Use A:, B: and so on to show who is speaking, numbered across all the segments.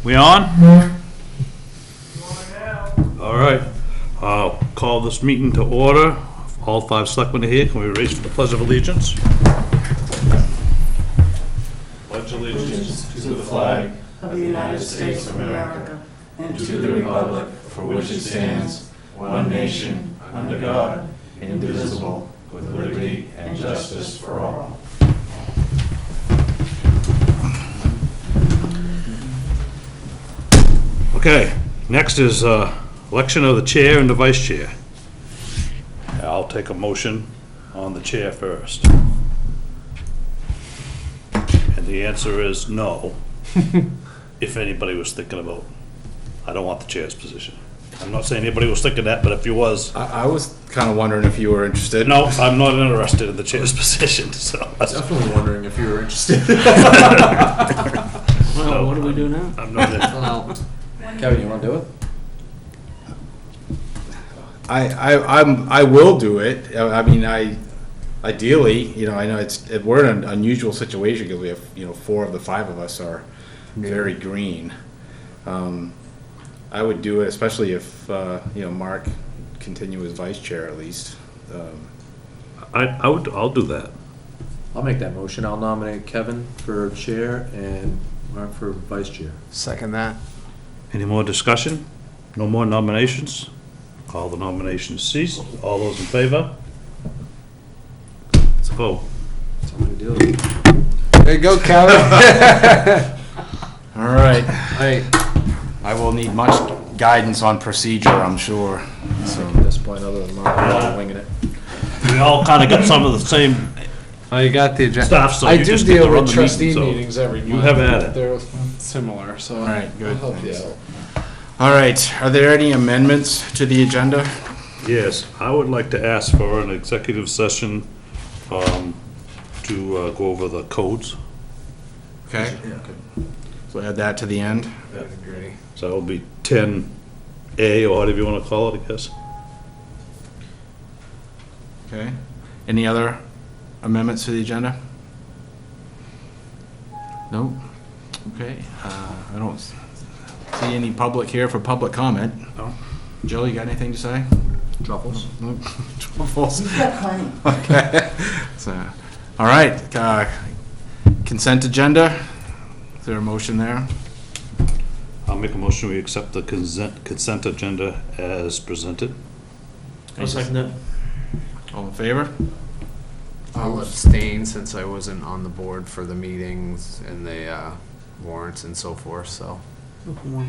A: We on? All right. I'll call this meeting to order. All 5 selectmen are here. Can we raise for the pledge of allegiance? Pledge allegiance
B: to the flag of the United States of America and to the republic for which it stands, one nation, under God, indivisible, with liberty and justice for all.
A: Okay, next is election of the chair and the vice chair. I'll take a motion on the chair first. And the answer is no, if anybody was thinking about, I don't want the chair's position. I'm not saying anybody was thinking that, but if you was,
C: I was kind of wondering if you were interested.
A: no, I'm not interested in the chair's position, so.
D: Definitely wondering if you were interested.
E: Well, what do we do now?
A: I'm not in.
E: Well, Kevin, you want to do it?
C: I will do it. I mean, ideally, I know we're in an unusual situation because we have, 4 of the 5 of us are very green. I would do it, especially if, Mark continue as vice chair at least.
A: I'll do that.
D: I'll make that motion. I'll nominate Kevin for chair and Mark for vice chair.
E: Second that.
A: Any more discussion? No more nominations? Call the nominations ceased. All those in favor? It's a vote.
D: That's how I'm gonna do it.
E: There you go, Kevin.
C: All right.
E: Hey,
C: I will need much guidance on procedure, I'm sure.
D: So at this point, other than Mark, we're all winging it.
A: We all kind of got some of the same
E: oh, you got the agenda.
A: stuff, so
E: I
A: you
E: do
A: just get
E: deal
A: to run
E: with
A: the
E: trustee
A: meeting, so
E: meetings every month.
A: you have at it.
E: They're similar, so
C: All right, good.
E: I'll help you out.
C: All right. Are there any amendments to the agenda?
A: Yes, I would like to ask for an executive session to go over the codes.
C: Okay. So add that to the end.
E: Agree.
A: So that will be 10A, or whatever you want to call it, I guess.
C: Okay. Any other amendments to the agenda? Nope. Okay. I don't see any public here for public comment.
A: No.
C: Jill, you got anything to say?
D: Truffles.
C: Nope. Truffles.
B: You've got plenty.
C: Okay. So, all right. Consent agenda. Is there a motion there?
A: I'll make a motion, we accept the consent agenda as presented.
E: I'll second that.
C: All in favor?
F: I'll abstain since I wasn't on the board for the meetings and the warrants and so forth, so.
C: All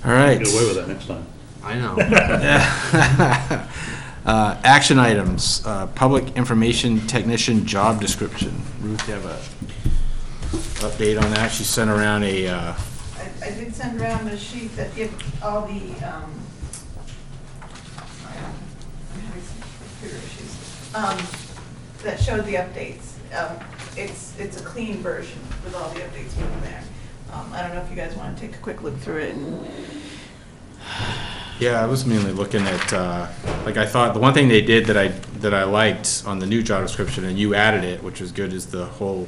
C: right.
A: Get away with that next time.
F: I know.
C: Action items, public information technician job description. Ruth, you have a update on that? She sent around a,
G: I did send around a sheet that gives all the, I'm having some computer issues, that showed the updates. It's a clean version with all the updates put in there. I don't know if you guys want to take a quick look through it.
C: yeah, I was mainly looking at, I thought, the one thing they did that I liked on the new job description, and you added it, which was good, is the whole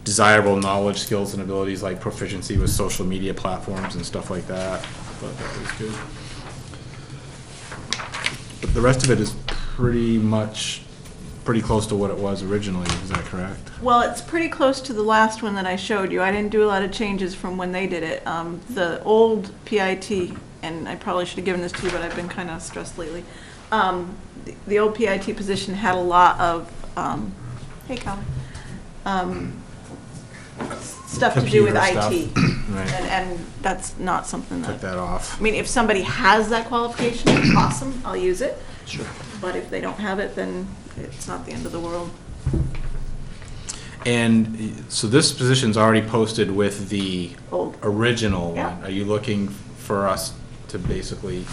C: desirable knowledge, skills, and abilities like proficiency with social media platforms and stuff like that. I thought that was good. But the rest of it is pretty close to what it was originally, is that correct?
G: Well, it's pretty close to the last one that I showed you. I didn't do a lot of changes from when they did it. The old PIT, and I probably should have given this to you, but I've been kind of stressed lately. The old PIT position had a lot of, hey, Colin, stuff to do with
C: Computer
G: IT.
C: stuff. Right.
G: And that's not something
C: Took that off.
G: I mean, if somebody has that qualification, awesome, I'll use it.
D: Sure.
G: But if they don't have it, then it's not the end of the world.
C: And so this position's already posted with the
G: Old.
C: original
G: Yeah.
C: one. Are you looking for us to basically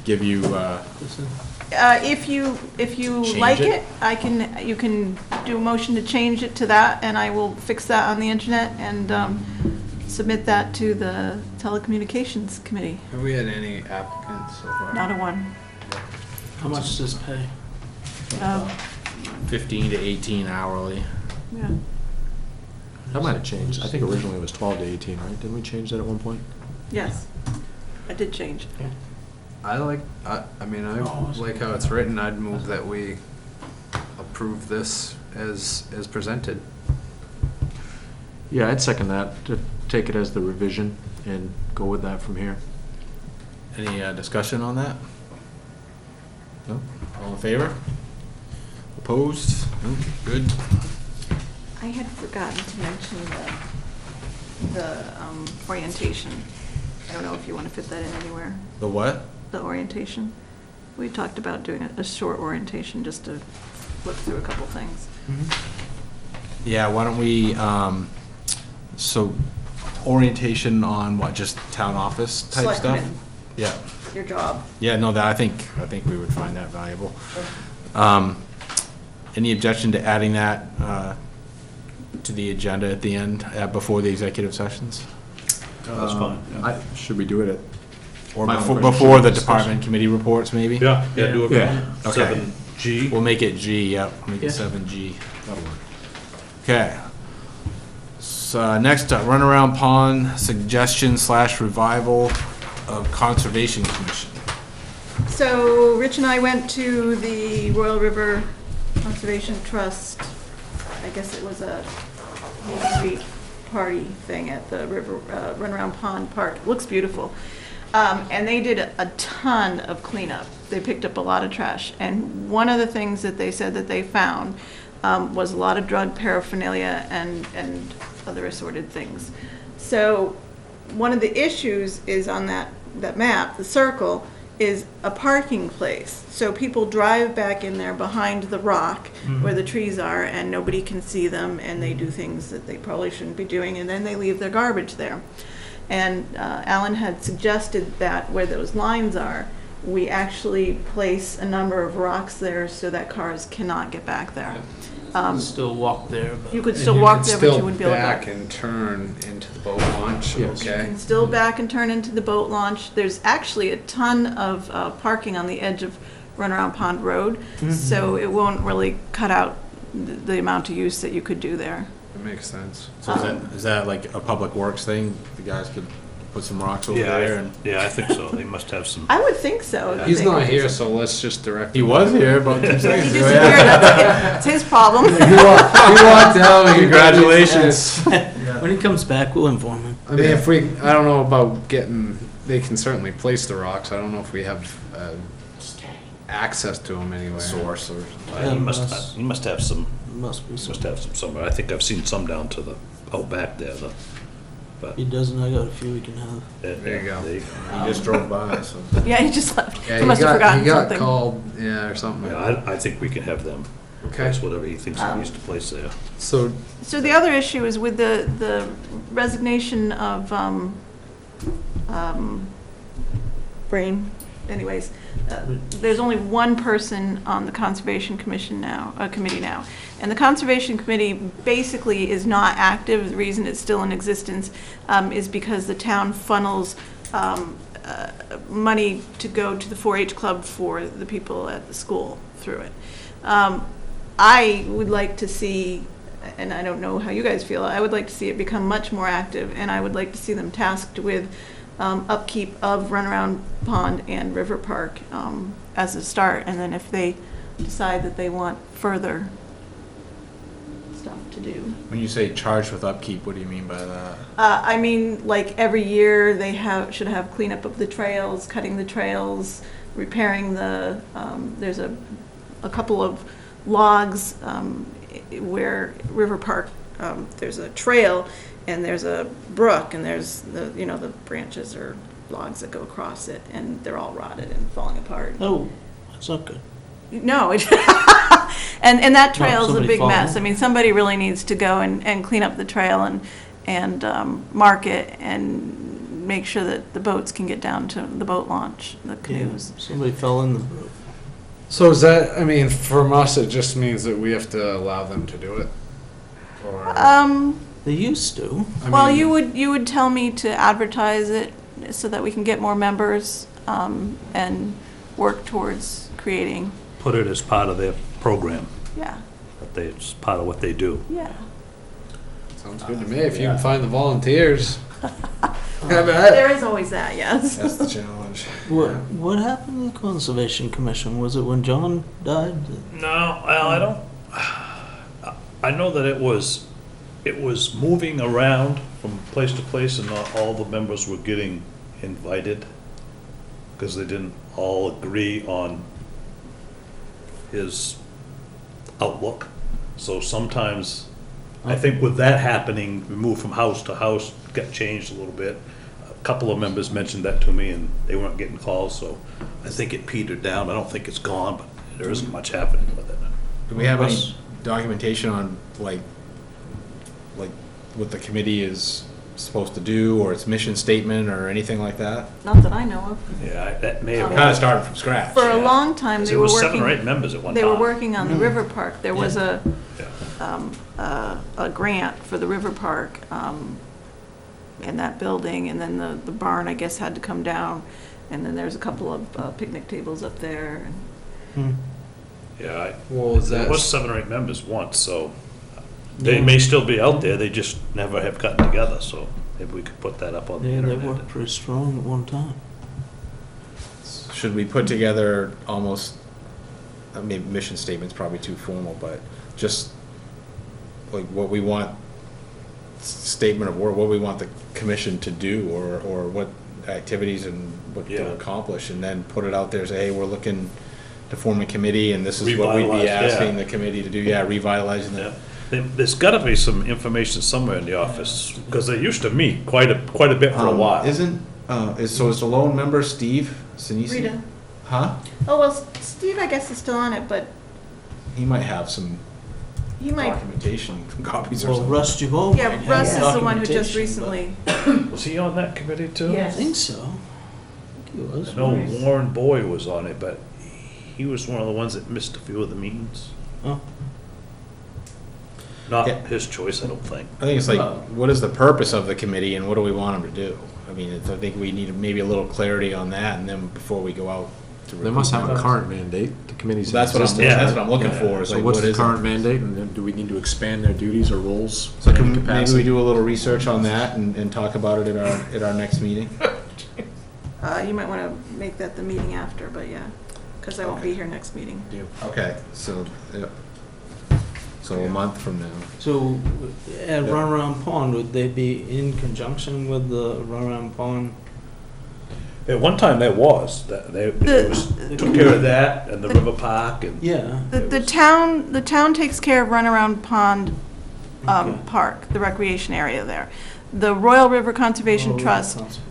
C: give you,
G: If you
C: Change
G: like
C: it?
G: it, you can do a motion to change it to that, and I will fix that on the internet and submit that to the telecommunications committee.
F: Have we had any applicants so far?
G: Not a one.
E: How much does this pay?
C: 15 to 18 hourly?
G: Yeah.
C: That might have changed. I think originally it was 12 to 18, right? Didn't we change that at one point?
G: Yes, I did change.
F: I like how it's written. I'd move that we approve this as presented.
C: Yeah, I'd second that, to take it as the revision and go with that from here. Any discussion on that? No? All in favor? Opposed? No? Good.
G: I had forgotten to mention the orientation. I don't know if you want to fit that in anywhere,
C: The what?
G: the orientation. We talked about doing a short orientation just to look through a couple things.
C: Yeah, why don't we, so orientation on what, just town office type stuff?
G: Selectmen,
C: Yeah.
G: your job.
C: Yeah, no, that, I think we would find that valuable. Any objection to adding that to the agenda at the end, before the executive sessions?
A: That's fine.
C: Should we do it at, or
D: My
C: before,
D: question,
C: before the
D: discussion.
C: department committee reports, maybe?
A: Yeah, do
C: Yeah.
A: it.
C: Okay.
A: 7G.
C: We'll make it G, yep, make it
E: Yeah.
C: 7G. That'll work. Okay. So, next up, Runaround Pond suggestion/revival of Conservation Commission.
G: So Rich and I went to the Royal River Conservation Trust. I guess it was a Main Street party thing at the river, Runaround Pond Park. It looks beautiful. And they did a ton of cleanup. They picked up a lot of trash. And one of the things that they said that they found was a lot of drug paraphernalia and other assorted things. So one of the issues is on that map, the circle, is a parking place. So people drive back in there behind the rock where the trees are and nobody can see them, and they do things that they probably shouldn't be doing, and then they leave their garbage there. And Alan had suggested that where those lines are, we actually place a number of rocks there so that cars cannot get back there.
E: Still walk there, but.
G: You could still walk there, but you wouldn't be able to
F: back
G: back.
F: and turn into the boat launch.
C: Yes.
G: You
F: Okay.
G: can still back and turn into the boat launch. There's actually a ton of parking on the edge of Runaround Pond Road, so it won't really cut out the amount of use that you could do there.
F: That makes sense.
C: So is that like a public works thing? The guys could put some rocks over there and?
A: Yeah, I think so. They must have some.
G: I would think so.
F: He's not here, so let's just direct.
C: He
F: him.
C: was here about 2
G: He
C: seconds ago,
G: disappeared.
C: yeah.
G: That's his problem.
F: He walked out.
C: Congratulations.
E: When he comes back, we'll inform him.
F: I mean, I don't know about getting. They can certainly place the rocks. I don't know if we have access to them anywhere.
C: Source or.
A: He must have some.
E: Must be
A: He
E: some.
A: must have some somewhere. I think I've seen some down to the out back there.
E: If he doesn't, I got a few we can have.
F: There you go.
C: He just drove by, so.
G: Yeah, he just left.
F: Yeah,
G: He must have forgotten
F: he got
G: something.
F: called, yeah, or something.
A: Yeah, I think we can have them
F: Okay.
A: place whatever he thinks he needs to place there.
F: So
G: So the other issue is with the resignation of, brain, anyways, there's only one person on the Conservation Commission now, committee now. And the Conservation Committee basically is not active. The reason it's still in existence is because the town funnels money to go to the 4-H club for the people at the school through it. I would like to see, and I don't know how you guys feel, I would like to see it become much more active, and I would like to see them tasked with upkeep of Runaround Pond and River Park as a start, and then if they decide that they want further stuff to do.
C: When you say charged with upkeep, what do you mean by that?
G: I mean, like every year they should have cleanup of the trails, cutting the trails, repairing the, there's a couple of logs where River Park, there's a trail and there's a brook and there's the branches or logs that go across it and they're all rotted and falling apart.
E: Oh, that's not good.
G: No, and that trail's a
E: somebody
G: big mess.
E: falling.
G: I mean, somebody really needs to go and clean up the trail and mark it and make sure that the boats can get down to the boat launch, the canoes.
E: Somebody fell in the boat.
F: So is that? I mean, from us, it just means that we have to allow them to do it. Or
E: They used to.
F: I
G: Well,
F: mean,
G: you would tell me to advertise it so that we can get more members and work towards creating,
A: Put it as part of their program.
G: yeah,
A: It's part of what they do.
G: yeah.
F: Sounds good to me. If you can find the volunteers.
G: There is always that, yes.
C: That's the challenge.
E: What happened to the Conservation Commission? Was it when John died?
A: No, well, I don't, I know that it was moving around from place to place and not all the members were getting invited because they didn't all agree on his outlook. So sometimes, I think with that happening, we moved from house to house, got changed a little bit. A couple of members mentioned that to me and they weren't getting calls, so I think it petered down. I don't think it's gone, but there isn't much happening with it.
C: Do we have any documentation on, like what the committee is supposed to do, or its mission statement, or anything like that?
G: Not that I know of.
A: Yeah, that may have.
C: Kind of started from scratch.
G: For a long time, they
A: There
G: were
A: was 7 or 8
G: working,
A: members at one time.
G: they were working on the river park. There was
A: Yeah.
G: a grant for the river park in that building, and then the barn, I guess, had to come down. And then there's a couple of picnic tables up there.
A: Yeah,
F: Well, is
A: there
F: that
A: was 7 or 8 members once, so they may still be out there, they just never have gotten together, so maybe we could put that up on the
E: Yeah, they
A: internet.
E: worked pretty strong at one time.
C: Should we put together almost, I mean, mission statement's probably too formal, but just like what we want, statement of work, what we want the commission to do, or what activities and what
A: Yeah.
C: to accomplish, and then put it out there, say, hey, we're looking to form a committee, and this is what we'd
A: Revitalize,
C: be
A: yeah.
C: asking the committee to do, revitalizing
A: Yeah.
C: it.
A: There's gotta be some information somewhere in the office, because they used to meet quite a bit for a while.
C: Is the lone member Steve Sinisi?
G: Rita.
C: Huh?
G: Oh, well, Steve, I guess, is still on it, but
C: He might have some
G: he might,
C: documentation copies or
E: Well,
C: something.
E: Russ Dubois.
G: yeah,
E: might have
G: Russ is the one who just
E: documentation,
G: recently,
A: Was he on that committee too?
E: but I think so. I think he was.
A: I know Warren Boy was on it, but he was one of the ones that missed a few of the meetings.
E: Oh.
A: Not
C: Yeah.
A: his choice, I don't think.
C: I think it's like, what is the purpose of the committee and what do we want them to do? I mean, I think we need maybe a little clarity on that, and then before we go out to.
F: they must have a current mandate. The committee's in
C: That's what I'm,
F: existence.
A: Yeah.
C: that's what I'm looking for, is
F: So
C: like,
F: what's
C: what
F: the
C: is
F: current
C: it?
F: mandate, and then do we need to expand their duties or roles?
C: So
F: in any
C: maybe we
F: capacity?
C: do a little research on that and talk about it at our next meeting?
G: you might want to make that the meeting after, but yeah, because I won't be here next meeting.
C: Okay, so, yeah. So a month from now.
E: So at Runaround Pond, would they be in conjunction with the Runaround Pond?
A: At one time there was, they took care of that and the river park and.
E: Yeah.
G: The town takes care of Runaround Pond
E: Okay.
G: Park, the recreation area there. The Royal River Conservation
E: Oh,
G: Trust
E: conservation.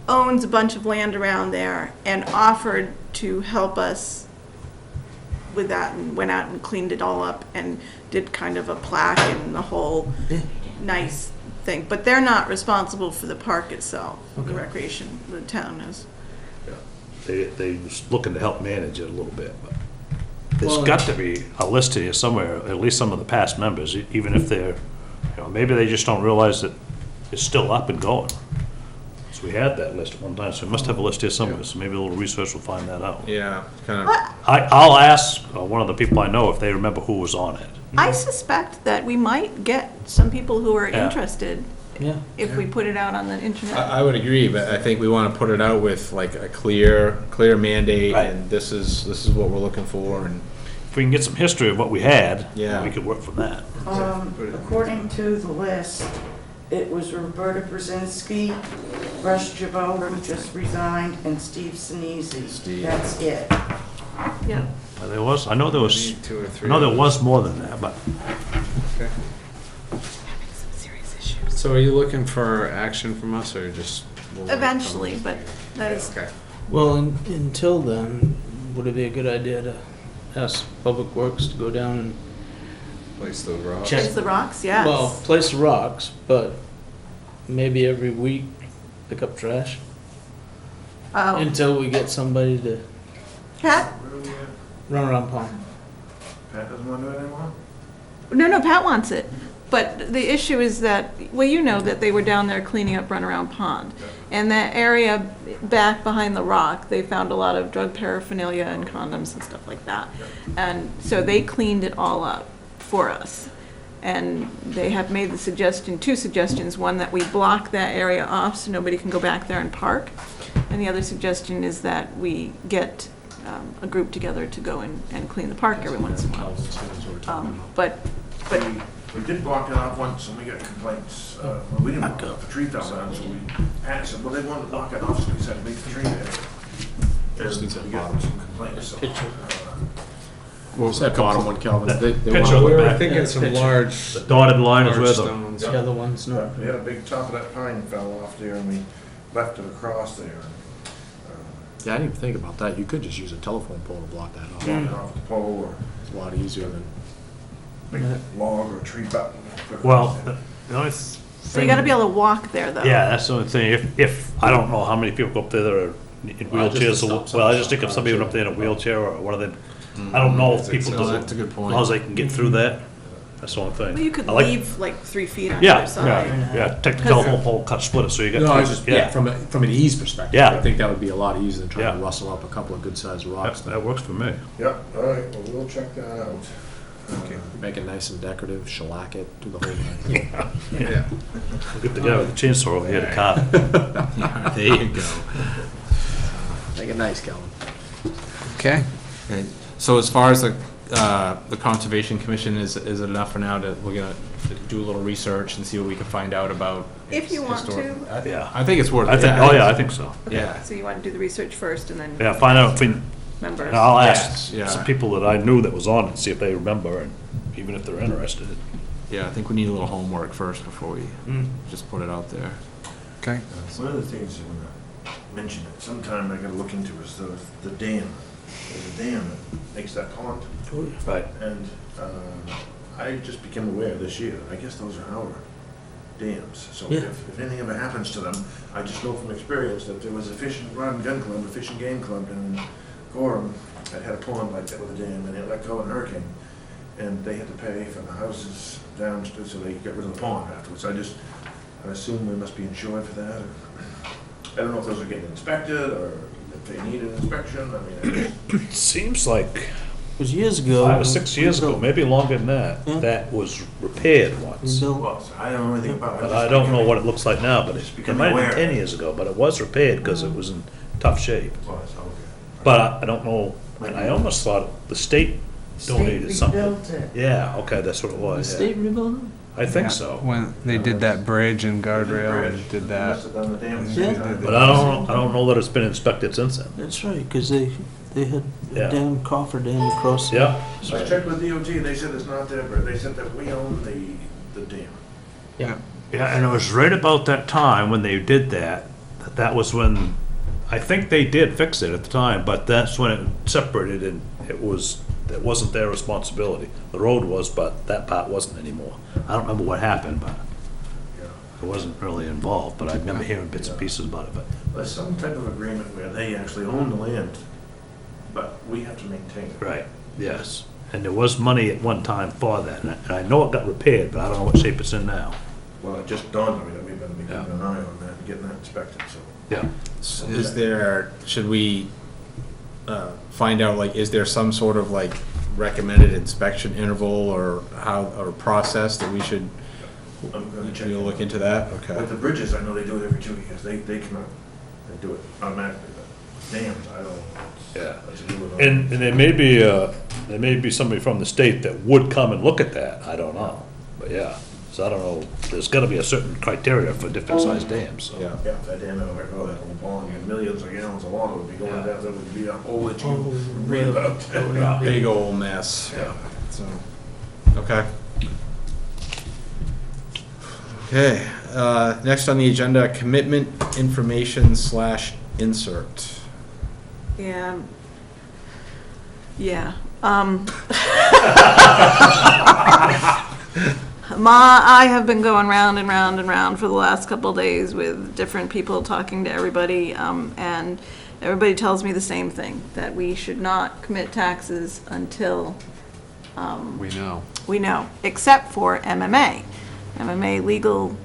G: owns a bunch of land around there and offered to help us with that, and went out and cleaned it all up and did kind of a plaque and the whole nice thing. But they're not responsible for the park itself, the
E: Okay.
G: recreation, the town is.
A: They was looking to help manage it a little bit, but there's
E: Well,
A: got to be a list here somewhere, at least some of the past members, even if they're, maybe they just don't realize that it's still up and going. So we had that list at one time, so we must have a list here somewhere, so maybe a little research will find that out.
C: Yeah, kind of.
A: I'll ask one of the people I know if they remember who was on it.
G: I suspect that we might get some people who are
A: Yeah.
G: interested
E: Yeah.
G: if we put it out on the internet.
C: I would agree, but I think we want to put it out with like a clear mandate,
A: Right.
C: and this is what we're looking for, and
A: If we can get some history of what we had,
C: Yeah.
A: we could work from that.
B: According to the list, it was Roberta Brzezinski, Russ Jabot, who just resigned, and Steve Sinisi.
C: Steve.
B: That's it.
G: Yeah.
A: There was, I know there was,
F: Need 2 or
A: I
F: 3.
A: know there was more than that, but
G: Serious issues.
F: So are you looking for action from us, or just? we'll wait till-
G: Eventually, but that is,
F: Okay.
E: Well, until then, would it be a good idea to ask Public Works to go down and,
F: Place those rocks.
E: Check.
G: place the rocks, yes.
E: well, place the rocks, but maybe every week pick up trash until we get somebody to
G: Pat?
E: run around pond?
H: Pat doesn't want to do it anymore?
G: No, Pat wants it. But the issue is that, well, you know that they were down there cleaning up Runaround Pond. And that area back behind the rock, they found a lot of drug paraphernalia and condoms and stuff like that. And so they cleaned it all up for us. And they have made two suggestions. One, that we block that area off so nobody can go back there and park. And the other suggestion is that we get a group together to go and clean the park every once in a while. But
H: We did block it off once and we got complaints. Well, we didn't block it off, the tree fell down, so we asked them, well, they wanted to block it off, so we said, make the tree there.
C: Just needs a
H: We got
C: bottom.
H: some complaints, so.
C: What was that bottom one, Calvin? They
A: Picture of
C: want-
A: the
F: We were
A: back.
F: thinking some large,
A: The dotted line is
F: large
A: where the,
F: stones.
E: The other ones, no.
H: We had a big top of that pine fell off there and we left it across there.
C: Yeah, I didn't even think about that. You could just use a telephone pole to block that off.
H: Block it off the pole or
C: It's a lot easier than.
H: make a log or a tree button.
A: well, the only
G: so you gotta be able to walk there, though.
A: yeah, that's the only thing. If, I don't know how many people go up there that are in
C: Well, just
A: wheelchairs,
C: to
A: or-
C: stop
A: well, I just think if
C: someone
A: somebody went up there in a wheelchair or one of them, I don't know if people do.
C: That's a good point.
A: As long as they can get through that, that's the only thing.
G: Well, you could
A: I like-
G: leave like 3 feet on either
A: Yeah,
G: side.
A: yeah, take the telephone pole, cut, split it, so you got.
C: No, I was just, yeah, from an ease perspective.
A: Yeah.
C: I think that would be a lot easier than trying to
A: Yeah.
C: rustle up a couple of good-sized rocks.
A: That works for me.
H: Yep, all right, well, we'll check that out.
C: Make it nice and decorative, shellac it, do the whole thing.
F: Yeah.
A: We'll get the guy with the chainsaw over here to cut it.
C: There you go. Make it nice, Calvin.
F: Okay.
C: So as far as the Conservation Commission, is it enough for now that we're gonna do a little research and see what we can find out about?
G: If you want
C: historic-
G: to.
A: Yeah.
C: I think it's worth it.
A: I think, oh yeah, I think so.
C: Yeah.
G: So you want to do the research first and then
A: Yeah, find out if we,
G: members?
A: and I'll
C: Yes,
A: ask
C: yeah.
A: some people that I knew that was on it, see if they remember, and even if they're interested.
C: Yeah, I think we need a little homework first before we just put it out there.
F: Okay.
H: One of the things you want to mention it sometime I gotta look into is the dam. There's a dam that makes that pond.
A: Right.
H: And I just became aware this year, I guess those are our dams. So
E: Yeah.
H: if anything ever happens to them, I just know from experience that there was a fishing rod and gun club, a fishing game club in Gorham that had a pond like that with a dam, and it let go in a hurricane. And they had to pay for the houses down, so they got rid of the pond afterwards. I assume we must be insured for that. I don't know if those are getting inspected or if they need an inspection. I mean,
A: It seems like
E: It was years ago.
A: 5 or 6 years ago, maybe longer than that,
E: Yeah.
A: that was repaired once.
H: well, I don't know anything about it.
A: But I don't know what it looks like now, but
H: Just
A: it
H: become
A: might have been
H: aware.
A: 10 years ago, but it was repaired because it was in tough shape.
H: Was, okay.
A: But I don't know, and I almost thought the state donated something. Yeah, okay, that's what it
E: The
A: was, yeah.
E: state rebuilt them?
A: I think so.
F: When they did that bridge and guardrail and did
H: They
F: that.
H: must have done the dam at the
E: Yeah.
H: same time.
A: But I don't know that it's been inspected since then.
E: That's right, because they had
A: Yeah.
E: a dam, coffer dam across.
A: Yeah.
H: I checked with DOT, they said it's not there, but they said that we own the dam.
E: Yeah.
A: Yeah, and it was right about that time when they did that, that was when, I think they did fix it at the time, but that's when it separated and it wasn't their responsibility. The road was, but that part wasn't anymore. I don't remember what happened, but I wasn't really involved, but I remember hearing bits and pieces about it, but.
H: There's some type of agreement where they actually own the land, but we have to maintain it.
A: Right, yes. And there was money at one time for that, and I know it got repaired, but I don't know what shape it's in now.
H: Well, it just dawned on me that we better be
A: Yeah.
H: keeping an eye on that and getting that inspected, so.
A: Yeah.
C: Is there, should we find out, like, is there some sort of, like, recommended inspection interval or or process that we should,
H: I'm gonna check.
C: we'll look into that?
H: With
C: Okay.
H: the bridges, I know they do it every 2 years. They come out and do it automatically, but dams, I don't.
A: Yeah.
H: That's a new one.
A: And there may be somebody from the state that would come and look at that, I don't know, but yeah. So I don't know, there's gotta be a certain criteria for different sized dams, so.
C: Yeah.
H: Yeah, if that dam ever let go, that whole pond, and millions of gallons of water would be going
A: Yeah.
H: down, there would be a hole that
E: Oh,
H: you read about.
C: Big old mess.
H: Yeah.
C: So, okay. Okay, next on the agenda, commitment information / insert.
G: Yeah. Yeah. I have been going round and round and round for the last couple of days with different people, talking to everybody, and everybody tells me the same thing, that we should not commit taxes until
F: We know.
G: except for MMA. MMA Legal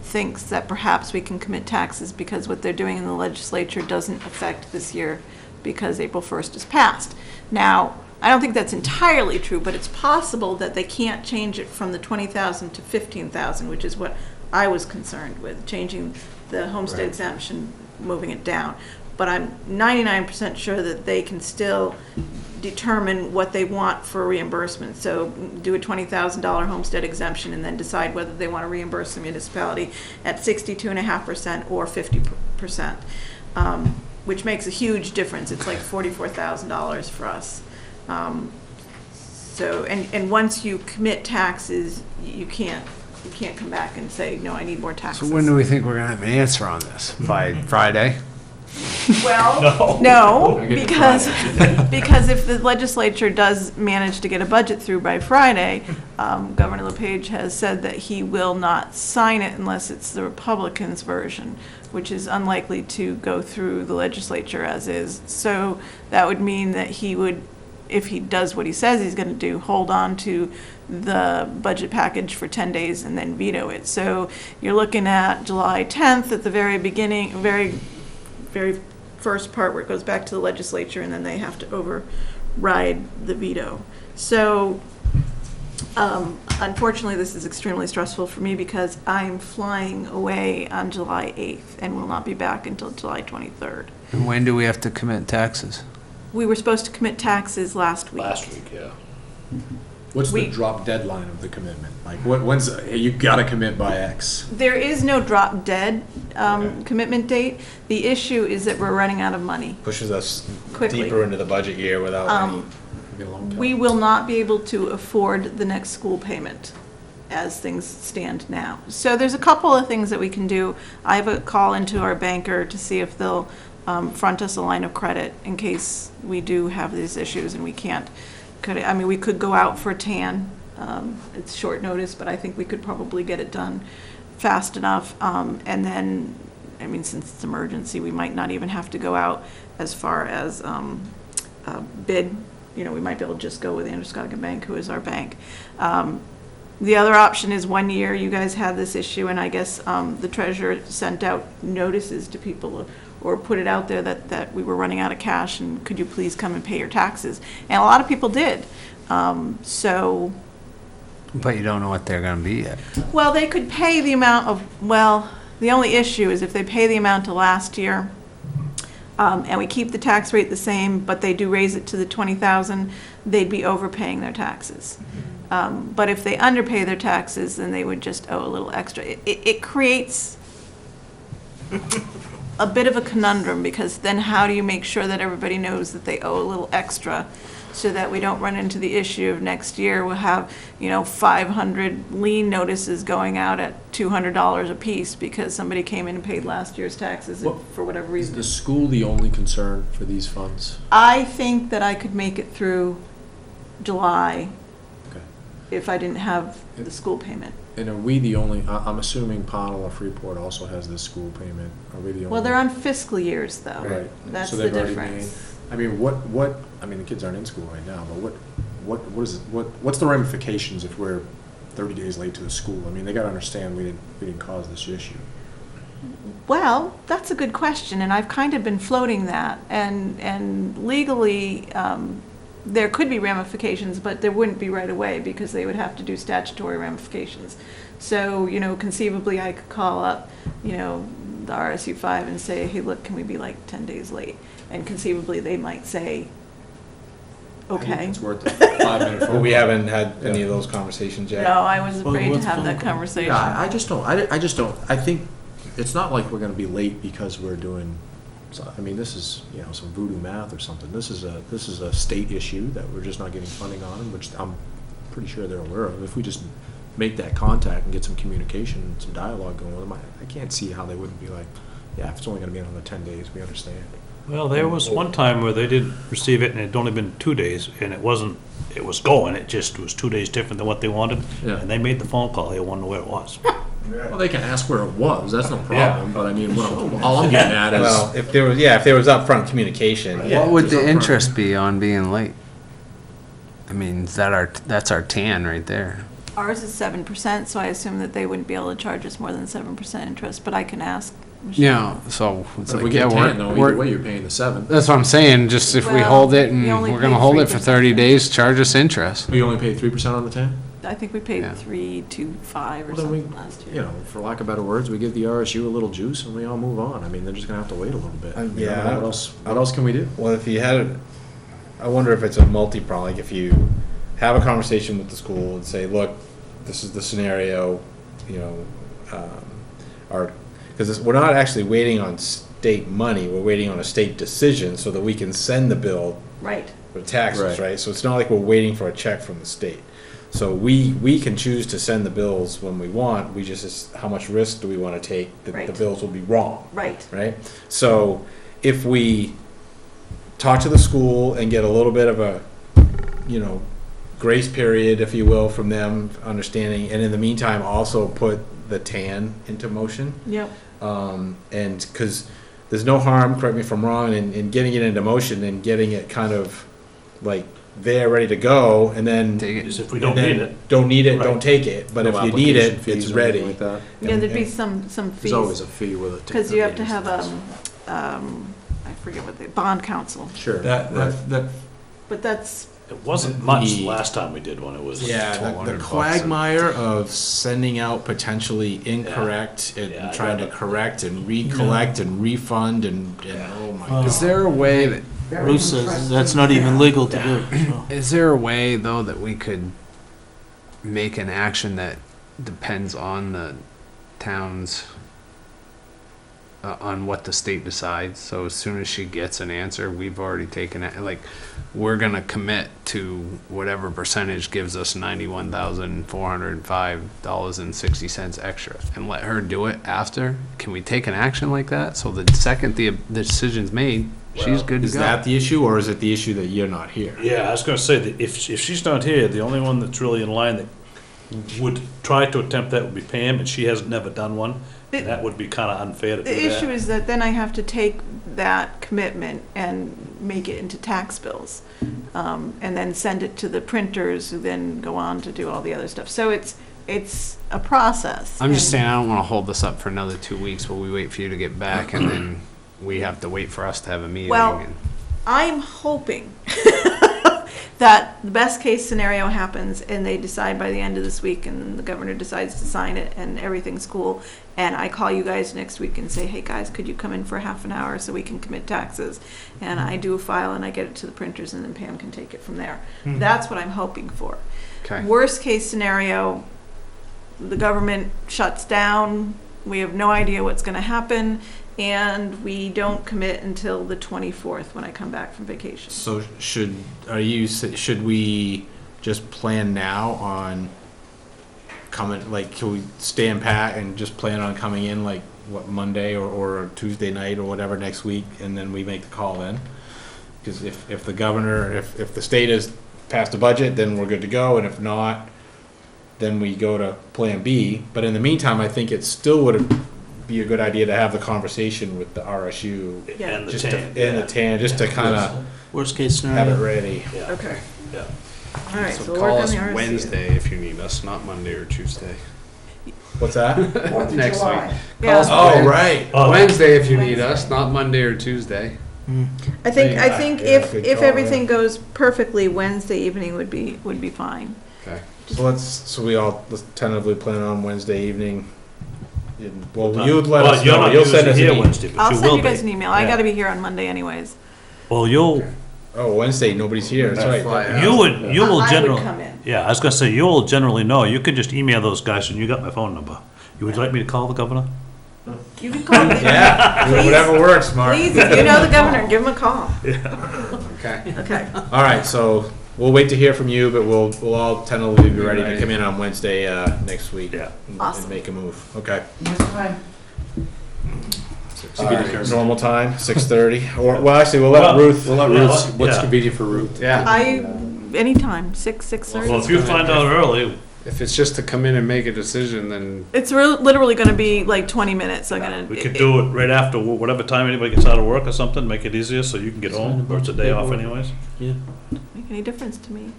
G: thinks that perhaps we can commit taxes because what they're doing in the legislature doesn't affect this year because April 1st is passed. Now, I don't think that's entirely true, but it's possible that they can't change it from the 20,000 to 15,000, which is what I was concerned with, changing the homestead exemption, moving it down. But I'm 99% sure that they can still determine what they want for reimbursement. So do a $20,000 homestead exemption and then decide whether they want to reimburse the municipality at 62.5% or 50%, which makes a huge difference. It's like $44,000 for us. So, and once you commit taxes, you can't come back and say, no, I need more taxes.
F: So when do we think we're gonna have an answer on this? By Friday?
G: Well, no, because if the legislature does manage to get a budget through by Friday, Governor LePage has said that he will not sign it unless it's the Republicans' version, which is unlikely to go through the legislature as is. So that would mean that he would, if he does what he says he's going to do, hold on to the budget package for 10 days and then veto it. So you're looking at July 10th at the very beginning, very first part where it goes back to the legislature and then they have to override the veto. So unfortunately, this is extremely stressful for me because I'm flying away on July 8th and will not be back until July 23rd.
F: And when do we have to commit taxes?
G: We were supposed to commit taxes last week.
A: Last week, yeah.
C: What's
G: We-
C: the drop deadline of the commitment? Like, when's, hey, you gotta commit by X?
G: There is no drop dead
C: Okay.
G: commitment date. The issue is that we're running out of money.
C: Pushes us
G: Quickly.
C: deeper into the budget year without any.
G: We will not be able to afford the next school payment as things stand now. So there's a couple of things that we can do. I have a call into our banker to see if they'll front us a line of credit in case we do have these issues and we can't. I mean, we could go out for tan. It's short notice, but I think we could probably get it done fast enough. And then, I mean, since it's emergency, we might not even have to go out as far as bid. You know, we might be able to just go with Androscoggin Bank, who is our bank. The other option is 1 year. You guys had this issue, and I guess the treasurer sent out notices to people or put it out there that we were running out of cash and could you please come and pay your taxes? And a lot of people did. So,
F: But you don't know what they're gonna be yet.
G: well, they could pay the amount of, well, the only issue is if they pay the amount to last year, and we keep the tax rate the same, but they do raise it to the 20,000, they'd be overpaying their taxes. But if they underpay their taxes, then they would just owe a little extra. It creates a bit of a conundrum, because then how do you make sure that everybody knows that they owe a little extra so that we don't run into the issue of next year we'll have, 500 lien notices going out at $200 a piece because somebody came in and paid last year's taxes for whatever
D: Is
G: reason.
D: the school the only concern for these funds?
G: I think that I could make it through July
D: Okay.
G: if I didn't have the school payment.
D: And are we the only, I'm assuming Pownell or Freeport also has this school payment. Are we the only?
G: Well, they're on fiscal years, though.
D: Right.
G: That's
D: So
G: the
D: they've already
G: difference.
D: made- I mean, I mean, the kids aren't in school right now, but what's the ramifications if we're 30 days late to the school? I mean, they gotta understand we didn't cause this issue.
G: Well, that's a good question, and I've kind of been floating that. And legally, there could be ramifications, but there wouldn't be right away because they would have to do statutory ramifications. So, conceivably, I could call up, the RSU 5 and say, hey, look, can we be like 10 days late? And conceivably, they might say,
D: I think
G: okay.
D: It's worth a 5-minute phone
C: But we
D: call.
C: haven't had any of those conversations yet.
G: No, I was
E: Well,
G: afraid to
E: what's
G: have
E: phone
G: that
E: call?
G: conversation.
D: Yeah, I just don't, I think, it's not like we're gonna be late because we're doing, I mean, this is, some voodoo math or something. This is a state issue that we're just not getting funding on, which I'm pretty sure they're aware of. If we just make that contact and get some communication and some dialogue going with them, I can't see how they wouldn't be like, yeah, if it's only gonna be another 10 days, we understand.
A: Well, there was one time where they didn't receive it and it'd only been 2 days and it was going, it just was 2 days different than what they wanted.
D: Yeah.
A: And they made the phone call, they wanted to know where it was.
D: Well, they can ask where it was, that's no problem, but I mean, all I'm getting at is.
C: Well, if there was upfront communication.
F: What would the
D: upfront.
F: interest be on being late? I mean, that's our tan right there.
G: Ours is 7%, so I assume that they wouldn't be able to charge us more than 7% interest, but I can ask Michelle.
F: Yeah, so it's
D: So if
F: like,
D: we
F: yeah,
D: get 10, though, either
F: we're,
D: way, you're paying the 7.
F: that's what I'm saying, just if we
G: Well,
F: hold it and
G: we only
F: we're gonna
G: pay
F: hold it for
G: 3%
F: 30 days, charge us interest.
D: We only paid 3% on the 10?
G: I think we paid
F: Yeah.
G: 325 or
D: Well, then we,
G: something last year.
D: you know, for lack of better words, we give the RSU a little juice and we all move on. I mean, they're just gonna have to wait a little bit. You know,
C: yeah.
D: What else can we do?
C: Well, if you had, I wonder if it's a multi-prong, like if you have a conversation with the school and say, look, this is the scenario, you know, because we're not actually waiting on state money, we're waiting on a state decision so that we can send the bill
G: Right.
C: for taxes,
D: Right.
C: right? So it's not like we're waiting for a check from the state. So we can choose to send the bills when we want, we just, how much risk do we want to take that the
G: Right.
C: bills will be wrong?
G: Right.
C: Right? So if we talk to the school and get a little bit of a, you know, grace period, if you will, from them, understanding, and in the meantime, also put the TAN into motion.
G: Yep.
C: And, because there's no harm, correct me if I'm wrong, in getting it into motion and getting it kind of like there, ready to go, and then.
F: Take it.
A: Is if we don't
C: and then
A: need it.
C: Don't need it,
A: Right.
C: don't take it, but
D: No
C: if you need
D: application
C: it,
D: fees
C: it's
D: or anything
C: ready.
D: like that.
G: Yeah, there'd be
C: And-
G: some fees.
D: There's always a fee with it.
G: Because you have to have, I forget what bond counsel,
D: Sure.
C: That,
G: but that's,
A: It wasn't much
C: The-
A: last time we did one, it was.
C: yeah, the
F: 1,200 bucks.
C: quagmire of sending out potentially incorrect
A: Yeah,
C: and
A: I'd
C: trying to
A: rather-
C: correct and recollect and refund and oh my god.
F: Is there a way that,
E: Bruce says that's not even legal to do, so.
F: is there a way though that we could make an action that depends on the town's, on what the state decides? So as soon as she gets an answer, we've already taken it, like, we're gonna commit to whatever percentage gives us $91,405.60 extra and let her do it after. Can we take an action like that? So the second the decision's made, she's good to
C: Is
F: go.
C: that the issue, or is it the issue that you're not here?
A: Yeah, I was gonna say that if she's not here, the only one that's really in line that would try to attempt that would be Pam, and she has never done one. And that would be kinda unfair to do that.
G: the issue is that then I have to take that commitment and make it into tax bills. And then send it to the printers who then go on to do all the other stuff. So it's a process.
F: I'm just
G: And-
F: saying, I don't wanna hold this up for another 2 weeks while we wait for you to get back and then we have to wait for us to have a meeting.
G: Well,
F: and-
G: I'm hoping that the best case scenario happens and they decide by the end of this week and the governor decides to sign it and everything's cool. And I call you guys next week and say, hey guys, could you come in for half an hour so we can commit taxes? And I do a file and I get it to the printers and then Pam can take it from there. That's what I'm hoping for.
F: Okay.
G: Worst case scenario, the government shuts down, we have no idea what's gonna happen, and we don't commit until the 24th when I come back from vacation.
C: So should we just plan now on coming, like, can we stay in pat and just plan on coming in like, what, Monday or Tuesday night or whatever next week, and then we make the call then? Because if the governor, if the state has passed a budget, then we're good to go, and if not, then we go to Plan B. But in the meantime, I think it still would be a good idea to have the conversation with the RSU.
G: Yeah.
A: And the
C: Just to,
A: tan.
C: and the TAN, just to kind of
E: Worst case
C: have it
E: scenario.
C: ready.
A: Yeah,
G: Okay.
A: yeah.
G: All right, so
F: So
G: we'll work
F: call
G: on
F: us
G: the RSU.
F: Wednesday if you need us, not Monday or Tuesday.
C: What's that?
F: Next week.
G: Yeah.
C: Oh, right.
A: Oh,
F: Wednesday if you need us, not Monday or Tuesday.
G: I think
C: Yeah, good
G: if
C: call,
G: everything
C: yeah.
G: goes perfectly, Wednesday evening would be fine.
F: Okay.
C: So let's tentatively plan on Wednesday evening. Well,
A: Well,
C: you'd let us
A: you're
C: know.
A: not
C: You'll send
A: usually
C: us an
A: here
C: email.
A: Wednesday, but
G: I'll
A: you
G: send
A: will
G: you guys
A: be.
G: an email. I
A: Yeah.
G: gotta be here on Monday anyways.
A: Well, you'll,
C: Oh, Wednesday, nobody's here, that's right.
F: Fly
A: you will
G: I would
A: generally,
G: come in.
A: yeah, I was gonna say, you'll generally know, you could just email those guys and you got my phone number. You would like me to call the governor?
G: You can call me.
C: Yeah,
G: Please.
C: whatever works, Mark.
G: Please, if you know the governor, give him a call.
F: Okay.
G: Okay.
C: All right, so we'll wait to hear from you, but we'll all tentatively be ready to come in on Wednesday, next week.
A: Yeah.
C: And
G: Awesome.
C: make a move, okay.
D: All right.
C: Normal time, 6:30, or, well, actually, we'll let Ruth.
D: We'll let
A: Yeah,
D: Ruth, what's
A: yeah.
D: convenient for Ruth?
F: Yeah.
G: Anytime, 6:30.
A: Well, if you find out early,
F: If it's just to come in and make a decision, then
G: It's literally gonna be like 20 minutes. I'm gonna.
A: we could do it right after whatever time anybody gets out of work or something, make it easier so you can get home, or it's a day off anyways.
E: Yeah.
G: Make any difference to me.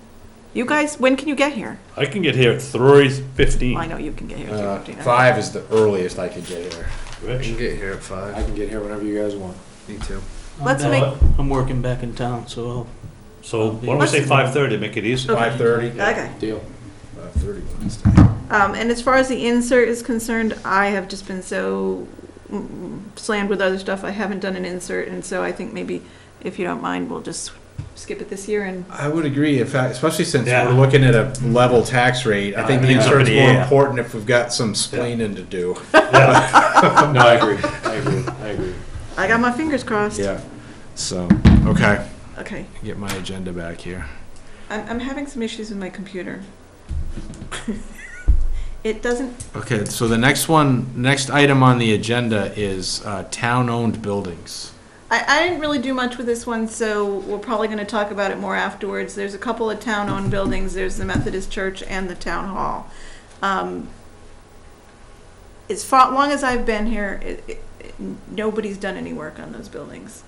G: You guys, when can you get here?
A: I can get here at 3:15.
G: Well, I know you can get here at 3:15.
C: 5 is the earliest I could get here.
F: I
A: Rich?
F: can get here at
D: I
F: 5.
D: can get here whenever you guys want.
F: Me too.
G: Let's
E: I'm
G: make-
E: back- I'm working back in town, so
A: So why don't we say 5:30, make it easy?
C: 5:30?
G: Okay.
D: Deal.
C: 5:30 Wednesday.
G: And as far as the insert is concerned, I have just been so slammed with other stuff, I haven't done an insert, and so I think maybe, if you don't mind, we'll just skip it this year and,
C: I would agree, in fact, especially since
A: Yeah.
C: we're looking at a level tax rate, I think the
A: Everything's up in
C: insert's
A: the
C: more
A: air.
C: important if we've got some splaining to do.
D: No, I agree.
G: I got my fingers crossed.
C: Yeah, so, okay,
G: Okay.
C: get my agenda back here.
G: I'm having some issues with my computer. It doesn't,
C: Okay, so the next item on the agenda is town-owned buildings.
G: I didn't really do much with this one, so we're probably gonna talk about it more afterwards. There's a couple of town-owned buildings, there's the Methodist Church and the Town Hall. As far, long as I've been here, nobody's done any work on those buildings.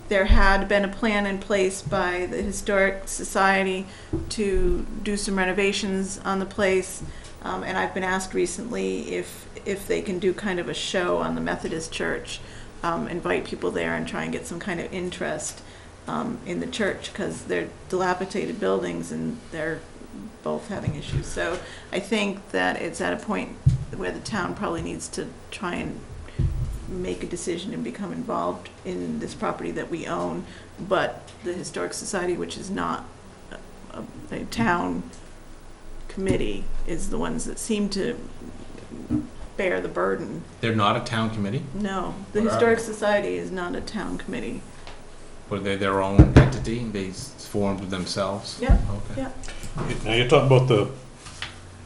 G: There had been a plan in place by the Historic Society to do some renovations on the place, and I've been asked recently if they can do kind of a show on the Methodist Church, invite people there and try and get some kind of interest in the church, because they're dilapidated buildings and they're both having issues. So I think that it's at a point where the town probably needs to try and make a decision and become involved in this property that we own, but the Historic Society, which is not a town committee, is the ones that seem to bear the burden.
C: They're not a town committee?
G: No, the
C: What are
G: Historic
C: they?
G: Society is not a town committee.
C: Were they their own entity, they formed themselves?
G: Yeah,
C: Okay.
G: yeah.
A: Now, you're talking about the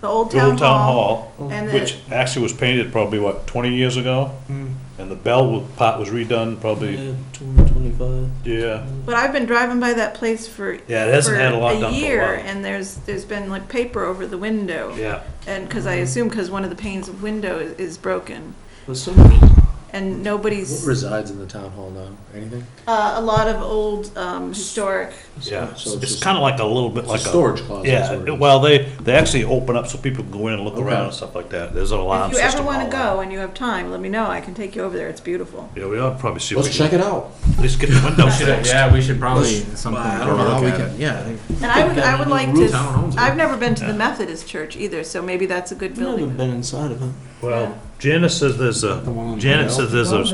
G: The old
A: old town hall,
G: And the,
A: which actually was painted probably, what, 20 years ago? And the bell part was redone probably,
E: 2025.
A: yeah.
G: but I've been driving by that place for
A: Yeah, it hasn't had a lot done for a
G: year,
A: while.
G: and there's been like paper over the window.
A: Yeah.
G: And because I assume because one of the panes of window is broken,
E: For some reason,
G: and
D: What
G: nobody's
D: resides in the town hall now? Anything?
G: a lot of old historic.
A: Yeah,
D: So it's
A: it's
D: just-
A: kind of like a little bit
D: It's
A: like
D: a storage closet. is
A: Yeah,
D: what it is.
A: well, they actually open up so people can go in and look
D: Okay.
A: around and stuff like that. There's an alarm
G: If you
A: system.
G: ever want
A: all
G: to
A: that.
G: go and you have time, let me know. I can take you over there. It's beautiful.
A: Yeah, we ought to probably see. if
D: Let's
A: we can
D: check it out.
A: At least get the window fixed.
C: Yeah, we should probably,
D: Let's-
C: something
D: I
C: to
D: don't know
C: go
D: how
C: look
D: we
C: at.
D: can, yeah, I think.
G: And I would like to.
D: Town owns it.
G: I've never been to the Methodist church either, so maybe that's a good
E: I've never
G: building.
E: been inside of it.
A: Well, Janice says there's a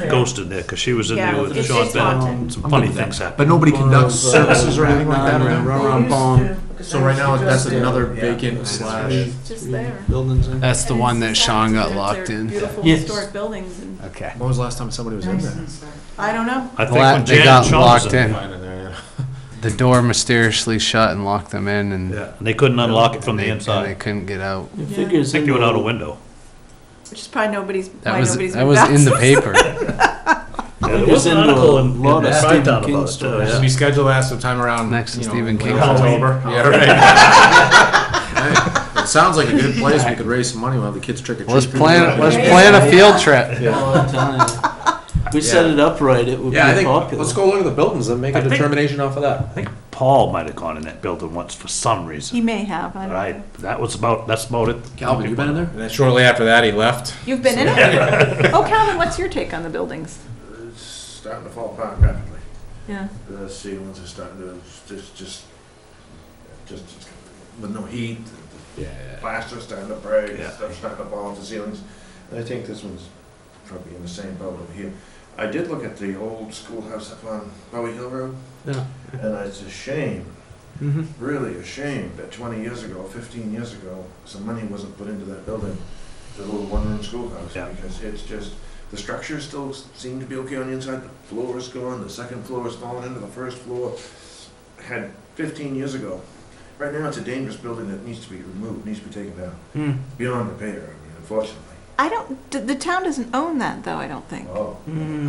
A: ghost in there because she was in
G: Yeah,
A: there with
G: it's
A: Sean Bennett.
G: haunted.
A: Some funny things happen.
D: But nobody conducts services or anything like that around?
E: Run Pond.
D: So right now, that's another vacant slash.
G: It's just there.
E: Buildings in.
F: That's the
G: And
F: one
G: it's
F: that
G: sad
F: Sean got
G: because
F: locked
G: they're
F: in.
G: Beautiful
E: Yes.
G: historic buildings, and
F: Okay.
D: When was the last time somebody was in there?
G: I don't know.
A: I think when
F: They
A: Janet
F: got
A: Sean was
F: locked
A: in
F: in.
A: there.
D: Fine in there, yeah.
F: The door mysteriously shut and locked them in, and
A: Yeah, and they couldn't unlock it from the
F: and they
A: inside.
F: couldn't get out.
E: You
G: Yeah.
E: figure
A: I
E: it's
A: think
E: in
A: they went out a
E: the-
A: window.
G: Which is probably nobody's.
F: That
G: why
F: was
G: nobody's
F: that was in the paper.
A: Yeah, there
E: It's
A: was an
E: in the
A: article in
E: lot of
A: the
E: Stephen
A: Tri-Town
E: King
A: about it, too,
E: stories.
C: Should we schedule that sometime around,
F: Next to
C: you know,
F: Stephen
C: late
F: King.
C: October? Yeah, right.
D: It sounds like a good place. We could raise some money. We'll have the kids trick or treat.
F: Let's plan a field trip.
E: Oh, I'm telling you. If we set it up right, it would
D: Yeah, I
E: be
D: think,
E: popular.
D: let's go look at the buildings and make a
A: I think-
D: determination off of that.
A: I think Paul might have gone in that building once for some reason.
G: He may have. I don't know.
A: Right, that's about it.
D: Calvin, you been in there?
C: And then shortly after that, he left.
G: You've been in it? Oh, Calvin, what's your take on the buildings?
H: It's starting to fall apart rapidly.
G: Yeah.
H: The ceilings are starting to just with no heat.
C: Yeah.
H: Plaster's starting to break,
A: Yeah.
H: stuff's starting to fall off the ceilings. And I think this one's probably in the same boat over here. I did look at the old schoolhouse up on Bowie Hill Road,
E: Yeah.
H: and it's a shame,
F: Mm-hmm.
H: really a shame, that 20 years ago, 15 years ago, some money wasn't put into that building, the little one-room schoolhouse,
A: Yeah.
H: because it's just, the structures still seem to be okay on the inside, the floor is gone, the second floor is falling into the first floor. Had 15 years ago. Right now, it's a dangerous building that needs to be removed, needs to be taken down, beyond repair, I mean, unfortunately.
G: I don't. The town doesn't own that, though. I don't think.
H: Oh.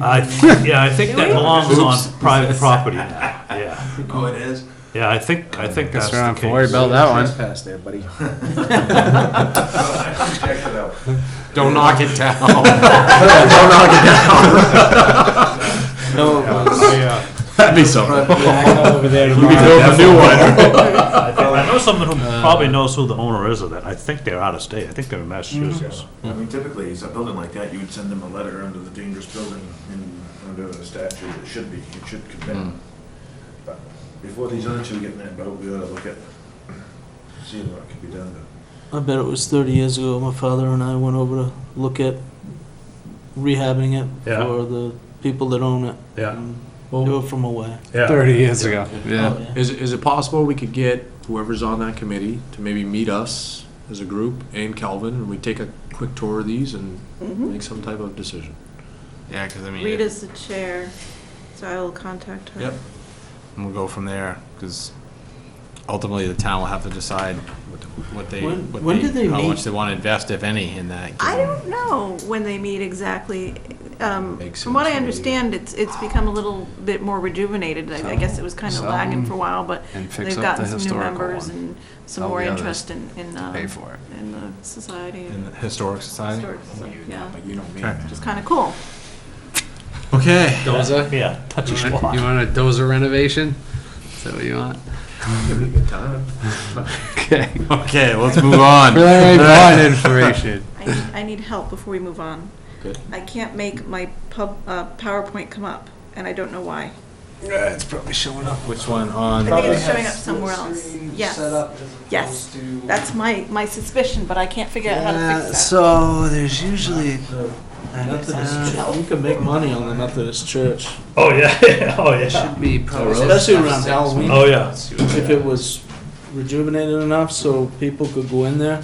A: I think
G: Do
A: that
G: we?
A: belongs on private property now, yeah.
H: Oh, it is?
A: Yeah, I think that's
F: Guess
A: the
F: we don't have to worry
A: case.
F: about that one.
D: Trespass there, buddy.
H: Check it out.
C: Don't knock it down.
E: No, it was,
D: That'd be something.
E: Over there
D: We
E: tomorrow.
D: could build a new one.
A: I know someone who probably knows who the owner is of that. I think they're out of state. I think they're in Massachusetts.
H: I mean, typically, it's a building like that, you would send them a letter under the dangerous building and under the statute, it should be, it should commit. But before these other two get in that boat, we ought to look at, seeing what can be done.
E: I bet it was 30 years ago, my father and I went over to look at rehabbing it
A: Yeah.
E: for the people that own it.
A: Yeah.
E: and Do it from away.
A: Yeah.
F: 30 years ago. Yeah.
E: Oh, yeah.
D: Is it possible we could get whoever's on that committee to maybe meet us as a group and Calvin, and we take a quick tour of these and make some type of decision?
C: Yeah, because I mean,
G: Rita's the chair, so I will contact her.
D: Yep.
C: and we'll go from there, because ultimately the town will have to decide what they,
E: When do they
C: how
E: meet?
C: much they want to invest, if any, in that.
G: I
C: given-
G: don't know when they meet exactly.
D: Makes
G: From what I
D: sense to me.
G: understand, it's become a little bit more rejuvenated. I guess it was kind of
F: Sell
G: lagging
F: them
G: for a while, but
F: and fix
G: they've
F: up the
G: gotten some new
F: historical
G: members
F: one.
G: and some
F: All
G: more
F: the others
G: interest in
F: Pay for it.
G: in the society.
C: In the Historic Society?
G: Historic Society, yeah,
D: But you know me.
C: Okay.
G: which is kind of cool.
C: Okay.
F: Dozer?
A: Yeah, touchy
F: You
A: spot.
F: want a dozer renovation? Is that what you want?
D: It'd be a good time.
F: Okay.
C: Okay, let's move on.
F: Preliminary bond information.
G: I need help before we move on.
D: Good.
G: I can't make my PowerPoint come up, and I don't know why.
F: It's probably showing up.
C: Which one on?
G: I think it's showing up somewhere else. Yes. Yes, that's my suspicion, but I can't figure out how to fix that.
F: So there's usually
E: Methodist Church. You can make money on the Methodist Church,
A: Oh, yeah, oh, yeah.
F: should be probably
E: especially around Halloween.
A: Oh, yeah.
E: If it was rejuvenated enough so people could go in there,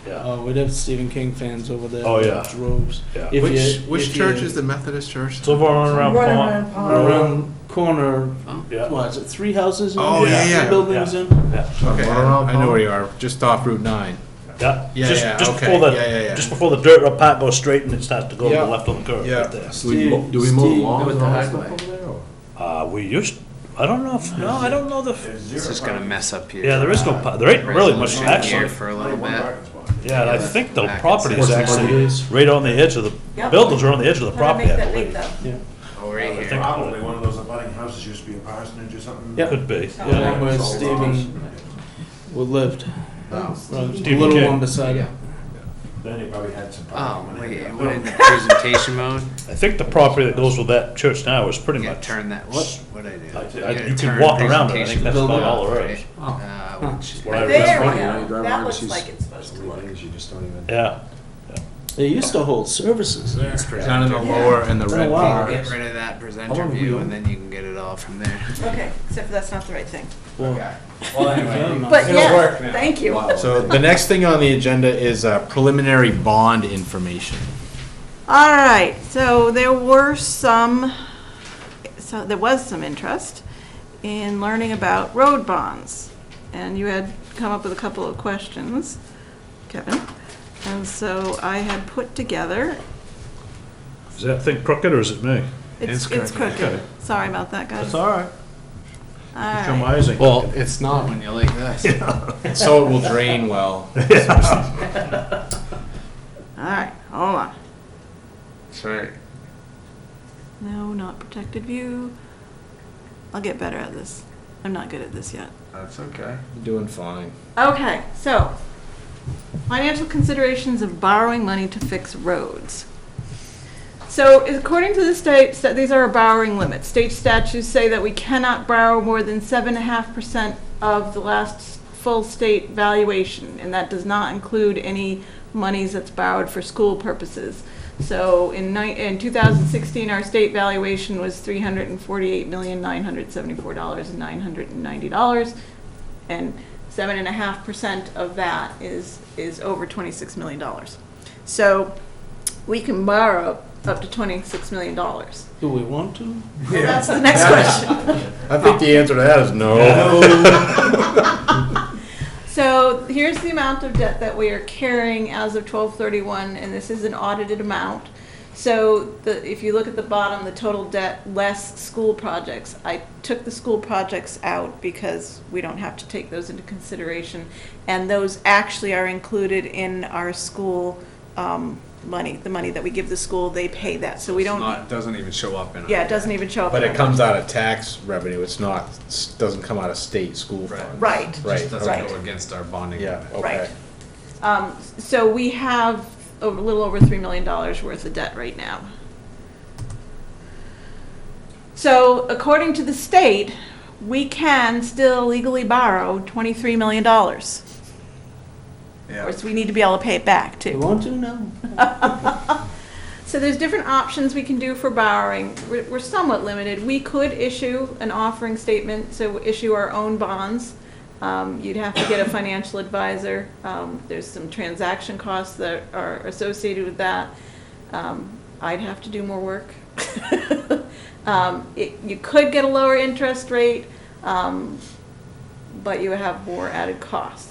A: Yeah.
E: we'd have Stephen King fans over there.
A: Oh, yeah.
E: Droves.
A: Yeah.
E: If you-
C: Which
E: if
C: church
E: you-
C: is the Methodist church?
A: It's over on around Pond.
E: Around corner,
A: Yeah.
E: what is it, 3 houses? in
C: Oh,
E: there?
C: yeah,
E: Three
C: yeah.
E: buildings
A: Yeah.
E: in?
A: Yeah.
C: Okay, I know where you are, just off Route 9.
A: Yeah.
C: Yeah,
A: Just-
C: yeah,
A: just
C: okay.
A: before the-
C: Yeah, yeah, yeah.
A: Just before the dirt road path goes straight and it starts to go to
C: Yeah.
A: the left on the curve.
C: Yeah.
A: Right there.
D: Do we mow lawns
E: with
D: and
E: the
D: all that
E: highway.
D: stuff over there? Or?
A: We used, I don't know if, no, I don't know the,
F: This is gonna mess up your.
A: yeah, there is no, there ain't really much
F: resolution
A: actually.
F: here for a little bit.
A: Yeah, and I think the
F: Back
A: property is
E: inside.
A: actually right on the edge of the,
G: Yep.
A: buildings are on the edge of the
G: How to
A: property,
G: make
A: I
G: that big,
A: believe.
G: though?
E: Yeah.
F: Oh, right
A: I
F: here.
A: think-
H: Probably one of those abutting houses used to be a parsonage or something.
E: Yep.
A: Could be,
E: Yeah,
A: yeah.
E: where Stephen lived. The
A: Stephen
E: little
A: King.
E: one beside it.
H: Then he probably had some.
F: Oh,
H: parking when
F: wait,
H: he
F: it
H: got
F: went
H: built.
F: into presentation mode?
A: I think the property that goes with that church now is pretty
F: You
A: much,
F: gotta turn that, what'd I do?
A: you
F: gotta
A: can
F: turn
A: walk around it, I think
F: presentation
A: that's
F: mode
A: about all
F: off,
A: there
F: right?
A: is.
F: Which,
A: What I
G: There
A: read.
G: we
D: funny, you know, you
G: go.
D: drive
G: That
D: around,
G: looks
D: you see
G: like it's supposed to look.
D: Things you just don't even.
A: Yeah.
E: They used to hold services there.
C: Down in the lower, in the
E: Been a
C: red
E: while.
C: bar.
F: get rid of that
D: How
F: presenter
D: long have we
F: view
D: owned
F: and then you can get it all from there.
G: Okay, except for that's not the right thing.
E: Well,
F: Well, anyway.
G: But
F: It'll
G: yeah,
F: work now.
G: thank you.
C: So the next thing on the agenda is preliminary bond information.
G: All right, so there was some interest in learning about road bonds. And you had come up with a couple of questions, Kevin. And so I had put together,
A: Is that thing crooked or is it me?
G: it's crooked. Sorry about that, guys.
A: That's all right.
G: All
A: Show
G: right.
A: my eyes ain't
F: Well,
A: crooked.
F: it's not when you like this.
C: So it will drain well.
G: All right, hold on.
F: That's right.
G: No, not protected view. I'll get better at this. I'm not good at this yet.
F: That's okay.
C: Doing fine.
G: Okay, so financial considerations of borrowing money to fix roads. So according to the state, these are our borrowing limits. State statutes say that we cannot borrow more than 7.5% of the last full state valuation, and that does not include any monies that's borrowed for school purposes. So in 2016, our state valuation was $348,974,990, and 7.5% of that is over $26 million. So we can borrow up to $26 million. Well,
E: do we want to?
G: that's the next question.
C: I think the answer to that is no.
G: So here's the amount of debt that we are carrying as of 12/31, and this is an audited amount. So if you look at the bottom, the total debt less school projects, I took the school projects out because we don't have to take those into consideration. And those actually are included in our school money, the money that we give the school, they pay that, so we don't,
F: It doesn't even show up in.
G: yeah, it doesn't even show up.
C: But
G: in
C: it
G: our
C: comes out of tax revenue, it's not, doesn't come out of state school
F: Right.
C: funds.
G: Right.
C: Right,
F: Just doesn't
G: Right.
F: go against our bonding.
C: yeah,
F: limit.
C: okay.
G: Right. So we have a little over $3 million worth of debt right now. So according to the state, we can still legally borrow $23 million. Of course, we need to be able to pay it back
E: You
G: too.
E: want to? No.
G: So there's different options we can do for borrowing. We're somewhat limited. We could issue an offering statement, so issue our own bonds. You'd have to get a financial advisor. There's some transaction costs that are associated with that. I'd have to do more work. You could get a lower interest rate, but you have more added costs.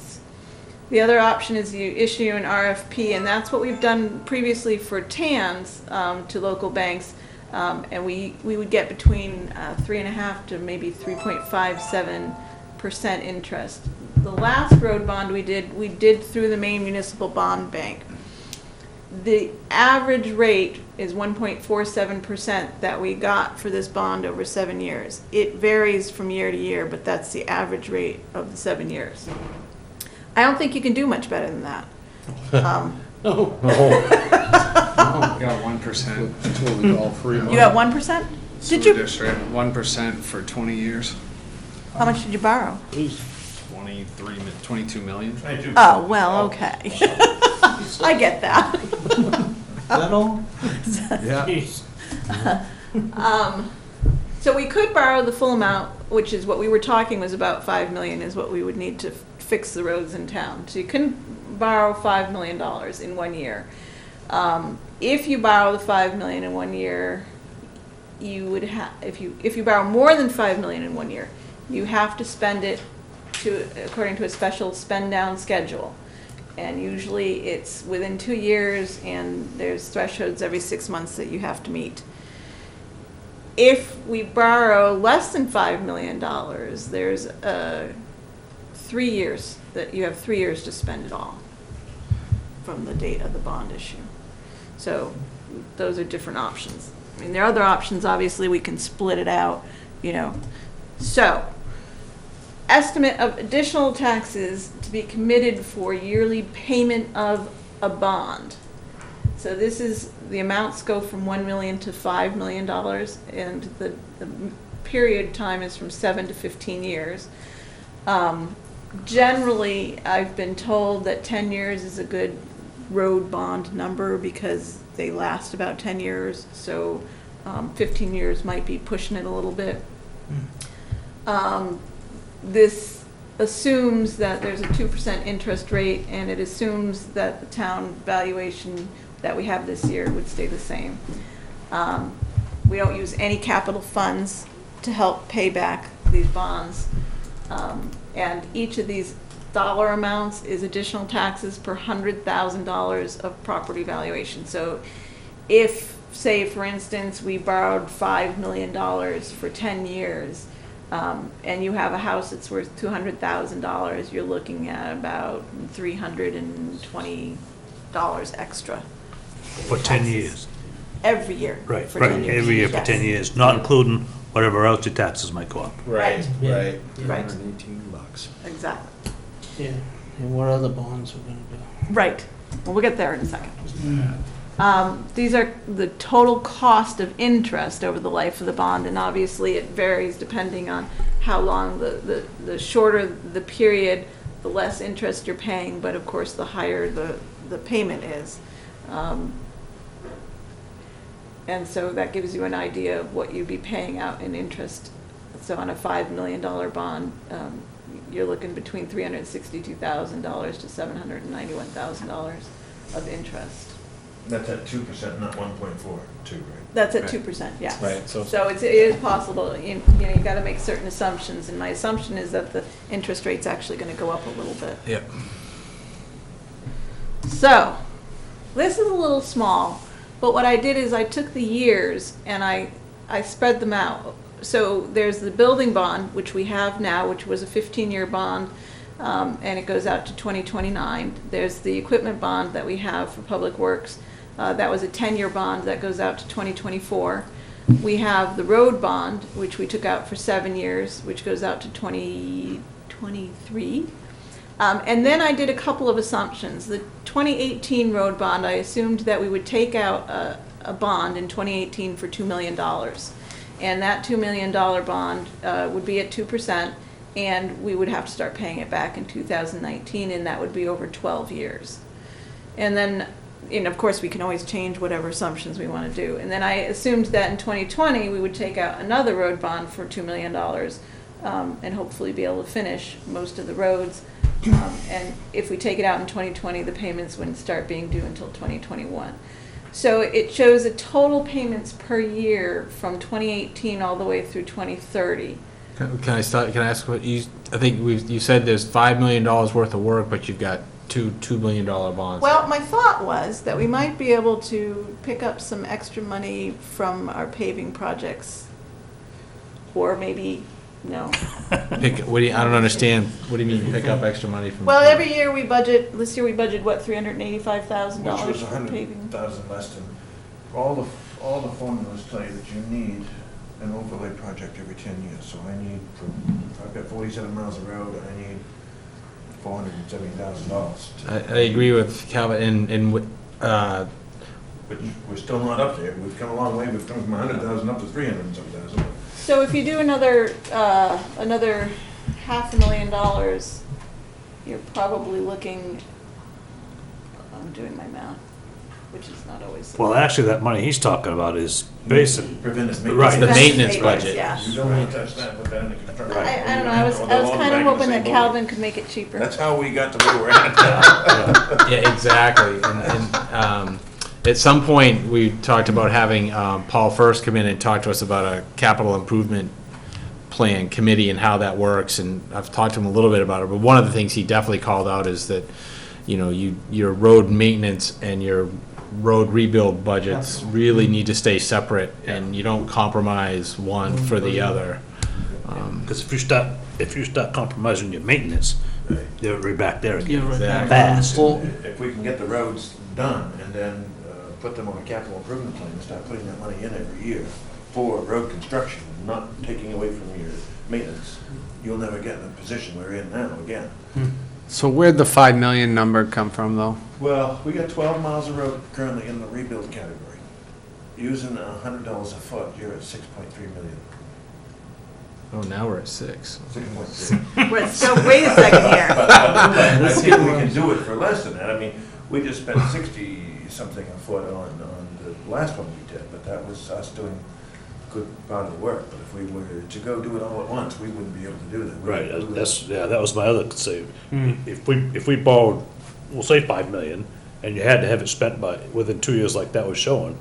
G: The other option is you issue an RFP, and that's what we've done previously for TANs to local banks, and we would get between 3.5 to maybe 3.57% interest. The last road bond we did through the Maine Municipal Bond Bank. The average rate is 1.47% that we got for this bond over 7 years. It varies from year to year, but that's the average rate of the 7 years. I don't think you can do much better than that.
E: Oh,
F: We got 1%.
D: Totally all free
G: You got 1%? Did you?
F: 1% for 20 years,
G: How much did you borrow?
F: 22 million.
G: Oh, well, okay. I get that.
E: that all?
D: Yeah.
E: Jeez.
G: So we could borrow the full amount, which is what we were talking was about 5 million is what we would need to fix the roads in town. So you couldn't borrow $5 million in 1 year. If you borrow the 5 million in 1 year, you would have, if you borrow more than 5 million in 1 year, you have to spend it according to a special spend down schedule. And usually it's within 2 years, and there's thresholds every 6 months that you have to meet. If we borrow less than $5 million, there's 3 years, that you have 3 years to spend it all from the date of the bond issue. So those are different options. I mean, there are other options, obviously, we can split it out, So, estimate of additional taxes to be committed for yearly payment of a bond. So this is, the amounts go from $1 million to $5 million, and the period time is from 7 to 15 years. Generally, I've been told that 10 years is a good road bond number because they last about 10 years, so 15 years might be pushing it a little bit. This assumes that there's a 2% interest rate, and it assumes that the town valuation that we have this year would stay the same. We don't use any capital funds to help pay back these bonds. And each of these dollar amounts is additional taxes per $100,000 of property valuation. So if, say, for instance, we borrowed $5 million for 10 years, and you have a house that's worth $200,000, you're looking at about $320 extra.
A: For 10 years.
G: Every year.
A: Right,
G: for
A: right,
G: 10 years.
A: every year for
G: Yes.
A: 10 years, not including whatever else your taxes might go up.
C: Right,
E: Yeah.
C: right.
G: Right,
D: $118.
G: exactly.
E: Yeah. And what other bonds we're gonna do?
G: Right. Well, we'll get there in a second. These are the total cost of interest over the life of the bond, and obviously it varies depending on how long, the shorter the period, the less interest you're paying, but of course, the higher the payment is. And so that gives you an idea of what you'd be paying out in interest. So on a $5 million bond, you're looking between $362,000 to $791,000 of interest.
H: That's at 2%, not 1.42, right?
G: That's at
C: Right.
G: 2%, yes.
C: Right, so-
G: it is possible, you gotta make certain assumptions, and my assumption is that the interest rate's actually gonna go up a little bit.
C: Yep.
G: So, this is a little small, but what I did is I took the years and I spread them out. So there's the building bond, which we have now, which was a 15-year bond. and it goes out to 2029. There's the equipment bond that we have for Public Works. That was a 10-year bond that goes out to 2024. We have the road bond, which we took out for 7 years, which goes out to 2023. And then I did a couple of assumptions. The 2018 road bond, I assumed that we would take out a bond in 2018 for $2 million. And that $2 million bond would be at 2%, and we would have to start paying it back in 2019, and that would be over 12 years. And then, and of course, we can always change whatever assumptions we want to do. And then I assumed that in 2020, we would take out another road bond for $2 million and hopefully be able to finish most of the roads. And if we take it out in 2020, the payments wouldn't start being due until 2021. So it shows a total payments per year from 2018 all the way through 2030.
C: Can I ask what you, I think you said there's $5 million worth of work, but you've got $2 million bonds.
G: Well, my thought was that we might be able to pick up some extra money from our paving projects, or maybe, no.
C: What do you, I don't understand. What do you mean pick up extra money from?
G: Well, every year we budget, this year we budgeted, what, $385,000
H: Which was
G: for paving?
H: 100,000 less than, all the formulas tell you that you need an overlay project every 10 years. So I've got 47 miles of road, and I need $470,000.
C: I agree with Calvin,
H: But we're still not up there. We've come a long way. We've come from 100,000 up to 300,000.
G: So if you do another $500,000, you're probably looking, I'm doing my math, which is not always.
A: Well, actually, that money he's talking about is basic.
H: Preventive maintenance.
A: Right.
C: the maintenance
G: Maintenance,
C: budget.
G: yeah.
H: You don't want to touch that, put that in the construction.
G: I don't know, I was kind of hoping that Calvin could make it cheaper.
H: That's how we got to where we're at now.
C: Yeah, exactly. And at some point, we talked about having Paul First come in and talk to us about a capital improvement plan committee and how that works. And I've talked to him a little bit about it, but one of the things he definitely called out is that, you know, your road maintenance and your road rebuild budgets really need to stay separate, and you don't compromise one for the other.
A: Because if you start compromising your maintenance, they're right back there again.
E: Yeah, right back.
A: Fast.
E: Well,
H: If we can get the roads done and then put them on a capital improvement plan and start putting that money in every year for road construction, not taking away from your maintenance, you'll never get in the position we're in now again.
F: So where'd the 5 million number come from, though?
H: Well, we got 12 miles of road currently in the rebuild category. Using $100 a foot, you're at 6.3 million.
C: Oh, now we're at 6.
H: 6.3.
G: Wait, so wait a second here.
H: But I think we can do it for less than that. I mean, we just spent 60-something a foot on the last one we did, but that was us doing a good part of the work. But if we were to go do it all at once, we wouldn't be able to do that.
A: Right, that was my other say. If we borrowed, we'll say 5 million, and you had to have it spent within 2 years like that was showing,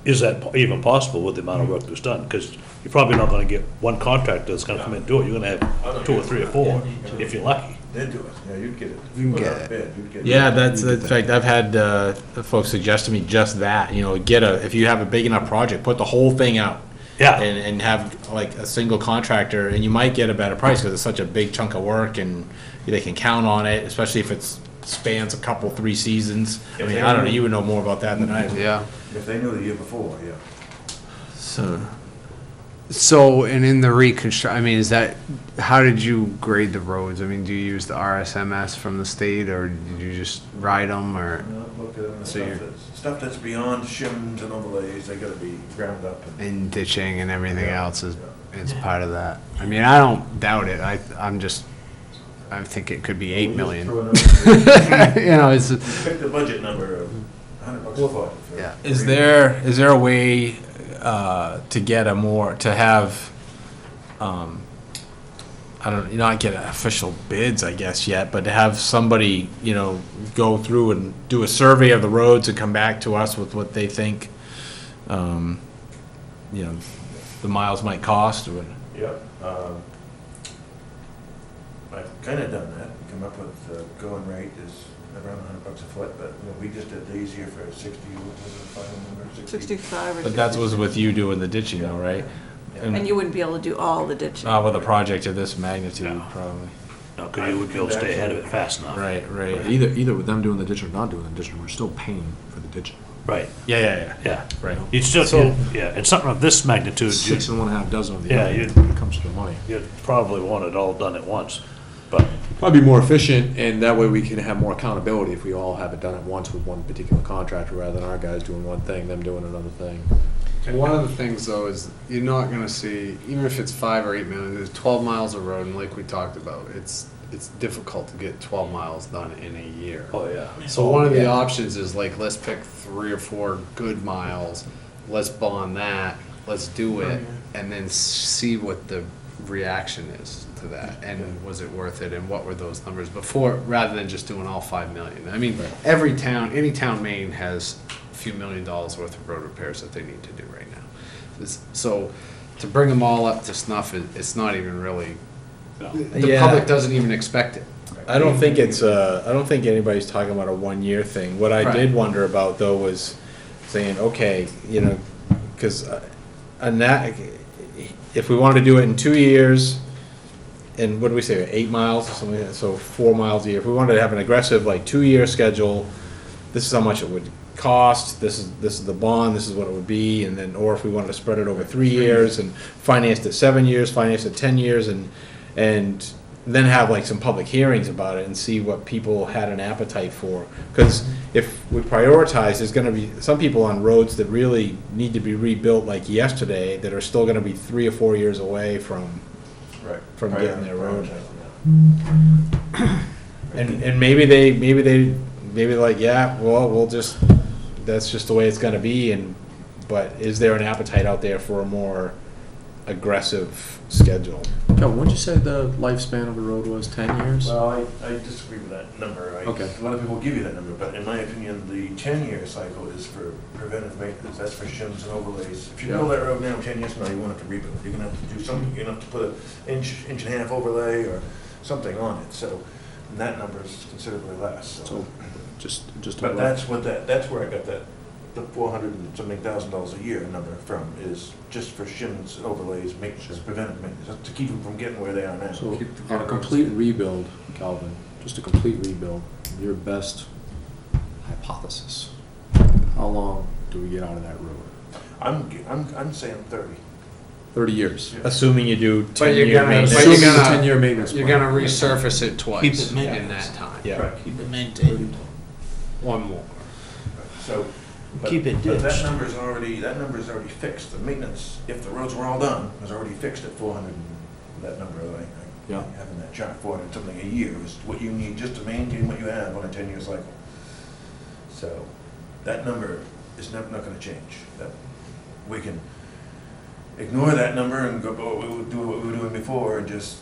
A: is that even possible with the amount of work that's done? Because you're probably not gonna get one contractor that's gonna come in and do it. You're gonna have 2 or 3 or 4, if you're lucky.
H: They'd do it. Yeah, you'd get it.
F: You can
H: Put
F: get
H: out a
F: it.
H: bid, you'd get it.
C: Yeah, that's, in fact, I've had folks suggest to me just that, you know, if you have a big enough project, put the whole thing out.
A: Yeah.
C: And have like a single contractor, and you might get a better price because it's such a big chunk of work and they can count on it, especially if it spans a couple, 3 seasons. I mean, I don't know, you would know more about that than I do.
F: Yeah.
H: If they knew the year before, yeah.
F: So, and in the reconstruct, I mean, how did you grade the roads? I mean, do you use the RSMS from the state, or did you just ride them, or?
H: Look at them,
F: So
H: stuff that's beyond shims and overlays, they gotta be ground up.
F: And ditching and everything else is part of that. I mean, I don't doubt it. I think it could be 8 million. You know, it's,
H: Pick the budget number of $100 a foot.
F: yeah.
C: Is there a way to get to have, not get official bids, I guess, yet, but to have somebody, you know, go through and do a survey of the roads and come back to us with what they think, you know, the miles might cost, or?
H: Yep. I've kind of done that, come up with the going rate is around $100 a foot, but you know, we just did these here for 60, what was it, final number,
G: 65 or
C: But that was with you doing the ditching though, right?
G: And you wouldn't be able to do all the ditching.
C: With a project of this magnitude, probably.
A: No, because you would be able to stay ahead of it fast enough.
C: Right, right.
D: Either with them doing the ditch or not doing the ditch, we're still paying for the ditch.
A: Right,
C: Yeah.
A: yeah.
C: Right.
A: You'd still,
E: So-
A: yeah, it's something of this magnitude,
D: Six and 1.5 dozen of the
A: Yeah,
D: other,
A: you'd-
D: when it comes to the money.
A: you'd probably want it all done at once, but,
D: Probably be more efficient, and that way we can have more accountability if we all have it done at once with one particular contractor, rather than our guys doing one thing, them doing another thing.
F: One of the things though is you're not gonna see, even if it's 5 or 8 million, there's 12 miles of road, and like we talked about, it's difficult to get 12 miles done in a year.
A: oh, yeah.
F: So one of the options is like, let's pick 3 or 4 good miles, let's bond that, let's do it, and then see what the reaction is to that, and was it worth it, and what were those numbers before, rather than just doing all 5 million. I mean, every town, any town in Maine has a few $1 million worth of road repairs that they need to do right now. So to bring them all up to snuff, it's not even really, the
C: Yeah.
F: public doesn't even expect it.
C: I don't think I don't think anybody's talking about a 1-year thing. What I
F: Right.
C: did wonder about though was saying, okay, you know, because on that, if we wanted to do it in 2 years, and what do we say, 8 miles or something, like that, so 4 miles a year. If we wanted to have an aggressive, like, 2-year schedule, this is how much it would cost, this is the bond, this is what it would be, and then, or if we wanted to spread it over 3 years and financed it 7 years, financed it 10 years, and then have like some public hearings about it and see what people had an appetite for. Because if we prioritize, there's gonna be some people on roads that really need to be rebuilt like yesterday, that are still gonna be 3 or 4 years away from getting their road. And maybe they like, yeah, well, we'll just, that's just the way it's gonna be, but is there an appetite out there for a more aggressive schedule?
D: Kevin, what'd you say the lifespan of a road was, 10 years?
H: Well, I disagree with that number.
D: Okay.
H: A lot of people give you that number, but in my opinion, the 10-year cycle is for preventive maintenance, that's for shims and overlays. If you build that road now, 10 years from now, you won't have to rebuild it. You're gonna have to do something, you're gonna have to put an inch and a half overlay or something on it, so that number is considerably less,
D: So, just.
H: But that's where I got that, the $400 and something thousand a year number from, is just for shims and overlays, maintenance, preventive maintenance, just to keep them from getting where they are now.
D: So, on a complete rebuild, Calvin, just a complete rebuild, your best hypothesis, how long do we get out of that road?
H: I'm saying 30.
D: 30 years.
C: Assuming you do
F: But you're
C: 10-year
F: gonna-
C: maintenance.
F: but you're
D: Assuming the
F: gonna-
D: 10-year maintenance
F: You're
D: plan.
F: gonna resurface it twice
E: Keep it
F: in
E: maintained.
F: that time.
C: Yeah.
H: Right.
E: Keep it maintained.
F: One more.
H: So.
E: Keep it
H: But that
E: ditched.
H: number's already fixed. The maintenance, if the roads were all done, was already fixed at 400, that number, I
D: Yeah.
H: have in that chart, 400 something a year is what you need just to maintain what you have on a 10-year cycle. So, that number is not gonna change. That, we can ignore that number and go, oh, we would do what we were doing before and just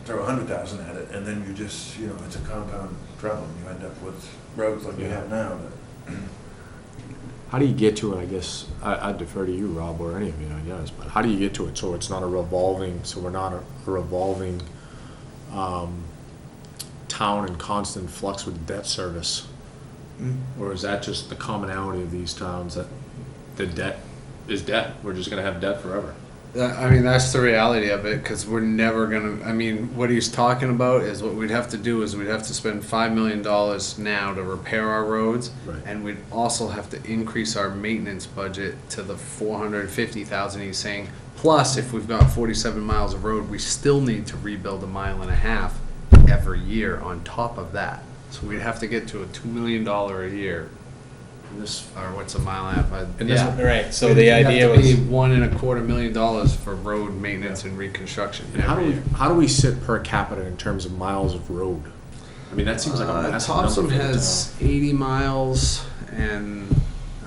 H: throw 100,000 at it, and then you just, it's a compound problem. You end up with roads like you have now that.
D: How do you get to it, I guess, I defer to you, Rob, or any of you, I guess, but how do you get to it so it's not a revolving, so we're not a revolving town in constant flux with debt service? Or is that just the commonality of these towns, that the debt is debt, we're just gonna have debt forever?
F: I mean, that's the reality of it, because we're never gonna, I mean, what he's talking about is what we'd have to do is we'd have to spend $5 million now to repair our roads.
D: Right.
F: And we'd also have to increase our maintenance budget to the 450,000 he's saying. Plus, if we've got 47 miles of road, we still need to rebuild 1.5 miles every year on top of that. So we'd have to get to a $2 million a year. This, or what's a mile and a half?
C: And this-
F: Yeah.
C: right, so the idea was.
F: $1.25 million for road maintenance and reconstruction
D: And
F: every year.
D: how do we sit per capita in terms of miles of road? I mean, that seems like a massive number
F: Topsom
D: for the
F: has 80 miles and,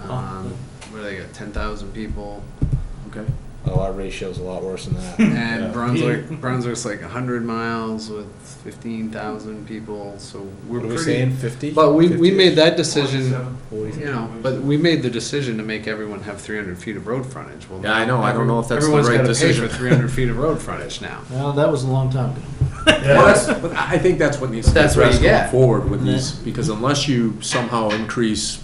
F: what do they got, 10,000 people?
D: town. Okay.
C: Oh, our ratio's a lot worse than that.
F: And
C: Yeah.
F: Brunswick's like 100 miles with 15,000 people, so we're
C: What are we
F: pretty.
C: saying, 50?
F: But we
C: 50?
F: made that decision,
H: 47.
F: but we made the decision to make everyone have 300 feet of road frontage. Well,
D: Yeah, I know. I don't know if that's the
F: everyone's
D: right
F: gotta
D: decision.
F: pay for 300 feet of road frontage now.
E: Well, that was a long time ago.
D: But I think that's what needs to be
F: That's what you
D: addressed going
F: get.
D: forward with these, because unless you somehow increase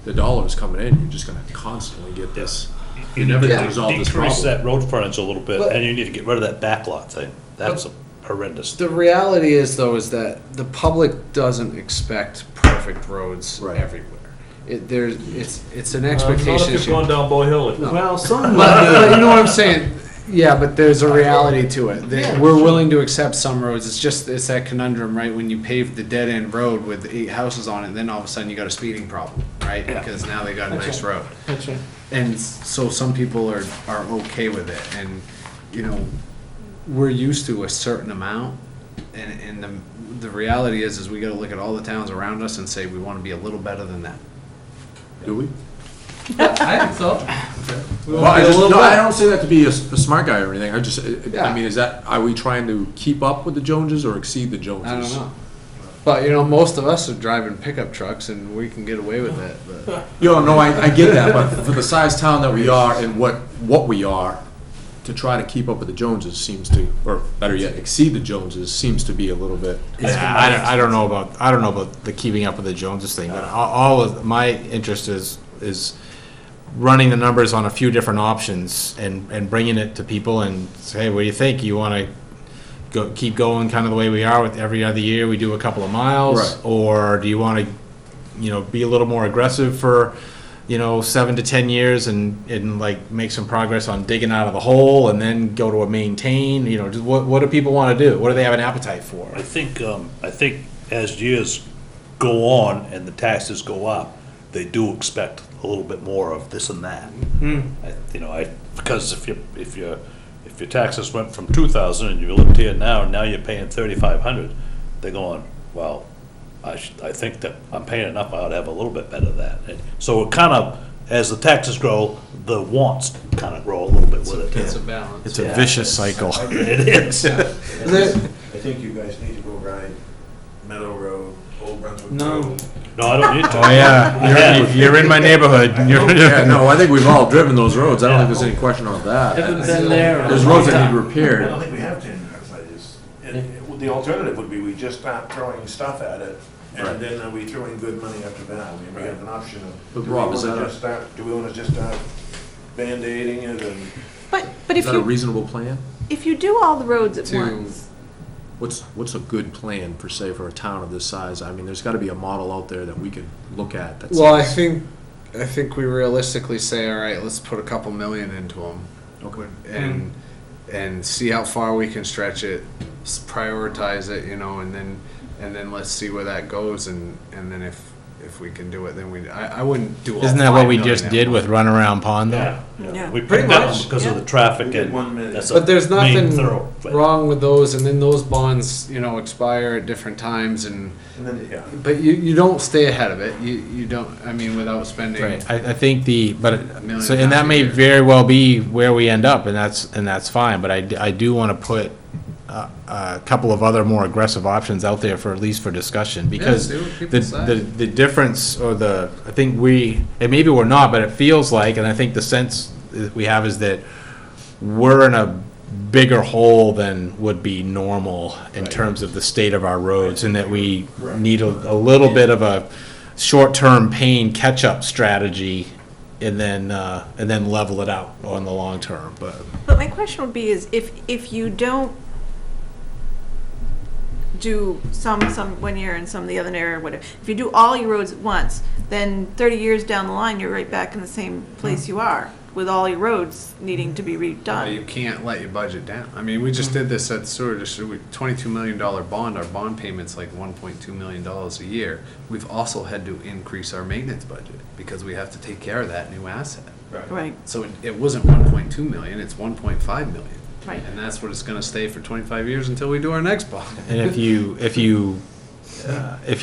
D: the dollars coming in, you're just gonna constantly get this. You're never gonna resolve this
A: Decrease
D: problem.
A: that road frontage a little bit,
F: But-
A: and you need to get rid of that backlot thing. That's a horrendous.
F: The reality is, though, is that the public doesn't expect perfect roads
D: Right.
F: everywhere. It's an
E: Not
F: expectation.
E: if you're going down Boy Hill.
F: Well, some, but you know what I'm saying? Yeah, but there's a reality to it. We're willing to accept some roads. It's that conundrum, right? When you pave the dead end road with 8 houses on it, then all of a sudden you got a speeding problem, right? Because now they got a nice road.
E: That's right.
F: And so some people are okay with it, and, you know, we're used to a certain amount, and the reality is we gotta look at all the towns around us and say, we wanna be a little better than that.
D: Do we?
E: I think so.
D: Well, I don't say that to be a smart guy or anything, I just, I mean, are we trying to keep up with the Joneses or exceed the Joneses?
F: I don't know. But, you know, most of us are driving pickup trucks, and we can get away with it, but.
D: No, I get that, but for the size town that we are and what we are, to try to keep up with the Joneses seems to, or better yet, exceed the Joneses seems to be a little bit.
C: Yeah, I don't know about the keeping up with the Joneses thing, but all of my interest is running the numbers on a few different options and bringing it to people and say, hey, what do you think? You want to keep going kind of the way we are with every other year? We do a couple of miles,
D: Right.
C: or do you want to, be a little more aggressive for 7 to 10 years and like make some progress on digging out of the hole and then go to a maintain? Just what do people want to do? What do they have an appetite for?
A: I think as years go on and the taxes go up, they do expect a little bit more of this and that. Because if your taxes went from 2,000 and you lived here now, and now you're paying 3,500, they're going, well, I think that I'm paying enough, I ought to have a little bit better than that. And so it kind of, as the taxes grow, the wants kind of grow a little bit with it.
F: It's a balance.
C: It's a vicious cycle.
A: It is.
H: I think you guys need to go ride Meadow Road, Old Brunswick
E: No.
H: Road.
A: No, I don't need to.
C: Oh yeah, you're in my neighborhood.
D: Yeah, no, I think we've all driven those roads, I don't think there's any question on that.
E: Haven't been there.
D: There's roads that need
H: I don't
D: repaired.
H: think we have 10 yards, the alternative would be we just start throwing stuff at it,
D: Right.
H: and then are we throwing good money after that? I mean, we have an option of,
D: But Rob, is that
H: do we wanna just start Band-Aiding it and?
G: But
D: is that a reasonable plan?
G: if you do all the roads at
F: To-
G: once,
D: What's a good plan, per se, for a town of this size? I mean, there's gotta be a model out there that we can look at that
F: Well, I
D: says-
F: think we realistically say, all right, let's put a couple million into them,
D: Okay.
F: and see how far we can stretch it, prioritize it, and then let's see where that goes, and then if we can do it, then I wouldn't do all
C: Isn't that what
F: 5
C: we
F: million
C: just
F: at
C: did
F: once.
C: with Runaround Pond, though?
G: Yeah.
A: We
F: Pretty
A: picked that
F: much,
A: one because of
G: yeah.
A: the traffic
H: We did
A: and
H: 1 million.
A: that's a
F: But there's
A: main
F: nothing
A: thoroughfare.
F: wrong with those, and then those bonds, expire at different times, and but you don't stay ahead of it. You don't. I mean, without spending.
C: Right, I think
F: million
C: so, and that
F: a
C: may
F: year.
C: very well be where we end up, and that's fine, but I do want to put a couple of other more aggressive options out there for, at least for discussion, because
F: see what people say.
C: the difference, or I think and maybe we're not, but it feels like, and I think the sense that we have is that we're in a bigger hole than would be normal in terms of the state of our roads, and that we need a little bit of a short-term pain catch-up strategy, and then level it out on the long term, but.
G: But my question would be is if you don't do some 1 year and some the other year or whatever, if you do all your roads at once, then 30 years down the line, you're right back in the same place you are, with all your roads needing to be redone.
F: You can't let your budget down. I mean, we just did this at the sewer district, $22 million bond. Our bond payment's like $1.2 million a year. We've also had to increase our maintenance budget because we have to take care of that new asset.
G: Right,
F: So it wasn't 1.2 million, it's 1.5 million.
G: right.
F: And that's what it's gonna stay for 25 years until we do our next bond.
C: And if you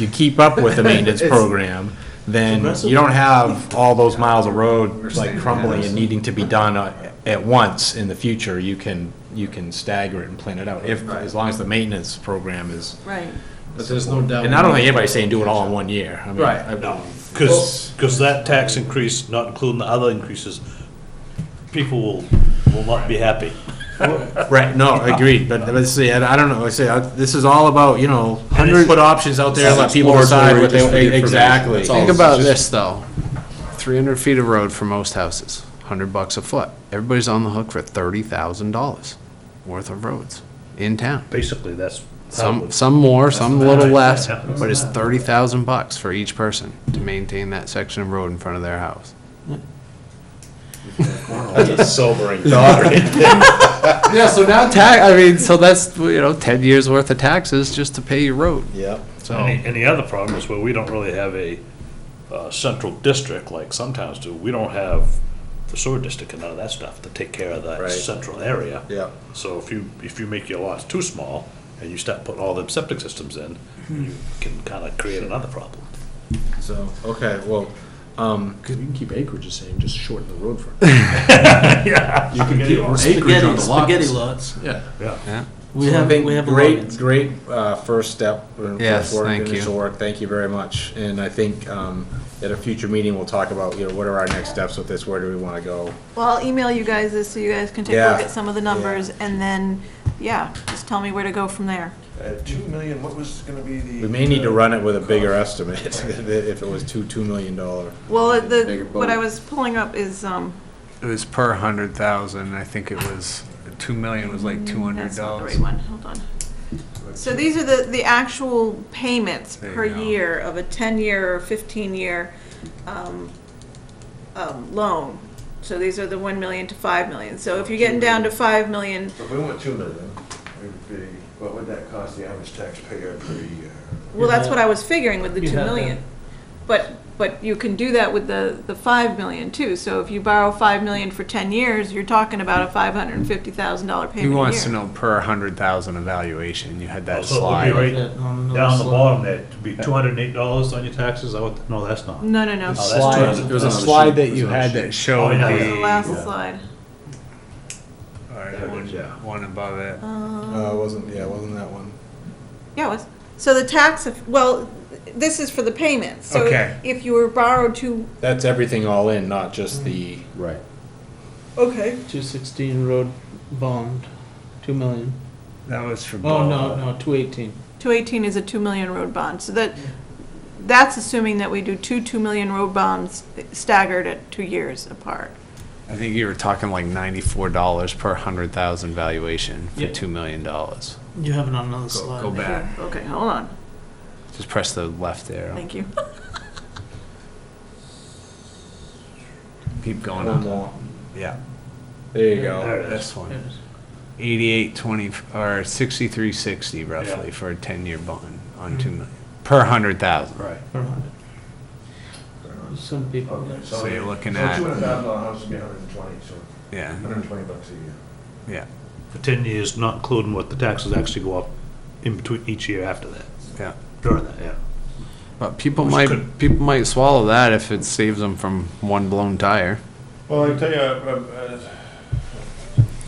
C: keep up with the maintenance program, then you don't have all those miles of road like crumbling and needing to be done at once in the future. You can stagger it and plan it out, as long as the maintenance program is.
G: Right.
F: But there's no doubt.
C: And I don't think anybody's saying do it all in 1 year. I mean,
F: Right.
A: No, because that tax increase, not including the other increases, people will not be happy.
C: Right, no, agreed, but let's see, I don't know, this is all about, put options out there, let people decide what they, exactly.
D: That's all.
F: Think about this, though. 300 feet of road for most houses, $100 a foot. Everybody's on the hook for $30,000 worth of roads. in town.
A: Basically, that's.
F: Some more, some a little less,
A: Yeah.
F: but it's $30,000 for each person to maintain that section of road in front of their house.
C: That's a sobering thought right there.
F: Yeah, so now so that's, 10 years worth of taxes just to pay your road.
C: Yep.
F: So,
A: And the other problem is where we don't really have a central district like some towns do. We don't have the sewer district and none of that stuff to take care of that
C: Right.
A: central area.
C: Yep.
A: So if you make your lots too small and you start putting all them septic systems in, you can kind of create another problem.
C: So, okay, well,
D: You can keep acreage the same, just shorten the road front.
A: Yeah.
D: You can keep acreage on the lot.
E: Spaghetti lots.
D: Yeah.
F: yeah.
E: We
C: so I
E: have,
C: think
E: we have
C: great,
E: logins.
C: great first step.
F: Yes,
C: for
F: thank
C: initial
F: you.
C: work. Thank you very much. And I think at a future meeting, we'll talk about, what are our next steps with this? Where do we want to go?
G: Well, I'll email you guys this so you guys can take a
C: Yeah.
G: look at some of the numbers, and then, just tell me where to go from there.
H: 2 million, what was gonna be the?
C: We may need to run it with a bigger estimate if it was $2 million.
G: Well,
D: Bigger
G: what I
D: boat.
G: was pulling up is,
F: It was per 100,000. I think it was 2 million was like $200.
G: that's not the right one, hold on. So these are the actual payments
F: There you
G: per
F: go.
G: year of a 10-year or 15-year loan. So these are the 1 million to 5 million. So if you're getting down to 5 million,
H: So if we went 2 million, it would be, what would that cost the average taxpayer per year?
G: well, that's what I was figuring with the
E: You
G: 2
E: have
G: million. But you can do that with the 5 million too. So if you borrow 5 million for 10 years, you're talking about a $550,000 payment a
F: He
G: year.
F: wants to know per 100,000 evaluation. You had that
A: So it would be
F: slide.
A: right
E: On another
A: down the
E: slide.
A: bottom there, to be $208 on your taxes, no, that's not.
G: No.
F: The
A: that's
F: slide,
A: true.
F: there was a
D: Another
F: slide
D: sheet.
F: that
D: There's
F: you
D: another
F: had
D: sheet.
F: that showed
A: Oh, yeah.
G: That was the
F: the,
G: last slide.
F: all right,
A: Yeah.
F: one above it.
C: Wasn't that one?
G: Yeah, it was. So the tax, this is for the payments. So
F: Okay.
G: if you were borrowed to,
C: That's everything all in, not just the,
D: Right.
G: okay.
E: 216 road bond, 2 million.
F: That was for
E: Oh,
F: both.
E: no, 218.
G: 218 is a 2 million road bond. So that's assuming that we do 2 million road bonds staggered at 2 years apart.
F: I think you were talking like $94 per 100,000 valuation for
E: Yep.
F: $2 million.
E: You have it on another slide.
F: Go back.
G: Okay, hold on.
F: Just press the left arrow.
G: Thank you.
F: Keep going
C: one
F: up.
C: more.
F: Yeah.
C: There you
A: There
C: go.
A: it is.
F: This one.
E: There it is.
F: 8820 or 6360 roughly
A: Yeah.
F: for a 10-year bond on 2 million per 100,000.
A: Right.
E: Per 100. Some people,
H: Okay,
F: So you're looking
H: so
F: at
H: $200,000 house would be 120, so
F: yeah,
H: $120 a year.
F: yeah,
A: For 10 years, not including what the taxes actually go up in between each year after that,
F: yeah.
A: during that, yeah.
F: But people
A: Which could-
F: might swallow that if it saves them from one blown tire.
H: Well, I tell you,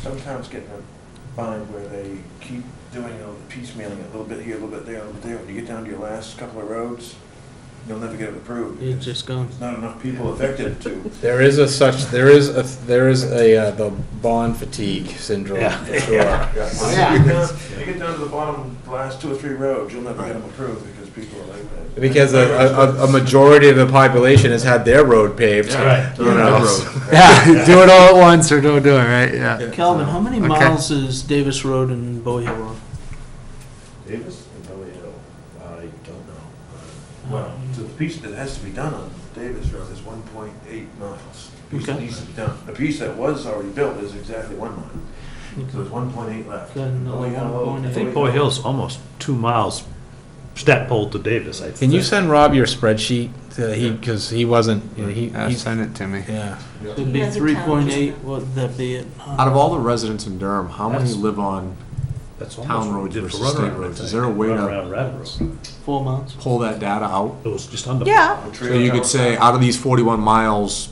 H: some towns get in a bind where they keep doing piecemealing it, a little bit here, a little bit there, a little bit there. When you get down to your last couple of roads, you'll never get it approved.
E: it's
H: because
E: just gone.
H: There's not enough people affected to.
C: There is a the bond fatigue syndrome,
A: Yeah.
C: for sure.
H: You get down to the bottom, the last 2 or 3 roads, you'll never get them approved because people are like that.
C: Because a majority of the population has had their road paved.
A: Right.
C: You know,
F: Yeah, do it all at once or don't do it, right? Yeah.
E: Calvin, how many
F: Okay.
E: miles is Davis Road and Bowie Hill Road?
H: Davis and Belly Hill, I don't know. Well, the piece that has to be done on Davis Road is 1.8 miles. The piece that
E: Okay.
H: needs to be done. The piece that was already built is exactly 1 mile. So there's 1.8 left.
E: Got another
H: Bowie Hill,
E: 1.8.
A: I think Boy Hill's almost 2 miles, Stackpole to Davis, I think.
C: Can you send Rob your spreadsheet? Because he wasn't, he's,
F: Send it to me.
C: yeah.
E: It'd be
G: Has a town
E: 3.8, what'd that be at?
D: Out of all the residents in Durham, how many
A: That's-
D: live on
A: That's
D: town
A: almost what we
D: roads
A: did for
D: versus state
A: Runaround, I
D: roads?
A: think.
D: Is there a way to-
A: Runaround Rabbit Road.
E: 4 miles?
D: pull that data out?
A: It was just under.
G: Yeah.
D: So you could say, out of these 41 miles,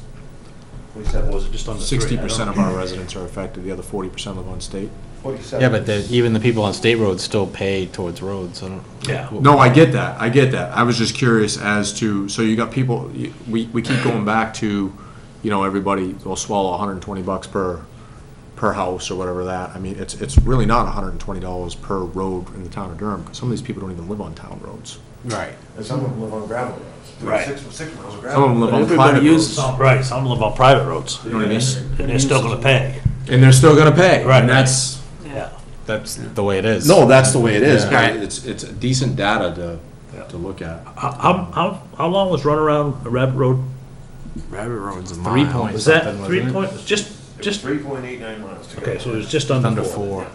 A: We said, was it just under 3?
D: 60% of our residents are affected, the other 40% live on state.
H: 47.
C: Yeah, but even the people on state roads still pay towards roads, I don't.
A: Yeah.
D: No, I get that, I was just curious as to, so you got people, we keep going back to, everybody will swallow $120 per house or whatever that, I mean, it's really not $120 per road in the town of Durham, because some of these people don't even live on town roads.
F: Right.
H: And some of them live on gravel roads.
A: Right.
H: 6 miles of gravel.
D: Some of them live on
E: Everybody
D: private
E: uses-
D: roads,
A: Right, some live on private roads,
D: you know what I mean?
A: and they're still gonna pay.
D: And they're still gonna pay,
A: Right.
D: and that's,
A: Yeah.
C: that's the way it is.
D: No, that's the way it is.
C: Yeah.
D: It's decent data to look at.
A: How long was runaround Rabbit Road?
F: Rabbit Road's a
C: 3
F: mile.
C: points.
A: Was that
C: Something,
A: 3
C: wasn't it?
A: point, just,
H: 3.89 miles to go.
A: okay, so it was just under
C: Under
A: 4.
C: 4.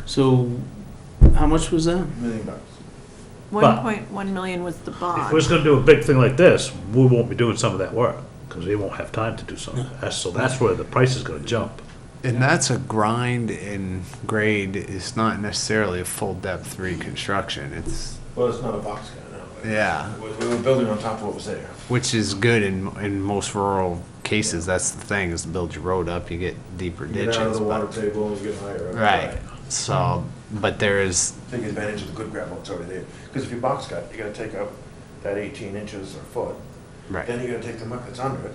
E: So, how much was that?
H: $1 million.
G: 1.1 million was the
A: If
G: bond.
A: we're just gonna do a big thing like this, we won't be doing some of that work, because we won't have time to do some of that. So that's where the price is gonna jump.
F: And that's a grind and grade. It's not necessarily a full depth reconstruction. It's,
H: Well, it's not a box cut now.
F: yeah,
H: We were building on top of what was there.
F: which is good in most rural cases. That's the thing, is to build your road up, you get deeper
H: You get out of
F: ditches.
H: the water
F: But,
H: table and you get higher. up.
F: right, so, but there is,
H: Take advantage of the good gravel that's already there. Because if you box cut, you gotta take up that 18 inches or foot.
F: right,
H: Then you gotta take the muck that's under it.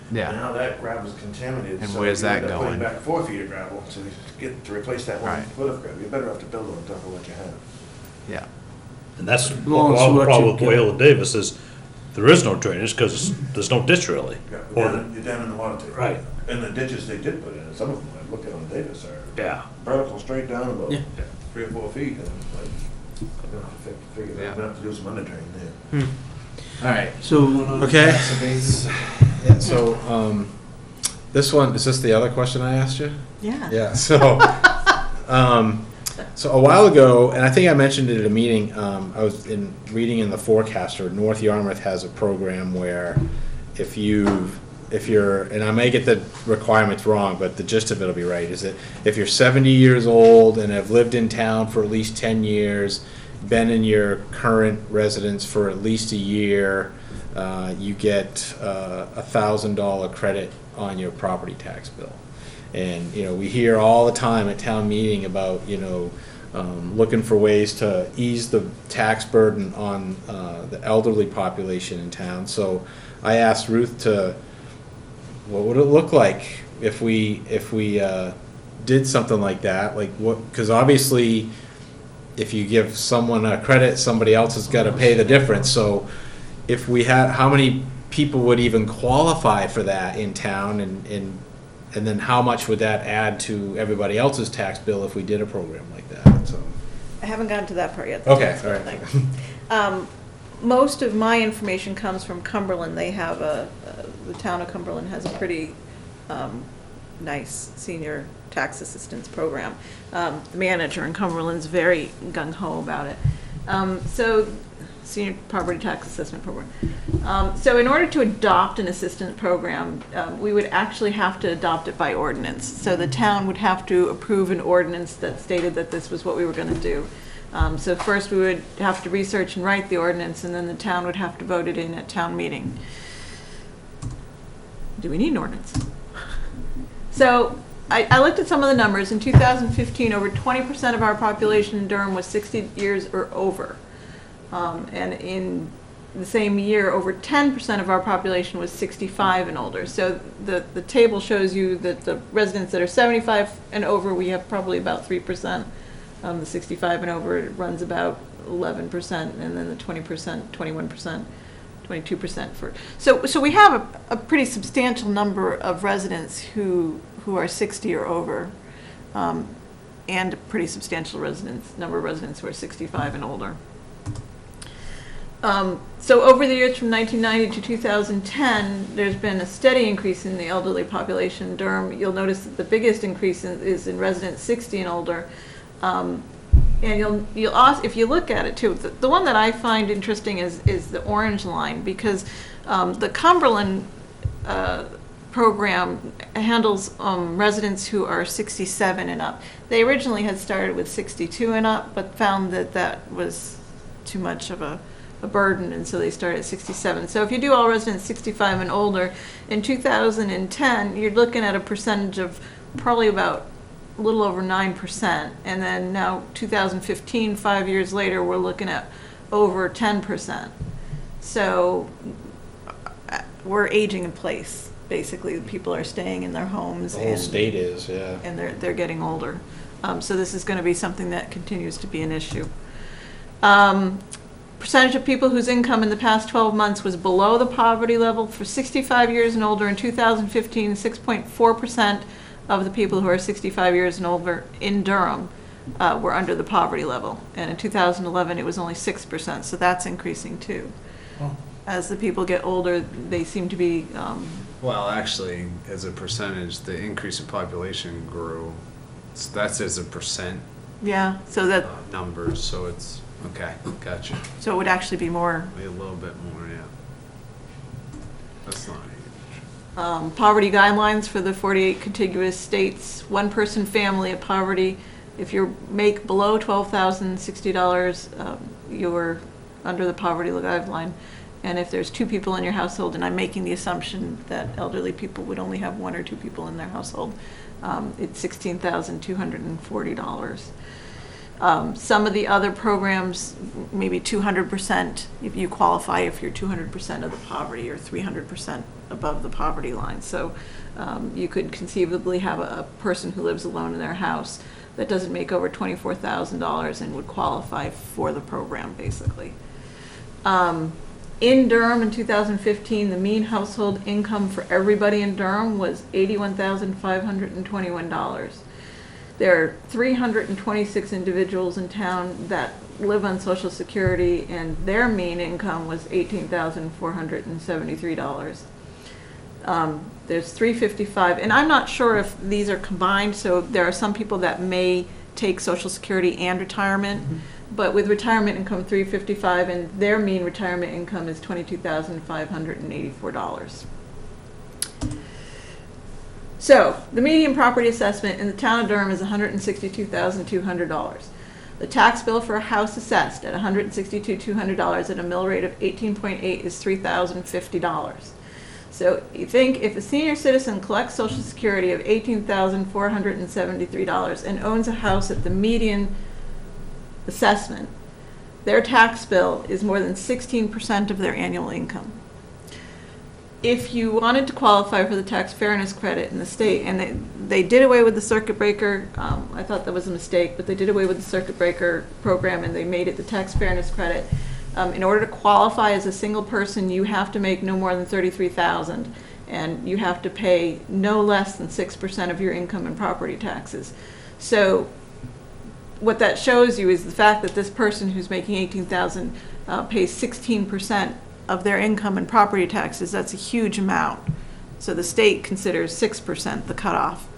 H: And
F: yeah,
H: now that gravel's contaminated.
F: And
H: so
F: where's
H: you
F: that
H: end up putting
F: going?
H: back 4 feet of gravel to replace that one
F: Right.
H: foot of gravel. You're better off to build on top of what you have.
F: yeah.
A: And that's
E: Well,
A: the
E: so what
A: problem
E: you
A: with
E: get-
A: Whale and Davis is, there is no drainage, because there's no ditch really.
H: You're down in the water table.
A: Right.
H: And the ditches they did put in, some of them, I looked at on Davis, are
A: Yeah.
H: vertical straight down about
E: Yeah.
H: 3 or 4 feet. And it's like, I'm gonna have to figure that,
F: Yeah.
H: I'm gonna have to do some under drain there.
C: All right.
E: So,
C: Okay. Yeah, so, this one, is this the other question I asked you?
G: Yeah.
C: Yeah, so, so a while ago, and I think I mentioned it at a meeting, I was reading in the Forecaster, North Yarmouth has a program where if you're, and I may get the requirements wrong, but the gist of it'll be right, is that if you're 70 years old and have lived in town for at least 10 years, been in your current residence for at least a year, you get a $1,000 credit on your property tax bill. And, you know, we hear all the time at town meeting about, you know, looking for ways to ease the tax burden on the elderly population in town. So I asked Ruth what would it look like if we did something like that? Like what, because obviously if you give someone a credit, somebody else has got to pay the difference. So if we had, how many people would even qualify for that in town, and then how much would that add to everybody else's tax bill if we did a program like that? So,
G: I haven't gotten to that part yet.
C: okay, all right.
G: Most of my information comes from Cumberland. They have the town of Cumberland has a pretty nice senior tax assistance program. The manager in Cumberland's very gung-ho about it. So, senior property tax assessment program. So in order to adopt an assistance program, we would actually have to adopt it by ordinance. So the town would have to approve an ordinance that stated that this was what we were going to do. So first we would have to research and write the ordinance, and then the town would have to vote it in at town meeting. Do we need an ordinance? So I looked at some of the numbers. In 2015, over 20% of our population in Durham was 60 years or over. And in the same year, over 10% of our population was 65 and older. So the table shows you that the residents that are 75 and over, we have probably about 3%. The 65 and over runs about 11%, and then the 20%, 21%, 22% for. So we have a pretty substantial number of residents who are 60 or over, and a pretty substantial number of residents who are 65 and older. So over the years from 1990 to 2010, there's been a steady increase in the elderly population in Durham. You'll notice that the biggest increase is in residents 60 and older. And you'll also, if you look at it too, the one that I find interesting is the orange line, because the Cumberland program handles residents who are 67 and up. They originally had started with 62 and up, but found that that was too much of a burden, and so they started at 67. So if you do all residents 65 and older, in 2010, you're looking at a percentage of probably about a little over 9%, and then now 2015, 5 years later, we're looking at over 10%. So we're aging in place. Basically, people are staying in their homes.
C: The whole state is, yeah.
G: And they're getting older. So this is going to be something that continues to be an issue. Percentage of people whose income in the past 12 months was below the poverty level for 65 years and older in 2015, 6.4% of the people who are 65 years and older in Durham were under the poverty level. And in 2011, it was only 6%, so that's increasing too.
E: Oh.
G: As the people get older, they seem to be,
F: Well, actually, as a percentage, the increase in population grew. So that's as a percent
G: yeah, so that,
F: numbers, so it's, okay, gotcha.
G: so it would actually be more.
F: Maybe a little bit more, yeah. That's not huge.
G: Poverty guidelines for the 48 contiguous states, one-person family of poverty, if you make below $12,060, you're under the poverty guideline. And if there's 2 people in your household, and I'm making the assumption that elderly people would only have 1 or 2 people in their household, it's $16,240. Some of the other programs, maybe 200% if you qualify, if you're 200% of the poverty or 300% above the poverty line. So you could conceivably have a person who lives alone in their house that doesn't make over $24,000 and would qualify for the program, basically. In Durham in 2015, the mean household income for everybody in Durham was $81,521. There are 326 individuals in town that live on Social Security, and their mean income was $18,473. There's 355, and I'm not sure if these are combined, so there are some people that may take Social Security and retirement, but with retirement income 355, and their mean retirement income is $22,584. So, the median property assessment in the town of Durham is $162,200. The tax bill for a house assessed at $162,200 at a mill rate of 18.8 is $3,050. So, you think if a senior citizen collects Social Security of $18,473 and owns a house at the median assessment, their tax bill is more than 16% of their annual income. If you wanted to qualify for the tax fairness credit in the state, and they did away with the circuit breaker, I thought that was a mistake, but they did away with the circuit breaker program and they made it the tax fairness credit. In order to qualify as a single person, you have to make no more than $33,000, and you have to pay no less than 6% of your income in property taxes. So what that shows you is the fact that this person who's making $18,000 pays 16% of their income in property taxes. That's a huge amount. So the state considers 6% the cutoff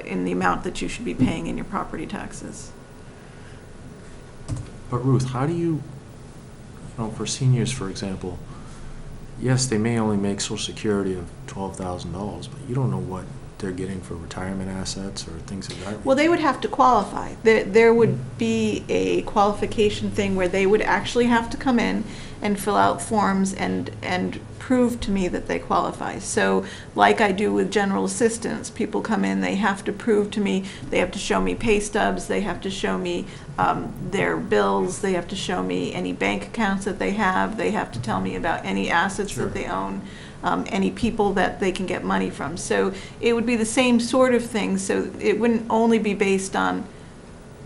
G: in the amount that you should be paying in your property taxes.
D: But Ruth, how do you for seniors, for example, yes, they may only make Social Security of $12,000, but you don't know what they're getting for retirement assets or things like that.
G: Well, they would have to qualify. There would be a qualification thing where they would actually have to come in and fill out forms and prove to me that they qualify. So like I do with general assistance, people come in, they have to prove to me, they have to show me pay stubs, they have to show me their bills, they have to show me any bank accounts that they have to tell me about any assets
D: Sure.
G: that they own. Any people that they can get money from. So it would be the same sort of thing. So it wouldn't only be based on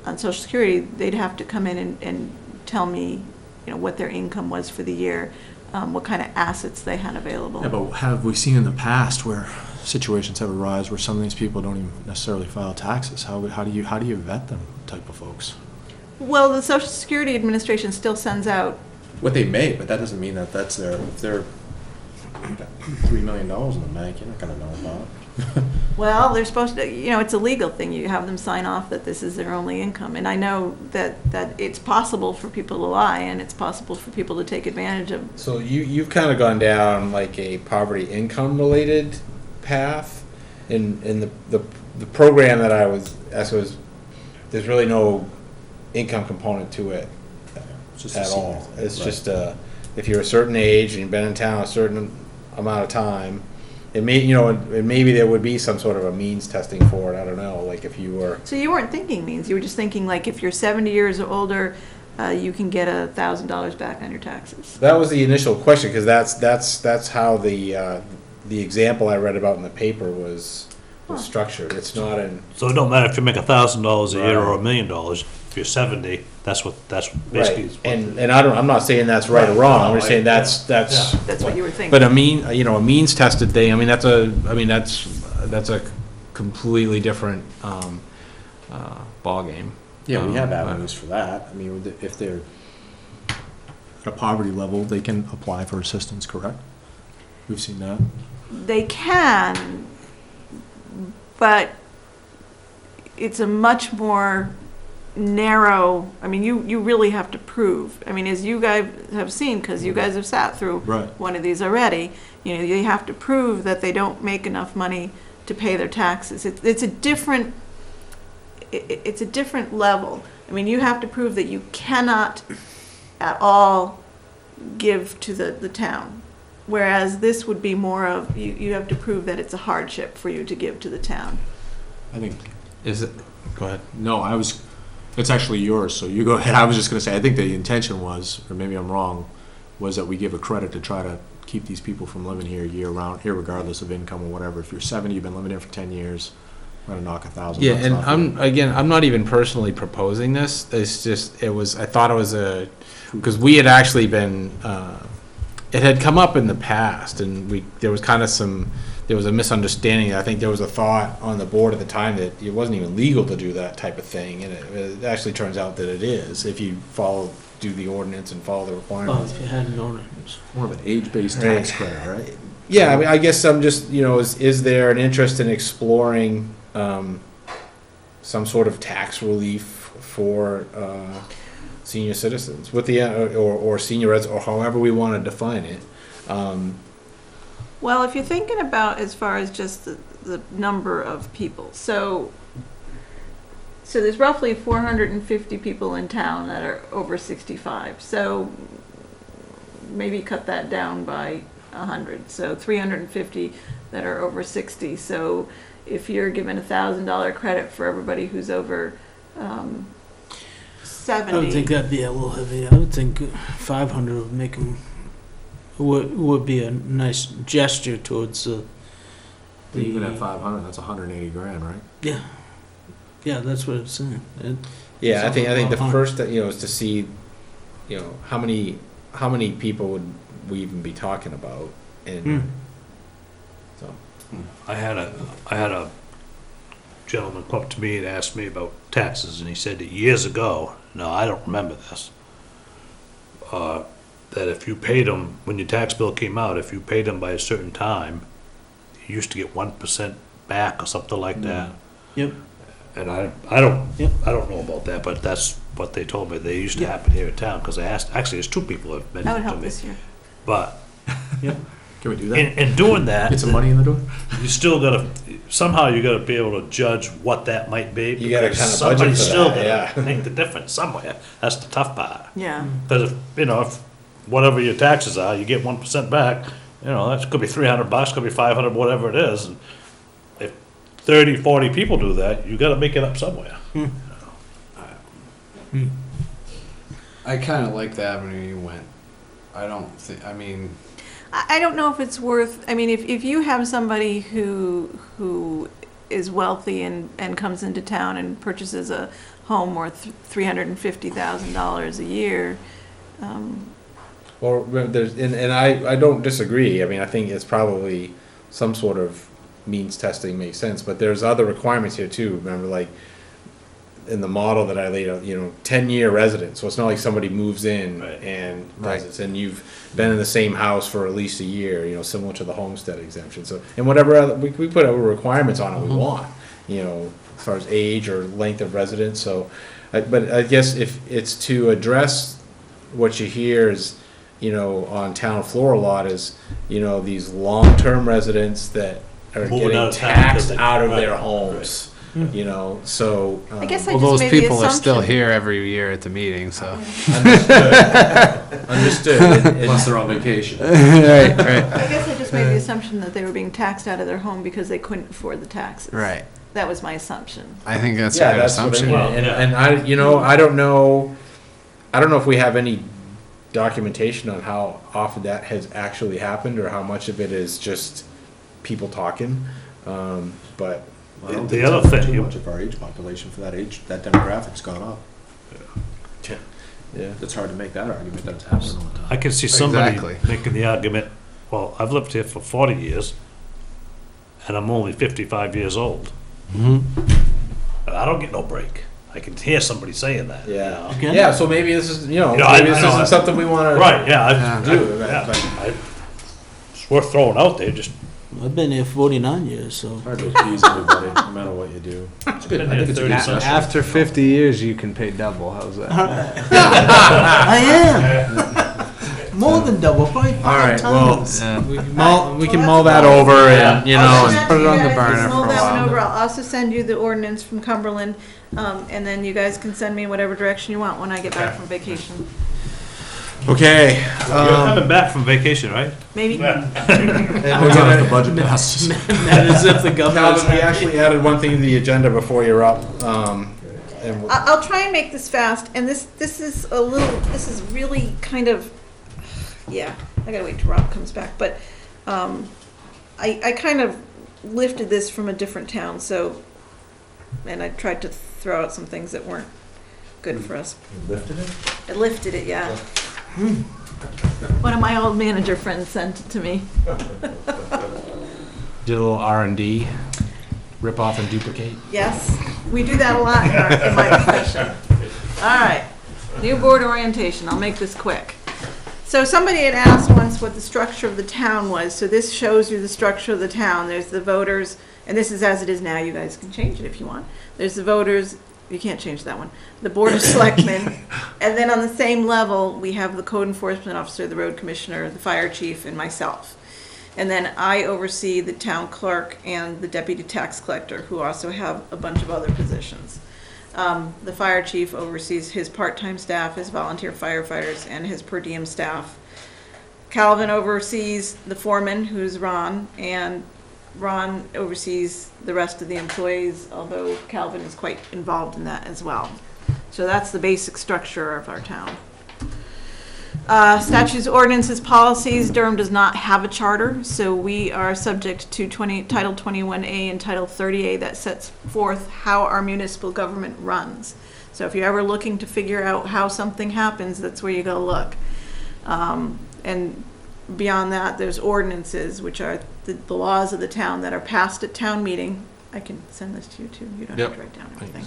G: Social Security. They'd have to come in and tell me, what their income was for the year, what kind of assets they had available.
D: Yeah, but have we seen in the past where situations have arisen where some of these people don't even necessarily file taxes? How do you vet them type of folks?
G: Well, the Social Security Administration still sends out.
D: What they may, but that doesn't mean that that's their. If they're $3 million in the bank, you're not going to know about it.
G: Well, they're supposed to, it's a legal thing. You have them sign off that this is their only income. And I know that it's possible for people to lie, and it's possible for people to take advantage of.
C: So you've kind of gone down like a poverty income related path. In the program that I was there's really no income component to it at all. It's
D: right.
C: just if you're a certain age and you've been in town a certain amount of time, it may and maybe there would be some sort of a means testing for it. I don't know, like if you were.
G: So you weren't thinking means. You were just thinking like if you're 70 years or older, you can get $1,000 back on your taxes.
C: That was the initial question, because that's how the example I read about in the paper was structured. It's not in.
A: So it don't matter if you make $1,000 a year or
C: Right.
A: $1 million. If you're 70, that's basically.
C: Right.
A: is what
C: And I'm not saying that's right or wrong. I'm just saying that's.
G: That's what you were thinking.
C: But a means tested thing. That's a completely different ball game.
D: Yeah, we have avenues for that. I mean, if they're at a poverty level, they can apply for assistance, correct? We've seen that.
G: They can, but it's a much more narrow, I mean, you really have to prove. I mean, as you guys have seen, because you guys have sat through
D: Right.
G: one of these already, you have to prove that they don't make enough money to pay their taxes. It's a different level. I mean, you have to prove that you cannot at all give to the town. Whereas this would be more of, you have to prove that it's a hardship for you to give to the town.
D: I think,
C: Is it, go ahead.
D: no, it's actually yours, so you go ahead. I was just gonna say, I think the intention was, or maybe I'm wrong, was that we give a credit to try to keep these people from living here year-round, irregardless of income or whatever. If you're 70, you've been living here for 10 years, we're gonna knock $1,000
C: Yeah, and
D: off
C: I'm not even personally proposing this. It's just, I thought it was because we had actually been, it had come up in the past, and there was a misunderstanding. I think there was a thought on the board at the time that it wasn't even legal to do that type of thing, and it actually turns out that it is, if you do the ordinance and follow the
E: Well,
C: requirements.
E: if you had an ordinance.
D: More of an age-based tax credit, right?
C: Yeah, I mean, I guess I'm just, is there an interest in exploring some sort of tax relief for senior citizens with the or senior residents, or however we want to define it?
G: Well, if you're thinking about as far as just the number of people, so there's roughly 450 people in town that are over 65. So maybe cut that down by 100. So 350 that are over 60. So if you're given $1,000 credit for everybody who's over 70.
E: I would think that'd be a little heavy. I would think 500 would make them, would be a nice gesture towards
D: Even at 500, that's 180 grand, right?
E: Yeah. Yeah, that's what it's saying.
C: Yeah, I think the
E: Something
C: first is to see, how many people would we even be talking about, and so.
A: I had a gentleman come up to me and ask me about taxes, and he said that years ago, no, I don't remember this, that if you paid them, when your tax bill came out, if you paid them by a certain time, you used to get 1% back or something like that.
E: Yep.
A: And I don't
E: Yep.
A: know about that, but that's what they told me. They used to happen here in town, because I asked, actually, there's two people that
G: That would
A: mentioned it to
G: help
A: me.
G: this year.
A: But
D: Can we do that?
A: in doing that,
D: Get some money in the door?
A: you still gotta, somehow you gotta be able to judge what that might be.
C: You gotta
A: because
C: kinda budget
A: somebody's
C: for
A: still
C: that,
A: gonna make the difference somewhere. That's the tough part.
G: Yeah.
A: Because if whatever your taxes are, you get 1% back, that could be $300, could be 500, whatever it is. And if 30, 40 people do that, you gotta make it up somewhere.
F: I kind of like the avenue you went. I don't think, I mean,
G: I don't know if it's worth, I mean, if you have somebody who is wealthy and comes into town and purchases a home worth $350,000 a year,
C: Well, and I don't disagree. I mean, I think it's probably some sort of means testing makes sense, but there's other requirements here too. Remember, like in the model that I laid out, 10-year residence. So it's not like somebody moves in
A: Right.
C: and does this, and you've been in the same house for at least a year. Similar to the homestead exemption. So and whatever other, we put whatever requirements on it we want. As far as age or length of residence. So, but I guess if it's to address what you hear is, on town floor a lot is, these long-term residents that are
A: Moving
C: getting
A: out of town
C: taxed
A: because they-
C: out of
A: right,
C: their homes. So.
G: I guess I
F: well,
G: just
F: those
G: made the
F: people are still
G: assumption.
F: here every year at the meeting, so.
C: Understood.
D: Unless they're on vacation.
F: Right, right.
G: I guess I just made the assumption that they were being taxed out of their home because they couldn't afford the taxes.
F: Right.
G: That was my assumption.
F: I think that's
C: Yeah,
F: a good
C: that's what I
F: assumption.
C: mean. And I don't know if we have any documentation on how often that has actually happened or how much of it is just people talking. But
D: I don't
A: The
D: think
A: other
D: it's
A: thing
D: too
A: you-
D: much of our age population for that age, that demographic's gone up.
C: yeah.
D: It's hard to make that argument that it's happening all the
A: I
D: time.
A: can see somebody
F: Exactly.
A: making the argument, well, I've lived here for 40 years, and I'm only 55 years old. And I don't get no break. I can hear somebody saying that. you know?
E: Okay.
C: Yeah, so maybe this is,
A: I
C: maybe this
A: know,
C: isn't something we wanna.
A: Right, yeah,
C: Do,
A: it's worth throwing out there, just
E: I've been here 49 years, so.
D: Hard to please everybody, no matter what you do. It's good, I think it's a good session.
F: After 50 years, you can pay double. How's that?
E: I am. More than double, probably
C: All
E: 5
C: right, well,
E: times.
C: we can mull that over and,
G: I'll send
C: and
G: that
F: put
G: to
F: it
G: you
F: on the
G: guys,
F: burner
G: just mull
F: for a
G: that one
F: while.
G: over. I'll also send you the ordinance from Cumberland, and then you guys can send me whatever direction you want when I get back from vacation.
C: okay.
A: you're coming back from vacation, right?
G: Maybe.
C: And
D: We're
C: we're
D: gonna have
C: gonna,
D: the budget passes.
E: That is if the governor's
C: Calvin, we actually added one thing to the agenda before you're up, and
G: I'll try and make this fast, and this is really kind of, yeah, I gotta wait till Rob comes back, but, I kind of lifted this from a different town, so, and I tried to throw out some things that weren't good for us.
D: Lifted it?
G: I lifted it, yeah. One of my old manager friends sent it to me.
C: did a little R&D, rip off and duplicate.
G: Yes, we do that a lot in my profession. All right, new board orientation, I'll make this quick. So somebody had asked once what the structure of the town was, so this shows you the structure of the town. There's the voters, and this is as it is now, you guys can change it if you want. There's the voters, you can't change that one, the board of selectmen, and then on the same level, we have the code enforcement officer, the road commissioner, the fire chief, and myself. And then I oversee the town clerk and the deputy tax collector, who also have a bunch of other positions. The fire chief oversees his part-time staff, his volunteer firefighters, and his per diem staff. Calvin oversees the foreman, who's Ron, and Ron oversees the rest of the employees, although Calvin is quite involved in that as well. So that's the basic structure of our town. Statutes, ordinances, policies, Durham does not have a charter, so we are subject to Title 21A and Title 30A that sets forth how our municipal government runs. So if you're ever looking to figure out how something happens, that's where you go look. And beyond that, there's ordinances, which are the laws of the town that are passed at town meeting. I can send this to you too, you don't have to write down everything.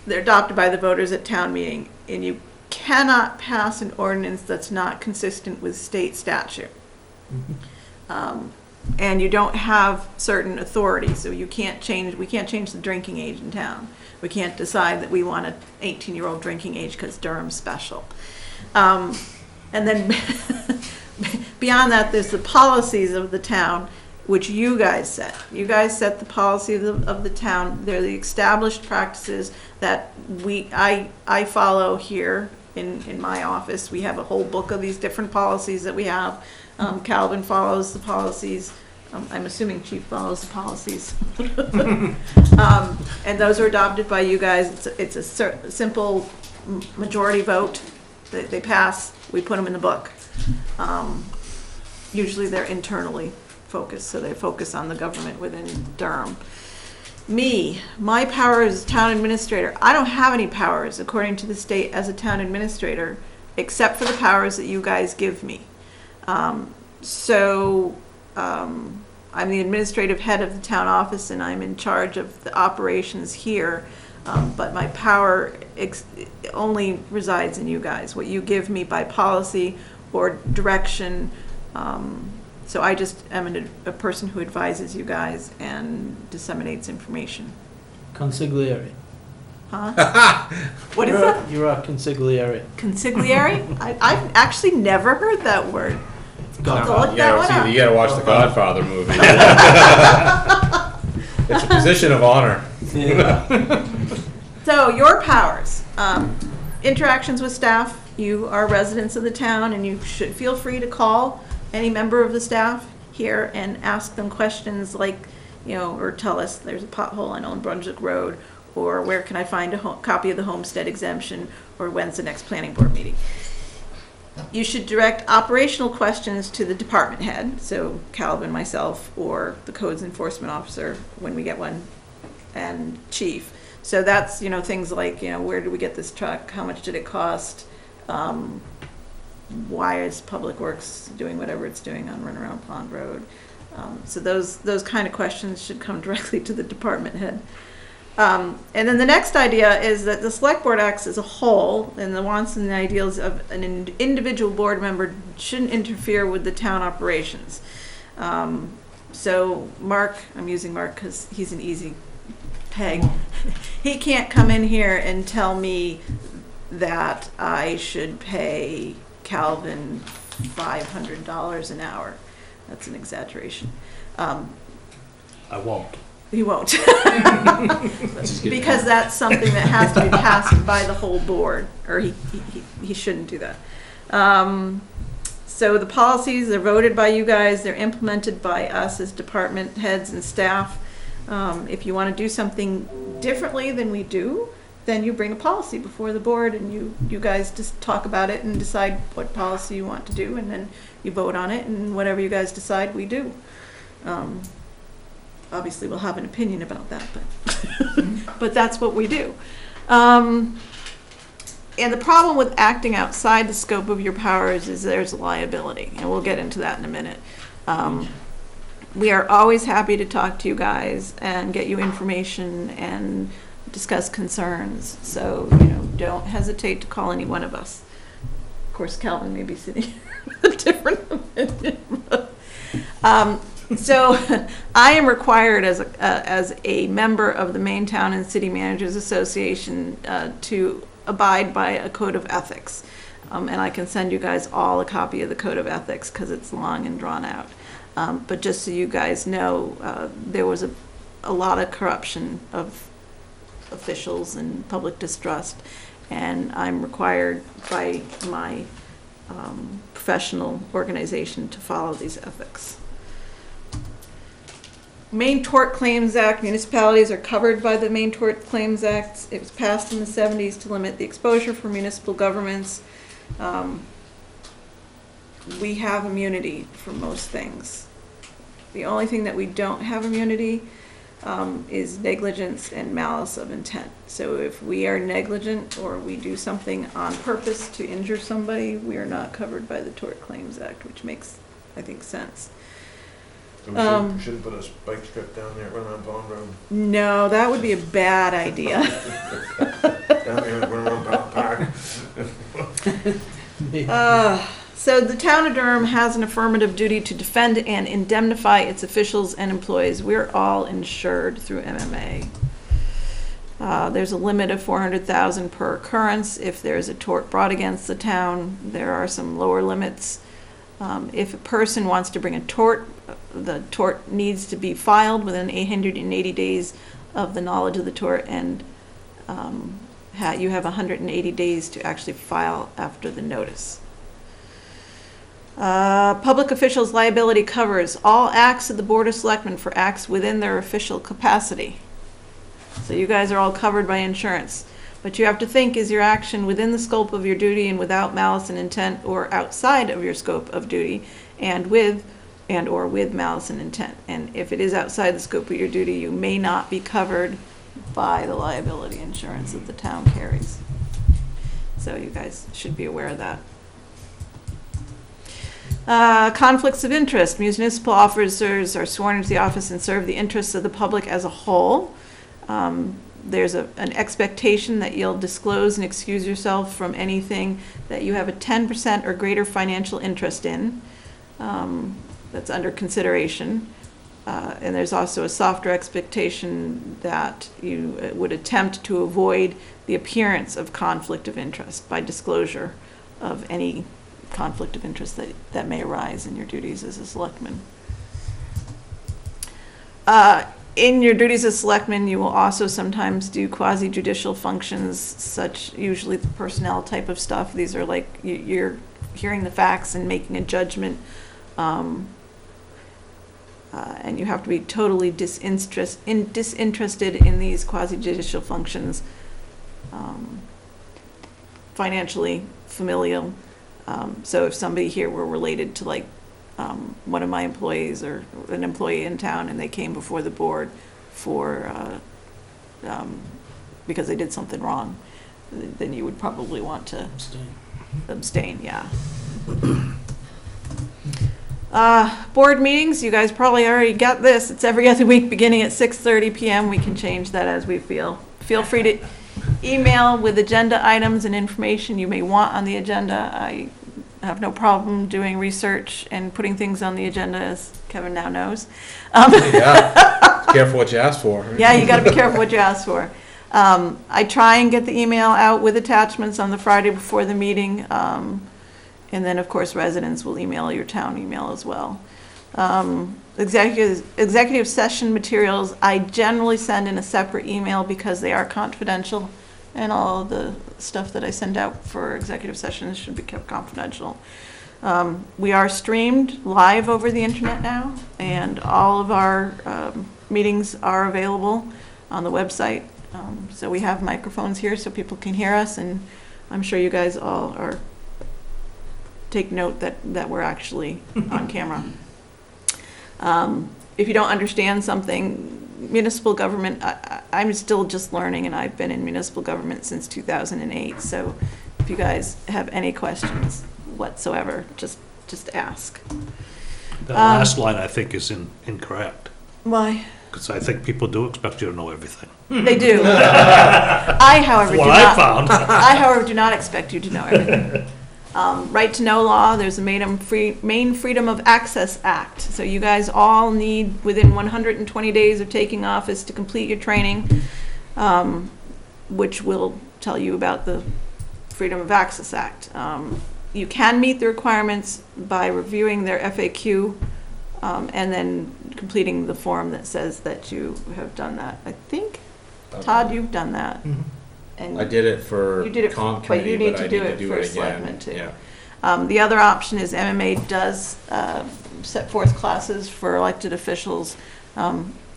G: They're adopted by the voters at town meeting, and you cannot pass an ordinance that's not consistent with state statute. And you don't have certain authority, so we can't change the drinking age in town. We can't decide that we want an 18-year-old drinking age because Durham's special. And then beyond that, there's the policies of the town, which you guys set. You guys set the policy of the town. They're the established practices that I follow here in my office. We have a whole book of these different policies that we have. Calvin follows the policies. I'm assuming Chief follows the policies. And those are adopted by you guys. It's a simple majority vote. They pass, we put them in the book. Usually they're internally focused, so they focus on the government within Durham. My power as town administrator, I don't have any powers according to the state as a town administrator, except for the powers that you guys give me. I'm the administrative head of the town office, and I'm in charge of the operations here, but my power only resides in you guys, what you give me by policy or direction. So I just am a person who advises you guys and disseminates information.
E: Consigliere.
G: Huh? What is that?
E: You're a consigliere.
G: Consigliere? I've actually never heard that word. Go look that one up.
C: You gotta watch the Godfather movie. It's a position of honor.
E: Yeah.
G: So your powers, interactions with staff. You are residents of the town, and you should feel free to call any member of the staff here and ask them questions like, or tell us there's a pothole on Old Brunswick Road, or where can I find a copy of the homestead exemption, or when's the next planning board meeting. You should direct operational questions to the department head, so Calvin, myself, or the codes enforcement officer when we get one, and chief. So that's, things like, where did we get this truck? How much did it cost? Why is Public Works doing whatever it's doing on Runaround Pond Road? So those kind of questions should come directly to the department head. And then the next idea is that the select board acts as a whole, and the wants and the ideals of an individual board member shouldn't interfere with the town operations. So Mark, I'm using Mark because he's an easy peg. He can't come in here and tell me that I should pay Calvin $500 an hour. That's an exaggeration.
A: I won't.
G: He won't. Because that's something that has to be passed by the whole board, or he shouldn't do that. So the policies are voted by you guys, they're implemented by us as department heads and staff. If you want to do something differently than we do, then you bring a policy before the board and you guys just talk about it and decide what policy you want to do, and then you vote on it, and whatever you guys decide, we do. Obviously, we'll have an opinion about that, but that's what we do. And the problem with acting outside the scope of your powers is there's a liability, and we'll get into that in a minute. We are always happy to talk to you guys and get you information and discuss concerns. So, don't hesitate to call any one of us. Of course, Calvin may be sitting with a different opinion. So I am required as a member of the Maine Town and City Managers Association to abide by a code of ethics. And I can send you guys all a copy of the code of ethics because it's long and drawn out. But just so you guys know, there was a lot of corruption of officials and public distrust, and I'm required by my professional organization to follow these ethics. Maine Tort Claims Act, municipalities are covered by the Maine Tort Claims Act. It was passed in the 70s to limit the exposure for municipal governments. We have immunity for most things. The only thing that we don't have immunity is negligence and malice of intent. So if we are negligent or we do something on purpose to injure somebody, we are not covered by the Tort Claims Act, which makes, I think, sense.
H: So we shouldn't put a spike strip down there, run around Pond Road.
G: No, that would be a bad idea.
H: Down there, run around Pond Park.
G: So the town of Durham has an affirmative duty to defend and indemnify its officials and employees. We're all insured through MMA. There's a limit of $400,000 per occurrence. If there's a tort brought against the town, there are some lower limits. If a person wants to bring a tort, the tort needs to be filed within 880 days of the knowledge of the tort, and you have 180 days to actually file after the notice. Public officials' liability covers all acts of the Board of Selectmen for acts within their official capacity. So you guys are all covered by insurance. But you have to think, is your action within the scope of your duty and without malice and intent, or outside of your scope of duty and or with malice and intent? And if it is outside the scope of your duty, you may not be covered by the liability insurance that the town carries. So you guys should be aware of that. Conflicts of interest. Municipal officers are sworn into the office and serve the interests of the public as a whole. There's an expectation that you'll disclose and excuse yourself from anything that you have a 10% or greater financial interest in. That's under consideration. And there's also a softer expectation that you would attempt to avoid the appearance of conflict of interest by disclosure of any conflict of interest that may arise in your duties as a selectman. In your duties as selectman, you will also sometimes do quasi-judicial functions, such usually the personnel type of stuff. These are like you're hearing the facts and making a judgment, and you have to be totally disinterested in these quasi-judicial functions, financially, familial. So if somebody here were related to like one of my employees or an employee in town and they came before the board for because they did something wrong, then you would probably want to abstain, yeah. Board meetings, you guys probably already got this. It's every other week, beginning at 6:30 PM. We can change that as we feel. Feel free to email with agenda items and information you may want on the agenda. I have no problem doing research and putting things on the agenda, as Kevin now knows.
C: Yeah, careful what you ask for.
G: Yeah, you gotta be careful what you ask for. I try and get the email out with attachments on the Friday before the meeting. And then, of course, residents will email your town email as well. Executive session materials, I generally send in a separate email because they are confidential, and all the stuff that I send out for executive sessions should be kept confidential. We are streamed live over the internet now, and all of our meetings are available on the website. So we have microphones here so people can hear us, and I'm sure you guys all are take note that we're actually on camera. If you don't understand something, municipal government, I'm still just learning, and I've been in municipal government since 2008. So if you guys have any questions whatsoever, just ask.
A: That last line, I think, is incorrect,
G: Why?
A: because I think people do expect you to know everything.
G: They do. I, however,
A: What
G: do
A: I
G: not.
A: found.
G: I, however, do not expect you to know everything. Right to know law, there's a Maine Freedom of Access Act. So you guys all need, within 120 days of taking office, to complete your training, which will tell you about the Freedom of Access Act. You can meet the requirements by reviewing their FAQ and then completing the form that says that you have done that. I think, Todd, you've done that. And
C: I did it for
G: you did it,
C: comp
G: but you
C: committee,
G: need
C: but
G: to
C: I
G: do
C: need to
G: it
C: do
G: for
C: it
G: selectmen
C: again.
G: too.
C: Yeah.
G: The other option is MMA does set forth classes for elected officials.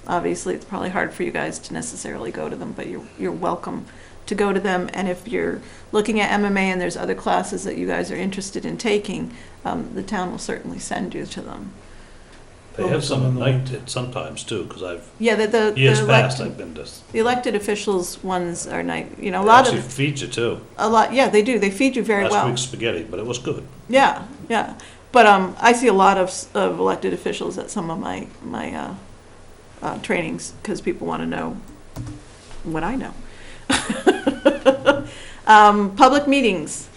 G: Obviously, it's probably hard for you guys to necessarily go to them, but you're welcome to go to them. And if you're looking at MMA and there's other classes that you guys are interested in taking, the town will certainly send you to them.
A: They have some at night sometimes too, because
G: Yeah, the
A: years past,
G: elected,
A: I've been to.
G: the elected officials ones are nice. You know, a
A: They
G: lot
A: actually
G: of
A: feed you too.
G: yeah, they do. They feed you very well.
A: Last week's spaghetti, but it was good.
G: Yeah, yeah. But I see a lot of elected officials at some of my trainings because people want to know what I know. Public meetings,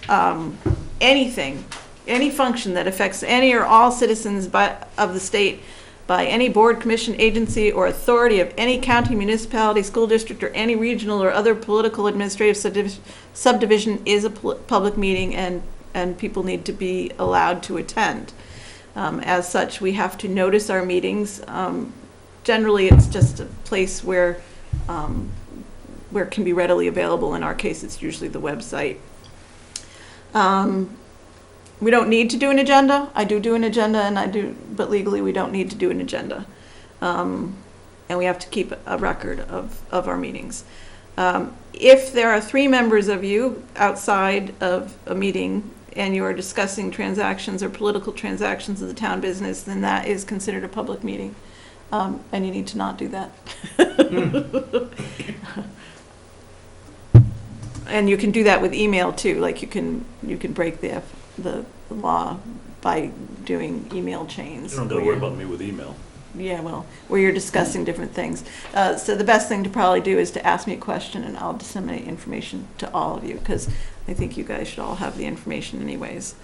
G: anything, any function that affects any or all citizens of the state by any board, commission, agency, or authority of any county, municipality, school district, or any regional or other political administrative subdivision is a public meeting, and people need to be allowed to attend. As such, we have to notice our meetings. Generally, it's just a place where it can be readily available. In our case, it's usually the website. We don't need to do an agenda. I do an agenda, and but legally we don't need to do an agenda. And we have to keep a record of our meetings. If there are 3 members of you outside of a meeting and you are discussing transactions or political transactions of the town business, then that is considered a public meeting. And you need to not do that. And you can do that with email too. Like you can break the law by doing email chains.
A: You don't gotta worry about me with email.
G: Yeah, well, where you're discussing different things. So the best thing to probably do is to ask me a question, and I'll disseminate information to all of you, because I think you guys should all have the information anyways.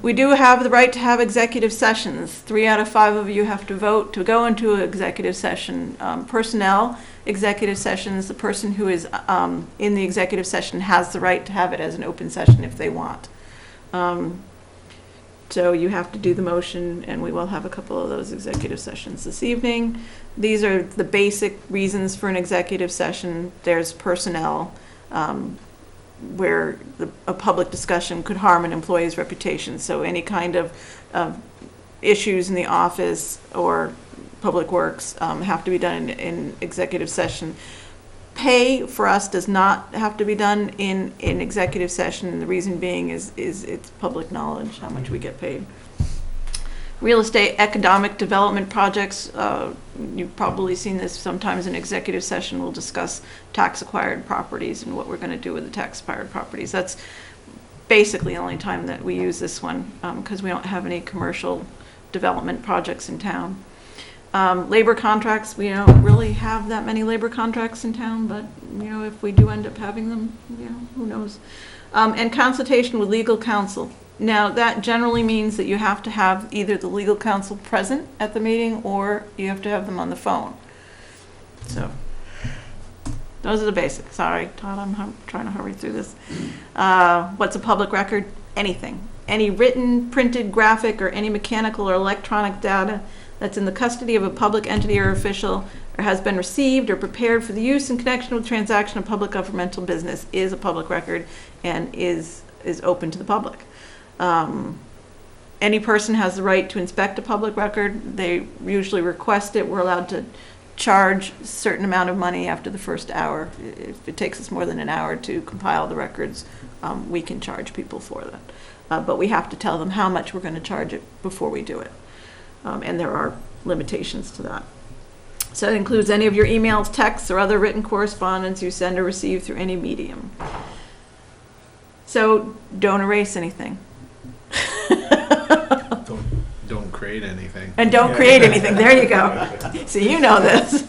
G: We do have the right to have executive sessions. 3 out of 5 of you have to vote to go into an executive session. Personnel executive sessions, the person who is in the executive session has the right to have it as an open session if they want. So you have to do the motion, and we will have a couple of those executive sessions this evening. These are the basic reasons for an executive session. There's personnel, where a public discussion could harm an employee's reputation. So any kind of issues in the office or public works have to be done in executive session. Pay for us does not have to be done in executive session. The reason being is it's public knowledge how much we get paid. Real estate economic development projects, you've probably seen this sometimes in executive session. We'll discuss tax acquired properties and what we're going to do with the tax acquired properties. That's basically the only time that we use this one, because we don't have any commercial development projects in town. Labor contracts, we don't really have that many labor contracts in town, but, if we do end up having them, who knows? And consultation with legal counsel. Now, that generally means that you have to have either the legal counsel present at the meeting, or you have to have them on the phone. So, those are the basics. Sorry, Todd, I'm trying to hurry through this. What's a public record? Anything. Any written, printed, graphic, or any mechanical or electronic data that's in the custody of a public entity or official, or has been received or prepared for the use in connection with transaction of public governmental business is a public record and is open to the public. Any person has the right to inspect a public record. They usually request it. We're allowed to charge a certain amount of money after the first hour. If it takes us more than an hour to compile the records, we can charge people for that. But we have to tell them how much we're going to charge it before we do it. And there are limitations to that. So that includes any of your emails, texts, or other written correspondence you send or receive through any medium. So don't erase anything.
F: Don't create anything.
G: And don't create anything. There you go. So you know this.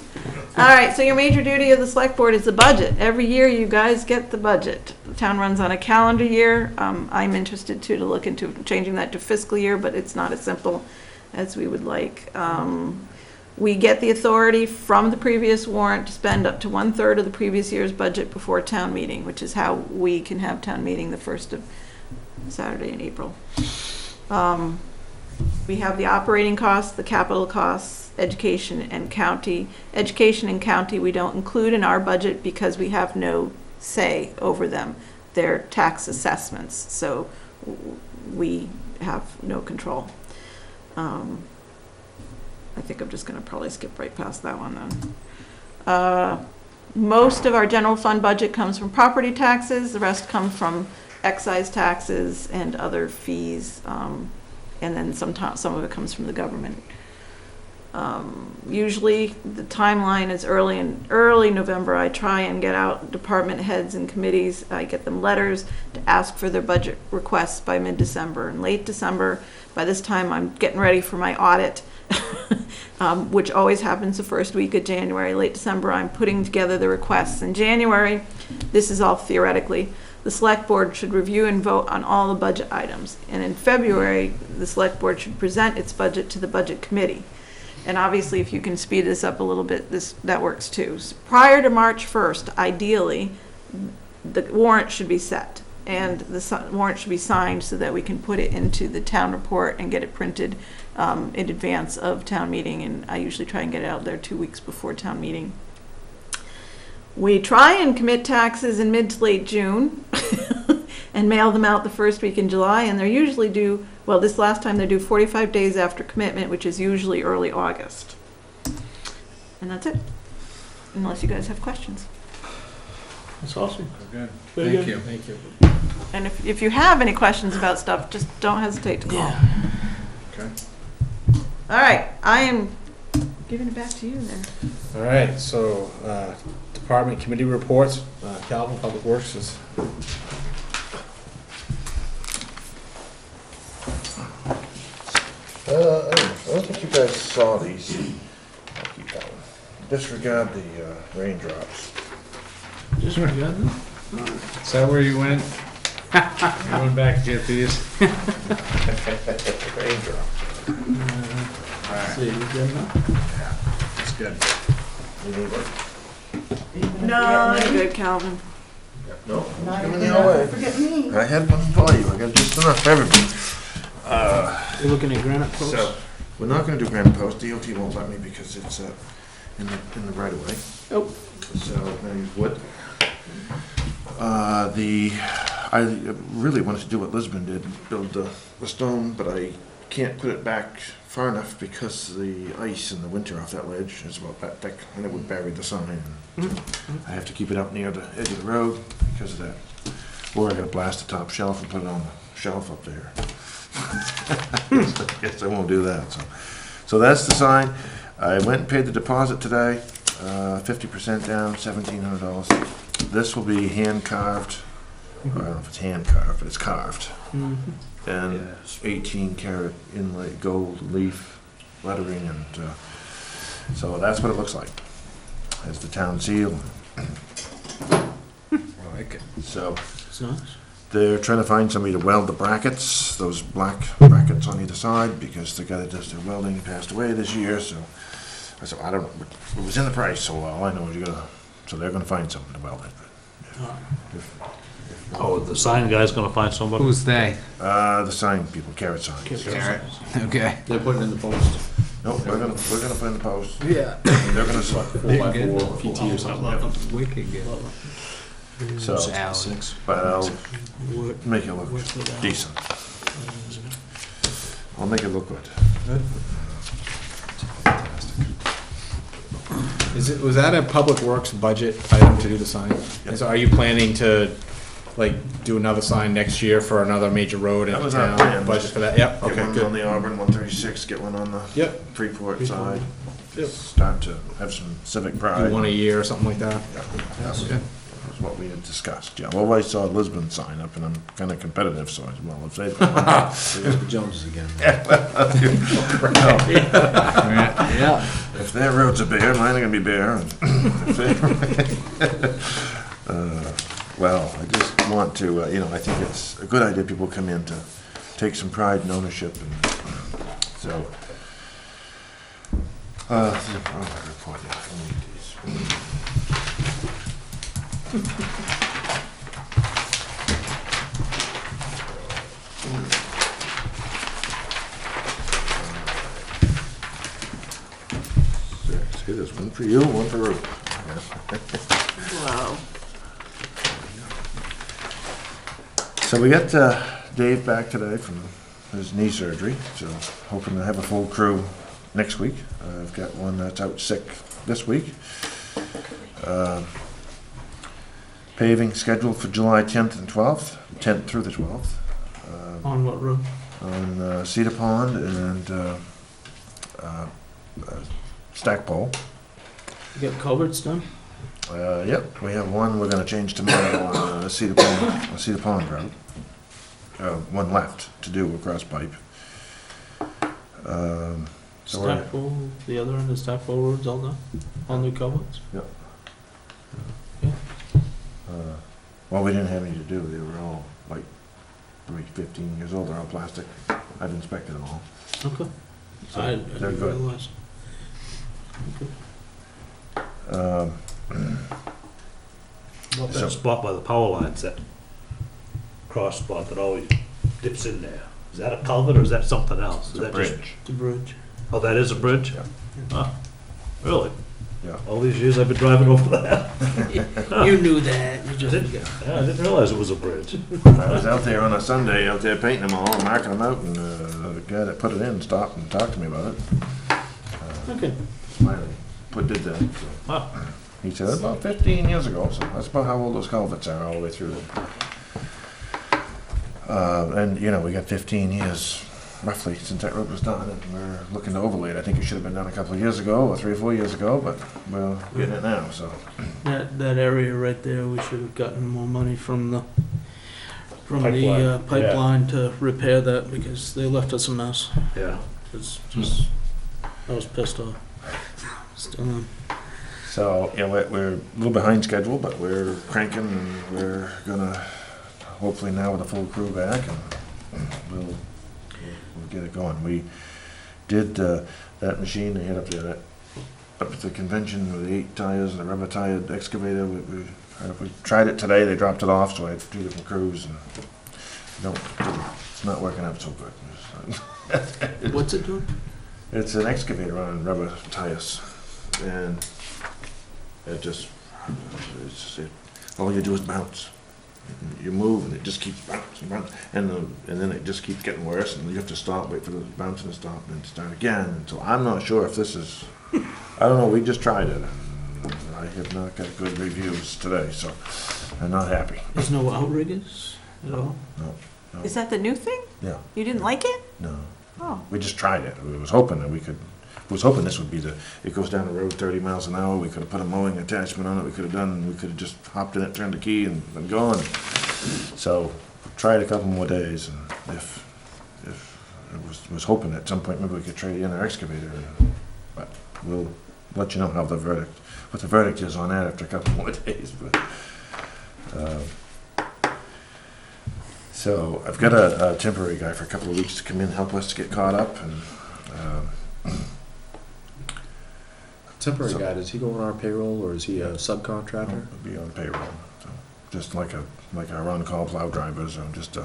G: All right, so your major duty of the select board is the budget. Every year you guys get the budget. The town runs on a calendar year. I'm interested too to look into changing that to fiscal year, but it's not as simple as we would like. We get the authority from the previous warrant to spend up to 1/3 of the previous year's budget before town meeting, which is how we can have town meeting the first of Saturday in April. We have the operating costs, the capital costs, education and county. Education and county we don't include in our budget because we have no say over them. They're tax assessments, so we have no control. I think I'm just going to probably skip right past that one then. Most of our general fund budget comes from property taxes. The rest come from excise taxes and other fees. And then sometimes some of it comes from the government. Usually the timeline is early November. I try and get out department heads and committees. I get them letters to ask for their budget requests by mid-December. And late December, by this time I'm getting ready for my audit, which always happens the first week of January. Late December, I'm putting together the requests. In January, this is all theoretically, the select board should review and vote on all the budget items. And in February, the select board should present its budget to the budget committee. And obviously, if you can speed this up a little bit, that works too. So prior to March 1st, ideally, the warrant should be set. And the warrant should be signed so that we can put it into the town report and get it printed in advance of town meeting. And I usually try and get it out there 2 weeks before town meeting. We try and commit taxes in mid to late June and mail them out the first week in July. And they're usually due, well, this last time they're due 45 days after commitment, which is usually early August. And that's it, unless you guys have questions.
E: That's awesome.
F: Good.
E: Very
F: Thank
E: good.
F: you.
E: Thank you.
G: And if you have any questions about stuff, just don't hesitate to call.
E: Yeah.
F: Okay.
G: All right, I am giving it back to you there.
C: All right, so, department committee reports, Calvin, Public Works is.
H: I don't think you guys saw these. I'll keep that one. Disregard the raindrops.
E: Just forgot them.
F: Is that where you went? You went back to get these?
H: Raindrops.
E: See, you good now?
F: That's good.
H: You need one?
G: No, you're good, Calvin.
H: No, it's coming your way. I had one for you. I got just enough for everybody.
E: You're looking at granite posts?
H: So, we're not gonna do granite post. DOT won't let me because it's in the right of way.
E: Oh.
H: So, I'm gonna use wood. I really wanted to do what Lisbon did, build the stone, but I can't put it back far enough because the ice in the winter off that ledge is about that thick, and it would bury the sign. So I have to keep it up near the edge of the road because of that. Or I gotta blast the top shelf and put it on the shelf up there. I guess I won't do that, so that's the sign. I went and paid the deposit today, 50% down, $1,700. This will be hand carved I don't know if it's hand carved, but it's carved.
E: Mhm.
H: And
A: Yeah.
H: 18 karat inlay gold leaf lettering, and so that's what it looks like. It's the town seal.
F: I like it.
H: So
E: It's nice.
H: they're trying to find somebody to weld the brackets, those black brackets on either side, because the guy that does the welding passed away this year. So I said, I don't know, but it was in the price, so all I know is so they're gonna find someone to weld it.
A: Oh, the sign guy's gonna find somebody?
F: Who's they?
H: The sign people, Carrot Signs.
F: Garrett. Okay.
D: They're putting in the post.
H: Nope, we're gonna put in the post.
F: Yeah.
H: They're gonna select
D: 4x4 PT or something.
F: Wicked good.
H: So,
D: Six.
H: but I'll make it look
E: Work with that.
H: decent. I'll make it look good.
C: Was that a public works budget item to do the sign? And so are you planning to, like, do another sign next year for another major road in
H: That was our
C: town?
H: plan.
C: Budget for that, yep,
H: Get
C: okay,
H: one on
C: good.
H: the Auburn 136, get one on the
C: Yep.
H: Freeport side.
C: Yep.
H: Start to have some civic pride.
C: Do one a year or something like that?
H: That's what we had discussed, yeah. Well, I saw Lisbon sign up, and I'm kinda competitive, so I said, well, if they,
D: There's the Joneses again.
F: Yeah.
H: if their roads are bare, mine are gonna be bare. And if they- Well, I just want to, I think it's a good idea people come in to take some pride and ownership, and so. This is a progress report, yeah, I need these. See, there's one for you, one for Ruth.
G: Wow.
H: So we got Dave back today from his knee surgery, so hoping to have a full crew next week. I've got one that's out sick this week. Paving scheduled for July 10th and 12th, 10th through the 12th,
E: On what road?
H: on Cedar Pond and Stackpole.
E: You got culverts done?
H: Yep, we have one we're gonna change tomorrow on Cedar Pond Road. One left to do across pipe. So we're,
E: Stackpole, the other end of Stackpole Road's all done? All new culverts?
H: well, we didn't have any to do, they were all like 15 years old, they're all plastic. I've inspected them all.
E: Okay.
H: So
E: I
H: they're
E: didn't
H: good.
E: realize.
A: About
H: So-
A: that spot by the power lines, that cross spot that always dips in there. Is that a culvert or is that something else? Is
H: It's a
A: that just-
H: bridge.
E: The bridge.
A: Oh, that is a bridge?
H: Yeah.
A: Huh, really?
H: Yeah.
A: All these years I've been driving over that.
E: You knew that, you
A: I
E: just
A: didn't, yeah, I didn't realize it was a bridge.
H: I was out there on a Sunday, out there painting them all, and marking them out, and the guy that put it in stopped and talked to me about it.
E: Okay.
H: Smiley did that. So.
A: Huh.
H: He said about 15 years ago, so that's about how old those culverts are all the way through. And we got 15 years roughly since that road was done, and we're looking to overlay it. I think it should have been done a couple of years ago, or 3 or 4 years ago, but we're getting it now, so.
E: That area right there, we should have gotten more money from the
A: Pipeline,
E: pipeline to repair that because they left us a mess.
A: Yeah.
E: It's just, I was pissed off. Still am.
H: So, we're a little behind schedule, but we're cranking, and we're gonna, hopefully now with a full crew back, and we'll get it going. We did, that machine they had up there, up at the convention with the 8 tires and the rubber tired excavator, we tried it today, they dropped it off, so I had 2 different crews, and it's not working out so good.
E: What's it doing?
H: It's an excavator on rubber tires, and all you do is bounce. You move, and it just keeps bouncing, and then it just keeps getting worse, and you have to stop, wait for the bouncing to stop, and start again. And so I'm not sure if this is, I don't know, we just tried it, and I have not got good reviews today, so I'm not happy.
E: There's no outriggers at all?
H: No,
G: Is that the new thing?
H: yeah,
G: You didn't like it?
H: no.
G: Oh.
H: We just tried it. We was hoping that this would be it goes down the road 30 miles an hour. We could have put a mowing attachment on it. We could have hopped in it, turned the key, and been going. So, tried a couple more days, and if I was hoping at some point maybe we could trade in our excavator, but we'll let you know what the verdict is on that after a couple more days, but, so I've got a temporary guy for a couple of weeks to come in and help us to get caught up, and,
D: Temporary
H: So-
D: guy, does he go on our payroll, or is he a subcontractor?
H: I'll be on payroll, so, just like our on-call plow drivers, or just,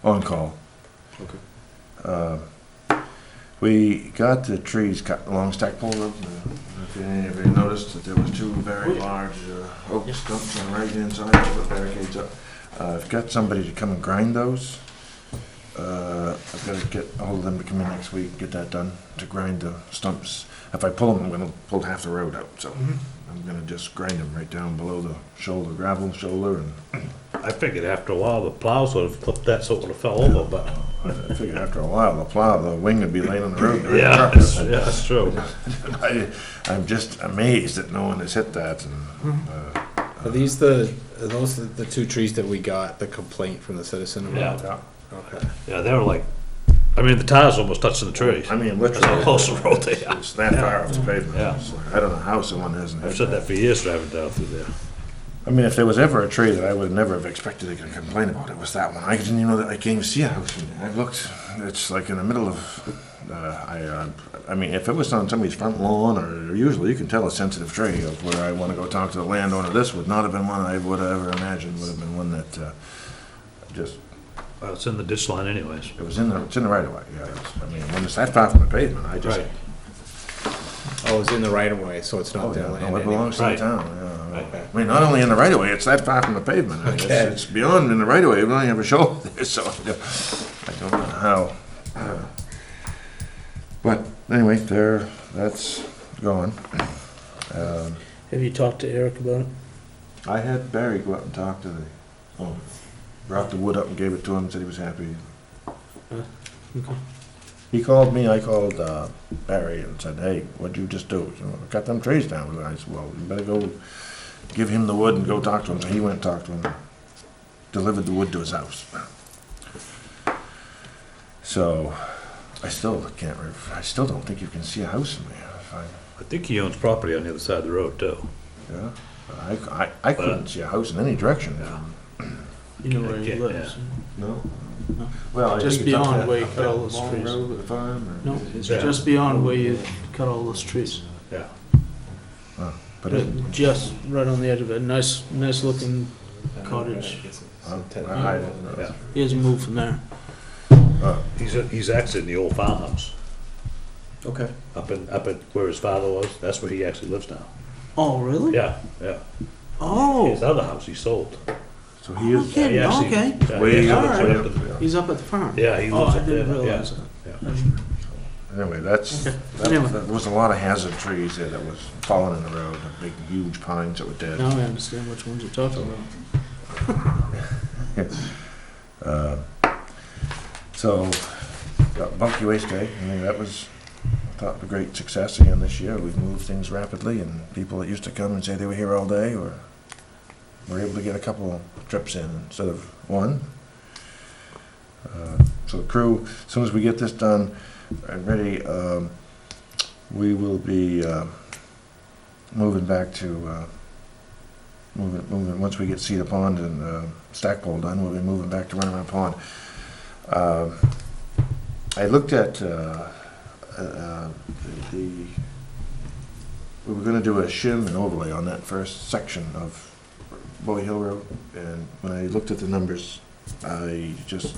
H: on-call.
D: Okay.
H: We got the trees cut along Stackpole Road. If any of you noticed that there was two very large oak stumps on the right-hand side, with barricades up. I've got somebody to come and grind those. I've got to get a hold of them to come in next week, get that done, to grind the stumps. If I pull them, I'm gonna pull half the road out, so I'm gonna just grind them right down below the shoulder, gravel shoulder, and
A: I figured after a while, the plows would have clipped that so it would have fell over, but,
H: I figured after a while, the wing would be laying on the road. during the
A: yeah,
H: truck.
A: that's true.
H: I'm just amazed that no one has hit that, and,
C: Are those the two trees that we got the complaint from the citizen about?
A: Yeah.
C: Okay.
A: Yeah, they were like, I mean, the tires almost touching the trees.
H: I mean,
A: That's how
H: literally,
A: close the road they are.
H: it's that far off the pavement.
A: Yeah.
H: It's like, I don't know how someone hasn't
A: I've
H: hit
A: said that
H: that.
A: for years driving down through there.
H: I mean, if there was ever a tree that I would never have expected to complain about, it was that one. I didn't even know that I can't even see a house in there. I looked, it's like in the middle of, I mean, if it was on somebody's front lawn, or usually you can tell a sensitive tree of where I want to go talk to the landowner, this would not have been one I would have ever imagined, would have been one that, just,
A: Well, it's in the ditch line anyways.
H: it's in the right of way, yeah. I mean, when it's that far from the pavement, I just.
A: Right.
C: Oh, it's in the right of way, so it's
H: Oh,
C: not their
H: yeah,
C: land
H: no, it
C: anyway.
H: belongs to the
A: Right.
H: town, yeah.
C: Okay.
H: I mean, not only in the right of way, it's that far from the pavement. I mean,
C: Okay.
H: It's beyond in the right of way, we don't have a shoulder there, so I don't know how. But anyway, that's gone.
E: Have you talked to Eric about it?
H: I had Barry go up and talk to the owner. Brought the wood up and gave it to him, said he was happy.
E: Okay.
H: He called me, I called Barry and said, hey, what'd you just do? So, I cut them trees down. I said, well, you better go give him the wood and go talk to him. So he went and talked to him, delivered the wood to his house. So, I still don't think you can see a house in there.
A: I think he owns property on the other side of the road too.
H: Yeah, I couldn't see a house in any direction.
A: Yeah.
E: You know where he
A: Yeah,
E: lives?
H: No?
E: No.
H: Well, I
E: Just
H: think it's up
E: beyond
H: that-
E: where you
H: up
E: cut
H: that
E: all those
H: long
E: trees.
H: road with the farm, or-
E: No, it's
A: Yeah.
E: just beyond where you cut all those trees.
A: Yeah.
H: But it,
E: Just right on the edge of it. Nice looking cottage.
A: Yeah.
E: He hasn't moved from there.
A: He's actually in the old farmhouse,
D: Okay.
A: up at where his father was. That's where he actually lives now.
E: Oh, really?
A: Yeah, yeah.
E: Oh,
A: His other house he sold.
H: so he is.
E: Okay.
A: He actually-
E: okay.
A: yeah,
H: Way
A: he
H: up,
A: actually
H: way
A: lives
H: up,
A: way up
H: yeah.
E: he's up at the farm.
A: Yeah, he
E: Oh,
A: lives
E: I
A: up there.
E: didn't
A: Yeah.
E: realize that.
A: Yeah.
H: Anyway, that's,
E: Okay.
H: that-
E: Anyway.
H: there was a lot of hazard trees there that was falling in the road, like big, huge pines that were dead.
E: Now I understand which ones you're talking about.
H: So, got Bulky Waste Day, I mean, that was, I thought, a great success again this year. We've moved things rapidly, and people that used to come and say they were here all day, or were able to get a couple trips in instead of one. So the crew, as soon as we get this done and ready, we will be moving back to, moving, once we get Cedar Pond and Stackpole done, we'll be moving back to Runaround Pond. I looked at we were gonna do a shim and overlay on that first section of Bowie Hill Road, and when I looked at the numbers, I just,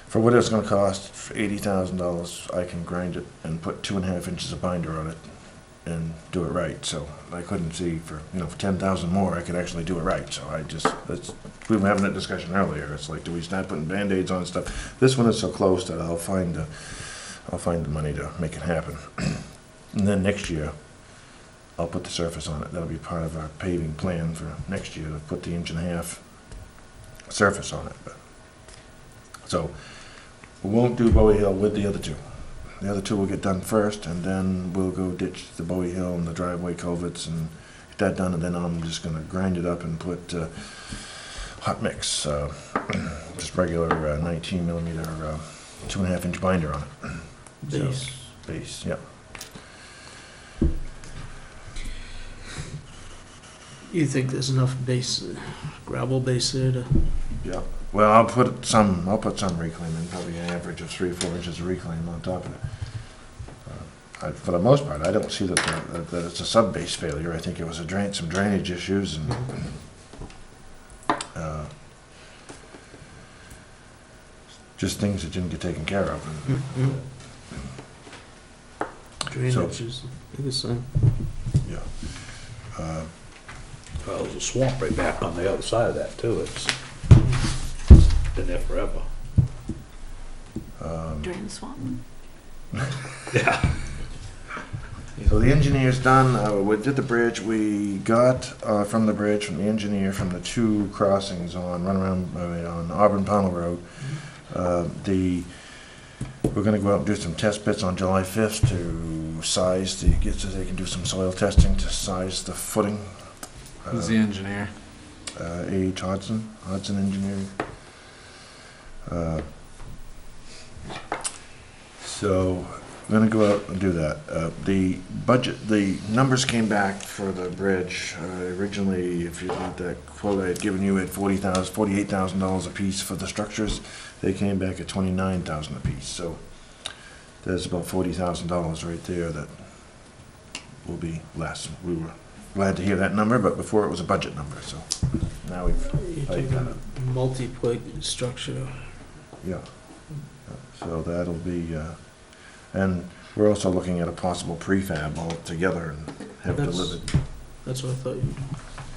H: for what it's gonna cost, for $80,000, I can grind it and put 2.5 inches of binder on it and do it right. So I couldn't see for 10,000 more, I could actually do it right. So we were having that discussion earlier. It's like, do we start putting Band-Aids on stuff? This one is so close that I'll find the money to make it happen. And then next year, I'll put the surface on it. That'll be part of our paving plan for next year, to put the 1.5-inch surface on it. So we won't do Bowie Hill with the other two. The other two will get done first, and then we'll go ditch the Bowie Hill and the driveway culverts and get that done, and then I'm just gonna grind it up and put hot mix, just regular 19 millimeter, 2.5 inch binder on it. So,
E: Base.
H: Base, yep.
E: You think there's enough base, gravel base there to?
H: Yeah. Well, I'll put some reclaim in, probably an average of 3 or 4 inches of reclaim on top of it. For the most part, I don't see that it's a sub-base failure. I think it was some drainage issues and just things that didn't get taken care of.
E: Drainage is the biggest thing.
H: Yeah.
A: Well, there's a swamp right back on the other side of that too. It's been there forever.
G: Drain the swamp.
A: Yeah.
H: So the engineer's done, we did the bridge, we got from the bridge, from the engineer, from the 2 crossings on on Auburn Pownell Road. We're gonna go out and do some test bits on July 5th to size, so they can do some soil testing to size the footing.
F: Who's the engineer?
H: A.H. Hodson Engineering. So, I'm gonna go out and do that. The numbers came back for the bridge. Originally, if you look at that quote I had given you at $48,000 a piece for the structures, they came back at $29,000 a piece. So, there's about $40,000 right there that will be less. We were glad to hear that number, but before it was a budget number, so now we've
E: You're
H: tightened
E: talking
H: that up.
E: multi-plate structure.
H: Yeah. So that'll be, and we're also looking at a possible prefab altogether and have
E: That's-
H: delivered.
E: That's what I thought you.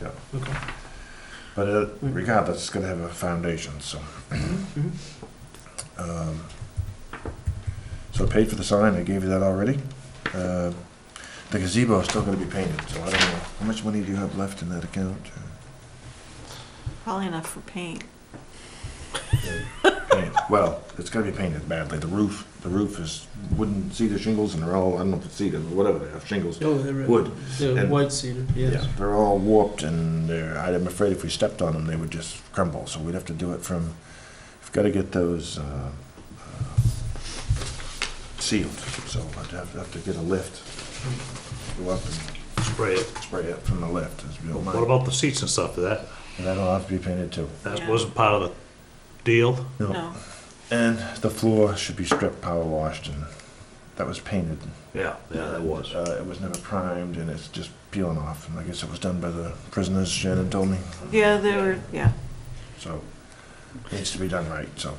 H: Yeah.
E: Okay.
H: But regardless, it's gonna have a foundation, so. So I paid for the sign, I gave you that already. The gazebo is still gonna be painted, so I don't know, how much money do you have left in that account?
G: Probably enough for paint.
H: Paint. Well, it's gonna be painted badly. The roof is wooden cedar shingles, and they're all, I don't know if it's cedar, but whatever they are, shingles.
E: Oh, they're
H: Wood.
E: They're
H: And-
E: white cedar, yes.
H: Yeah, they're all warped, and I'm afraid if we stepped on them, they would just crumble, so we'd have to do it from, we've gotta get those sealed, so I'd have to get a lift, go up and
A: Spray it.
H: spray it from the lift, as we don't
A: What
H: mind.
A: about the seats and stuff? That
H: And that'll have to be painted too.
G: Yeah.
A: wasn't part of the deal?
G: No.
H: And the floor should be stripped, power washed, and that was painted.
A: Yeah, that was.
H: It was never primed, and it's just peeling off, and I guess it was done by the prisoners, Shannon told me,
G: Yeah, they were, yeah.
H: so it needs to be done right, so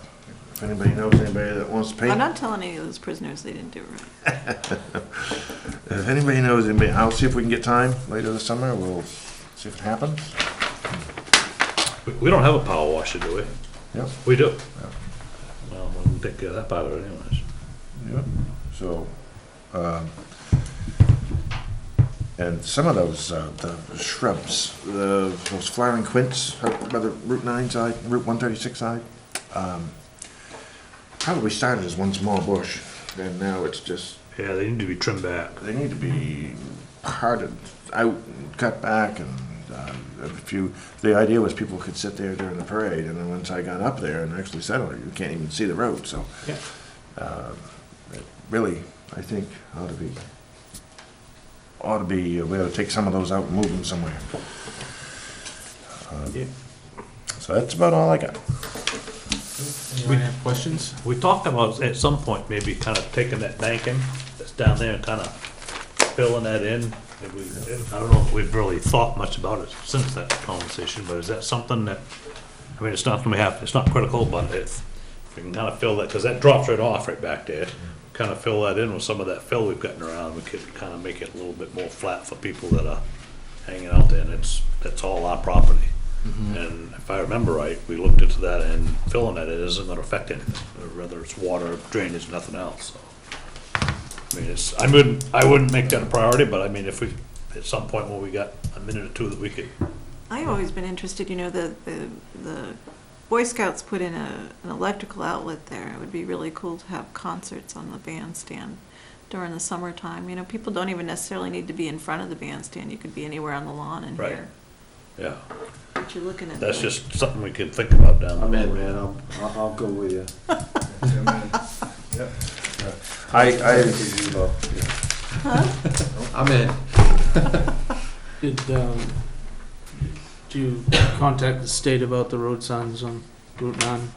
H: if anybody knows anybody that wants to paint.
G: I'm not telling any of those prisoners they didn't do it right.
H: If anybody knows anybody, I'll see if we can get time later this summer, we'll see if it happens.
A: We don't have a power washer, do we?
H: Yep.
A: We do. Well, we can take care of that part of it anyways.
H: Yep. So, and some of those, the shrubs, those flowering quints up by the Route 9 side, Route 136 side, probably started as one small bush, and now it's just,
A: Yeah, they need to be trimmed back.
H: they need to be parted out, cut back, and the idea was people could sit there during the parade, and then once I got up there and actually sat on it, you can't even see the road, so.
A: Yeah.
H: It really, I think, we ought to take some of those out and move them somewhere.
A: Yeah.
H: So that's about all I got.
C: Anyone have questions?
A: We talked about at some point maybe kind of taking that banking that's down there and kind of filling that in. I don't know if we've really thought much about it since that conversation, but is that something that, I mean, it's not critical, but if we can kind of fill that, because that drops right off right back there, kind of fill that in with some of that fill we've gotten around, we could kind of make it a little bit more flat for people that are hanging out there, and that's all our property. And if I remember right, we looked into that, and filling that, it isn't gonna affect anything, whether it's water, drainage, nothing else, so. I mean, I wouldn't make that a priority, but I mean, if we, at some point when we got a minute or two that we could,
G: I've always been interested, the Boy Scouts put in an electrical outlet there. It would be really cool to have concerts on the bandstand during the summertime. People don't even necessarily need to be in front of the bandstand. You could be anywhere on the lawn and
A: Right.
G: hear.
A: yeah.
G: what you're looking at.
A: That's just something we could think about down the
D: I'm
A: road.
D: in, man, I'll go with you. I'm in.
E: Did, do you contact the state about the road signs on Route 9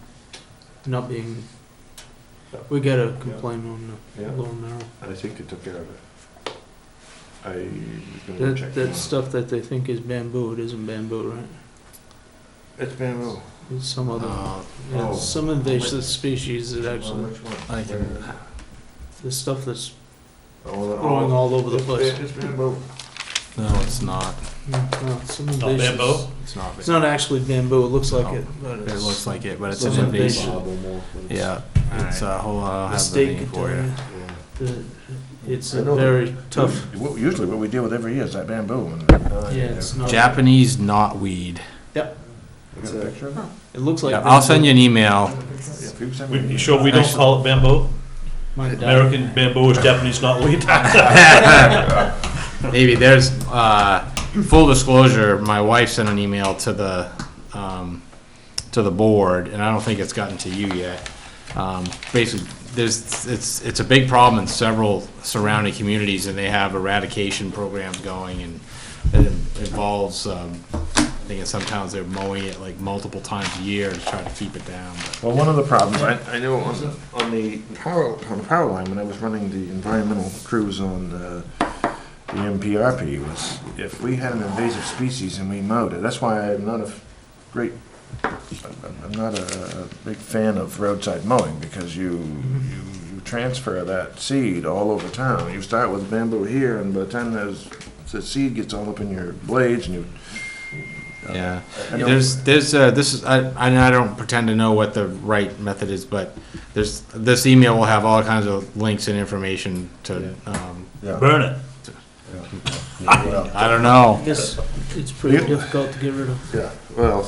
E: not being, we got a complaint on the
H: Yeah.
E: Little Narrow.
H: I think they took care of it. I was gonna go check.
E: That stuff that they think is bamboo, it isn't bamboo, right?
H: It's bamboo.
E: It's some other,
H: oh.
E: some invasive species that actually,
H: Which one?
C: I can-
E: the stuff that's
H: Oh,
E: growing all over the place.
H: It's bamboo.
C: No, it's not.
E: No, some
A: Not
E: invasive.
A: bamboo?
C: It's not.
E: It's not actually bamboo, it looks like
C: No.
E: it, but
C: It
E: it's.
C: looks like it, but it's
E: It's
C: an
E: an
C: invasive.
E: invasive.
C: Yeah, it's a whole, I'll
E: The
C: have the
E: state
C: name
E: could
C: for
E: tell
C: you.
E: you. It's
H: I
E: a
H: know
E: very tough,
H: Usually what we deal with every year is that bamboo. And,
E: yeah, it's not.
C: Japanese knotweed.
H: You got a picture of it?
E: It looks like.
C: Yeah, I'll send you an email.
H: Yeah, if you send me
A: You sure we don't call it bamboo?
E: My dad-
A: American bamboo is Japanese knotweed?
C: Maybe there's, full disclosure, my wife sent an email to the board, and I don't think it's gotten to you yet. Basically, it's a big problem in several surrounding communities, and they have eradication programs going, and it involves, I think in some towns they're mowing it like multiple times a year to try to keep it down. but-
H: Well, one of the problems, I know on the power line, when I was running the environmental crews on the MPRP, was if we had an invasive species and we mowed it, that's why I'm not a big fan of roadside mowing, because you transfer that seed all over town. You start with bamboo here, and by the time the seed gets all up in your blades, and you.
C: Yeah,
H: I know-
C: this is, I don't pretend to know what the right method is, but this email will have all kinds of links and information to,
H: Yeah.
A: Burn it.
H: Well,
C: I don't know.
E: I guess it's pretty
H: Yeah.
E: difficult to get rid of.
H: yeah, well,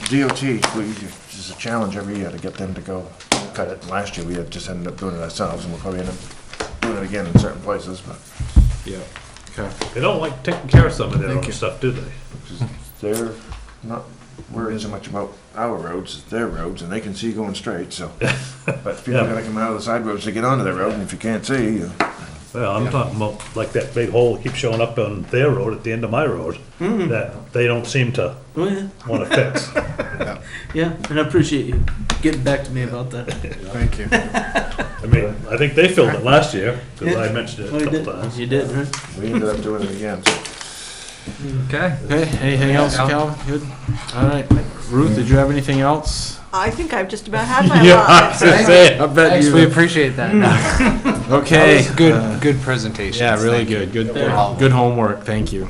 H: DOT, it's a challenge every year to get them to go cut it. Last year, we had just ended up doing it ourselves, and we'll probably end up doing it again in certain places, but
C: Yeah. Okay.
A: They don't like taking care of some of their
H: Thank
A: own
H: you.
A: stuff, do they?
H: they're not worried so much about our roads, it's their roads, and they can see going straight, so. But people
A: Yeah.
H: gotta come out of the side roads to get onto their road, and if you can't see, you.
A: Well, I'm talking about like that big hole that keeps showing up on their road at the end of my road, that they don't seem to
E: Oh, yeah,
A: want to fix.
E: yeah, and I appreciate you getting back to me about that.
F: Thank you.
A: I mean, I think they filled it last year, because I mentioned it
E: Oh,
A: a
E: you
A: couple
E: did,
A: times.
E: you did, right?
H: We ended up doing it again, so.
F: Okay.
C: Okay, anything else, Calvin? Good? All right. Ruth, did you have anything else?
G: I think I've just about had my
C: Yeah, I
G: allotment.
C: was gonna say, I bet
F: Thanks,
C: you.
F: we appreciate that.
C: Okay.
F: That was good, good presentation.
C: Yeah, really good. Good homework. Thank you.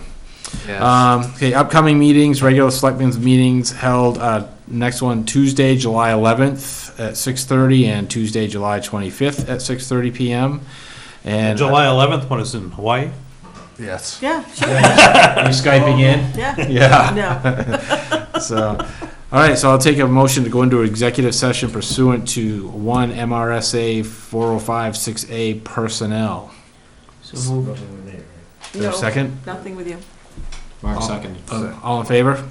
F: Yeah.
C: Okay, upcoming meetings, regular selectmen's meetings held, next one Tuesday, July 11th at 6:30 and Tuesday, July 25th at 6:30 PM. And
A: July 11th, when it's in Hawaii?
F: Yes.
G: Yeah, sure,
C: Are you Skyping in?
G: yeah.
C: Yeah.
G: No,
C: So, all right, so I'll take a motion to go into executive session pursuant to 1 MRSA 4056A personnel.
E: So moved.
C: Is there a
G: no,
C: second?
G: nothing with you.
D: Mark, second.
C: All in favor?